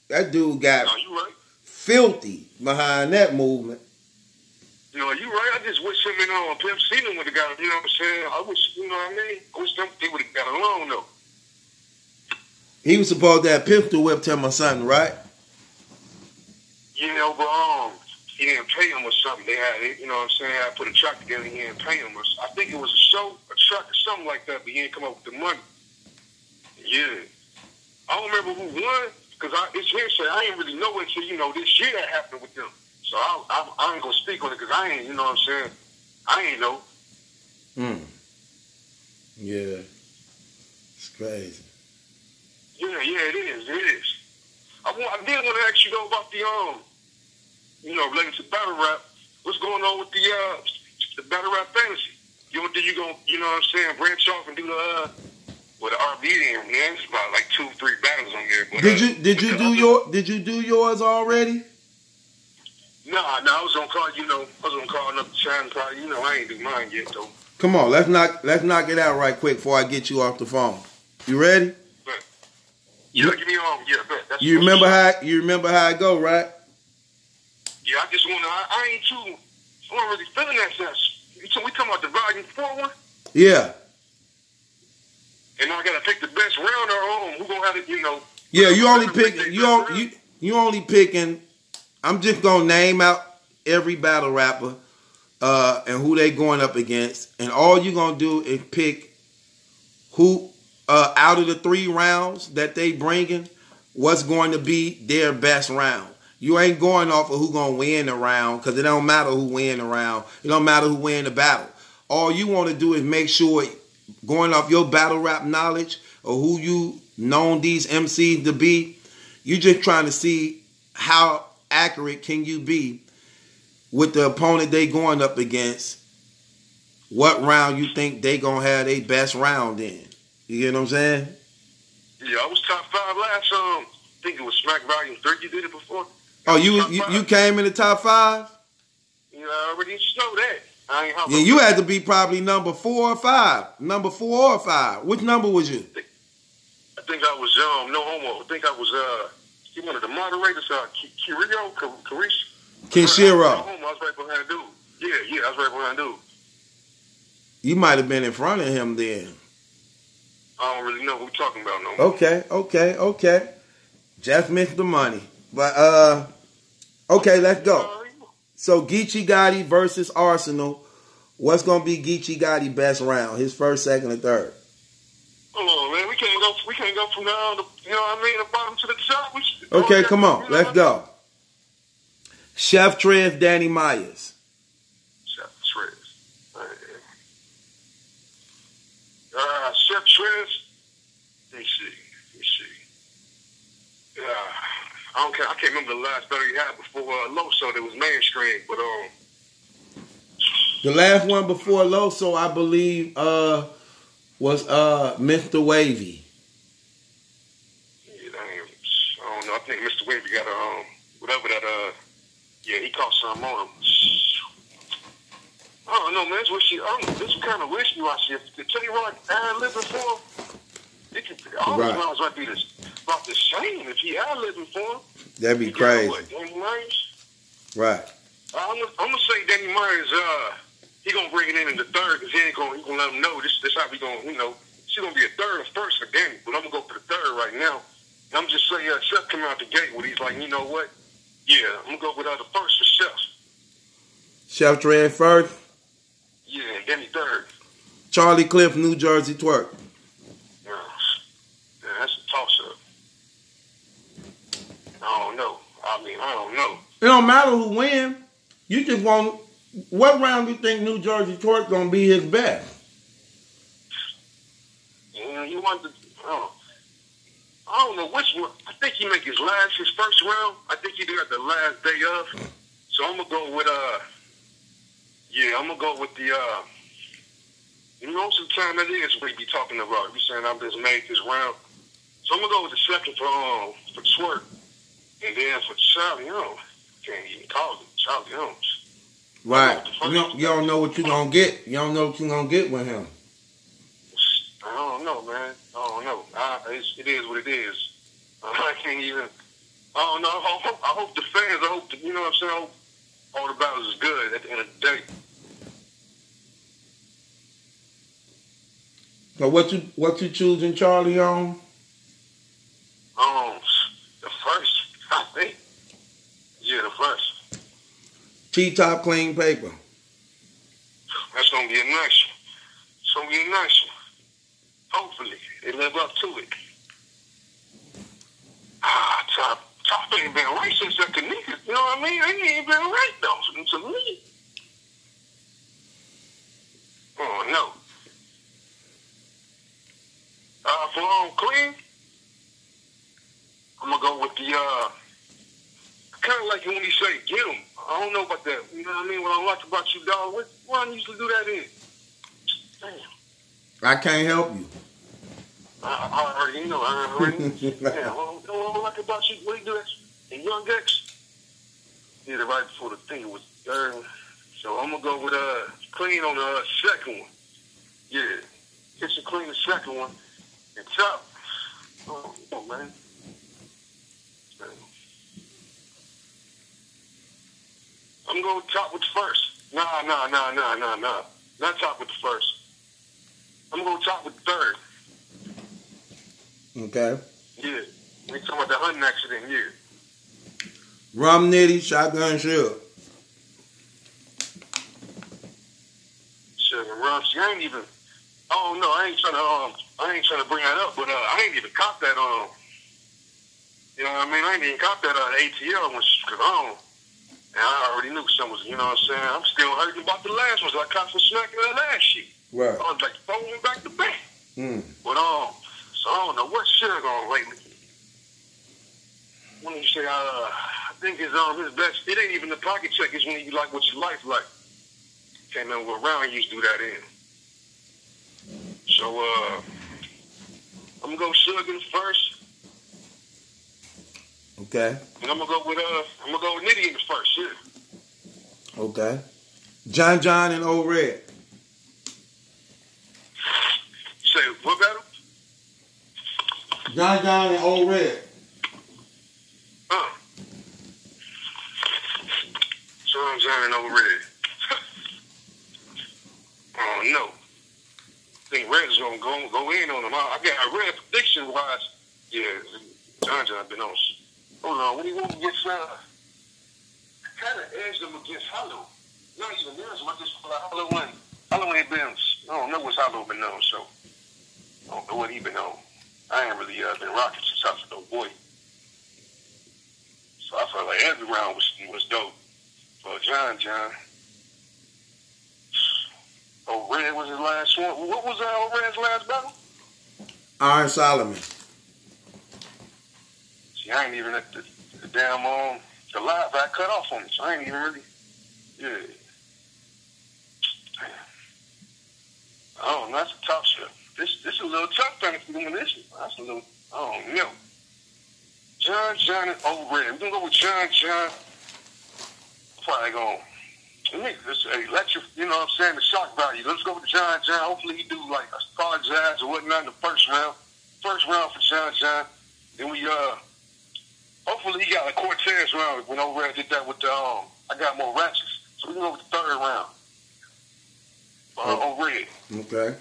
That dude got filthy behind that movement. You know, you right. I just wish him and Pimp C would have got, you know what I'm saying? I wish, you know what I mean? I wish they would have got along, though. He was supposed to have pistol whipped him or something, right? You know, but he didn't pay him or something. They had, you know what I'm saying? I put a track together and he didn't pay him. I think it was a track or something like that, but he didn't come up with the money. Yeah. I don't remember who won, because it's hearsay. I didn't really know until, you know, this year that happened with them. So I ain't going to speak on it, because I ain't, you know what I'm saying? I ain't know. Yeah. It's crazy. Yeah, it is. I did want to ask you, though, about the, you know, related to battle rap. What's going on with the battle rap fantasy? You going to, you know what I'm saying, branch off and do the RB then, man? It's about like 2-3 battles on there. But, did you do yours already? No, I was gonna call, you know, another time. Probably, you know, I ain't do mine yet though. Come on, let's knock it out right quick before I get you off the phone. You ready? Yeah, give me yeah, bet. You remember how it go, right? Yeah, I just wanna. I ain't too. I wasn't really feeling that sense. So we talking about the volume 4 one. Yeah. And I gotta pick the best round or who gonna have it, you know. Yeah, you only picking. I'm just gonna name out every battle rapper and who they going up against, and all you gonna do is pick who out of the 3 rounds that they bringing, what's going to be their best round. You ain't going off of who gonna win the round, because it don't matter who win the round. It don't matter who win the battle. All you want to do is make sure, going off your battle rap knowledge or who you known these MCs to be, you just trying to see how accurate can you be with the opponent they going up against. What round you think they gonna have their best round in? You get what I'm saying? Yeah, I was top 5 last. I think it was Smack Volume 3. You did it before. Oh, you came in the top 5? Yeah, I already know that. I ain't Yeah, you had to be probably number 4 or 5. Number 4 or 5. Which number was you? I think I was no homo. I think I was he one of the moderators, Kenshiro. I was right behind dude. Yeah, I was right behind dude. You might have been in front of him then. I don't really know who we're talking about no more. Okay. Just missed the money. But okay, let's go. So Geechee Gotti versus Arsenal. What's gonna be Geechee Gotti best round? His first, second, and third. Hold on, man. We can't go from down to, you know what I mean, the bottom to the top. Okay, come on. Let's go. Chef Trez, Danny Myers. Chef Trez. Chef Trez. Let me see. I can't remember the last battle he had before Loso that was mainstream, but the last one before Loso, I believe, was Mr. Wavy. Yeah, I don't know. I think Mr. Wavy got whatever that he caught something on him. I don't know, man. This kind of wishy-washy. If Teddy Rock ad-libbing for him, all the rounds might be about the same if he ad-libbing for him. That'd be crazy. Danny Myers? Right. I'm gonna say Danny Myers. He gonna bring it in the third because he gonna let him know this how we gonna, you know, it's gonna be a third or first for Danny, but I'm gonna go for the third right now. And I'm just saying, Chef coming out the gate with he's like, you know what? Yeah, I'm gonna go with the first for Chef. Chef Trez first. Yeah, Danny third. Charlie Cliff, New Jersey Twerk. Yeah, that's a toss-up. I don't know. It don't matter who win. You just want. What round do you think New Jersey Twerk gonna be his best? Yeah, he wanted to. I don't know which one. I think he make his first round. I think he do it the last day of. So I'm gonna go with I'm gonna go with the most of the time that is what he be talking about. He saying I'm just made this round. So I'm gonna go with the second for Twerk. And then for Charlie Holmes, can't even call it Charlie Holmes. Right. You don't know what you're going to get. You don't know what you're going to get with him. I don't know, man. I don't know. It is what it is. I can't even. I don't know. I hope the fans, you know what I'm saying? I hope all the battles is good at the end of the day. So what you choosing Charlie on? The first, I think. Yeah, the first. T-top clean paper. That's gonna be a nice one. It's gonna be a nice one. Hopefully, they live up to it. Top ain't been right since that Kanika. You know what I mean? He ain't been right though, to me. Oh no. For clean, I'm gonna go with the kind of like when you say get him. I don't know about that. You know what I mean? What I like about you, dog. Why don't you usually do that in? Damn. I can't help you. I already know. I already. Yeah. What I like about you? What do you do that in Young X? Did it right before the thing was third. So I'm gonna go with clean on the second one. Yeah. Kitchen clean the second one. And top. Oh man. I'm going top with the first. Nah. Not top with the first. I'm going top with the third. Okay. Yeah. We talking about the hunting accident, yeah. Rum Nitty, Shotgun Suge. Sugar Rum. See, I ain't even. Oh no, I ain't trying to bring that up, but I ain't even caught that you know what I mean? I ain't even caught that ATL one, cause and I already knew something was, you know what I'm saying? I'm still hurting about the last ones. I caught some smacking that last shit. Right. I was like throwing back to back. But so I don't know what Suge on lately. When you say I think his best, it ain't even the pocket check, it's when you like what your life like. Can't remember what round he used to do that in. So I'm gonna go Suge in first. Okay. And I'm gonna go with Nitty in the first, yeah. Okay. John and Old Red. Say what battle? John and Old Red. John and Old Red. Oh no. I think Red's gonna go in on him. I got a Red prediction wise. Yeah, John been on. Hold on, when he went against kind of edged him against Hollow. Not even edged him, I just feel like Hollow ain't been, I don't know what's Hollow been on, so I don't know what he been on. I ain't really been rocking since I was a little boy. So I felt like every round was dope. For John. Old Red was his last one. What was Old Red's last battle? Iron Solomon. See, I ain't even at the damn the live I cut off on me, so I ain't even really. Yeah. Damn. I don't know. That's a tough shit. This is a little tough thing for doing this. That's a little. I don't know. John, and Old Red. We're gonna go with John. Probably gonna. This electric, you know what I'm saying, the shock value. Let's go with John. Hopefully he do like a apologize or whatnot in the first round. First round for John. Then we hopefully he got a Cortez round when Old Red did that with the I got more ratchets. So we can go with the third round. Old Red. Okay.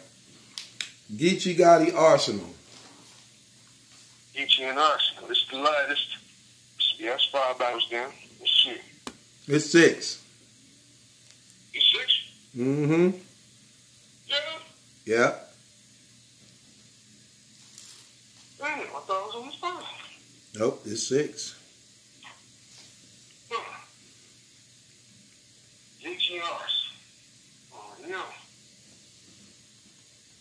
Geechee Gotti Arsenal. Geechee and Arsenal. This is the latest. Yeah, that's 5 battles down. Let's see. It's 6. It's 6? Mm-hmm. Yeah. Yeah. Damn it, I thought it was on the 5. Nope, it's 6. Geechee and Arsenal. Oh, no.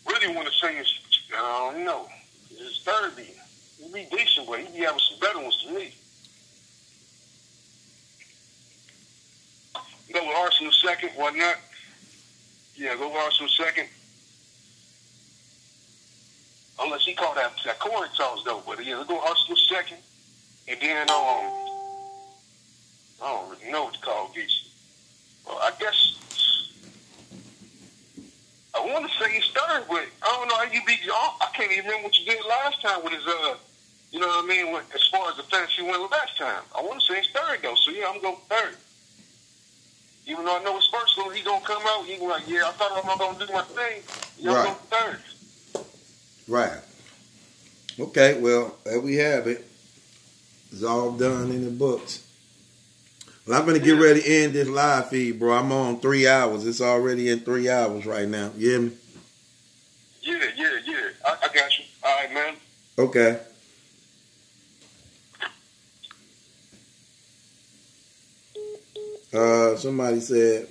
Really want to say it's, I don't know. It's third beat. He'd be decent, but he'd be having some better ones to me. Go with Arsenal second, why not? Yeah, go with Arsenal second. Unless he called that Corey toss though, but yeah, let's go Arsenal second. And then I don't really know what to call Geechee. Well, I guess I want to say he's third, but I don't know how you beat your. I can't even remember what you did last time with his you know what I mean, as far as the fantasy went last time. I want to say he's third though, so yeah, I'm going third. Even though I know his first one, he gonna come out, he gonna like, yeah, I thought I was gonna do my thing. Yeah, I'm going third. Right. Okay, well, there we have it. It's all done in the books. Well, I'm going to get ready to end this live feed, bro. I'm on 3 hours. It's already in 3 hours right now. You hear me? Yeah. I got you. All right, man. Okay. Somebody said,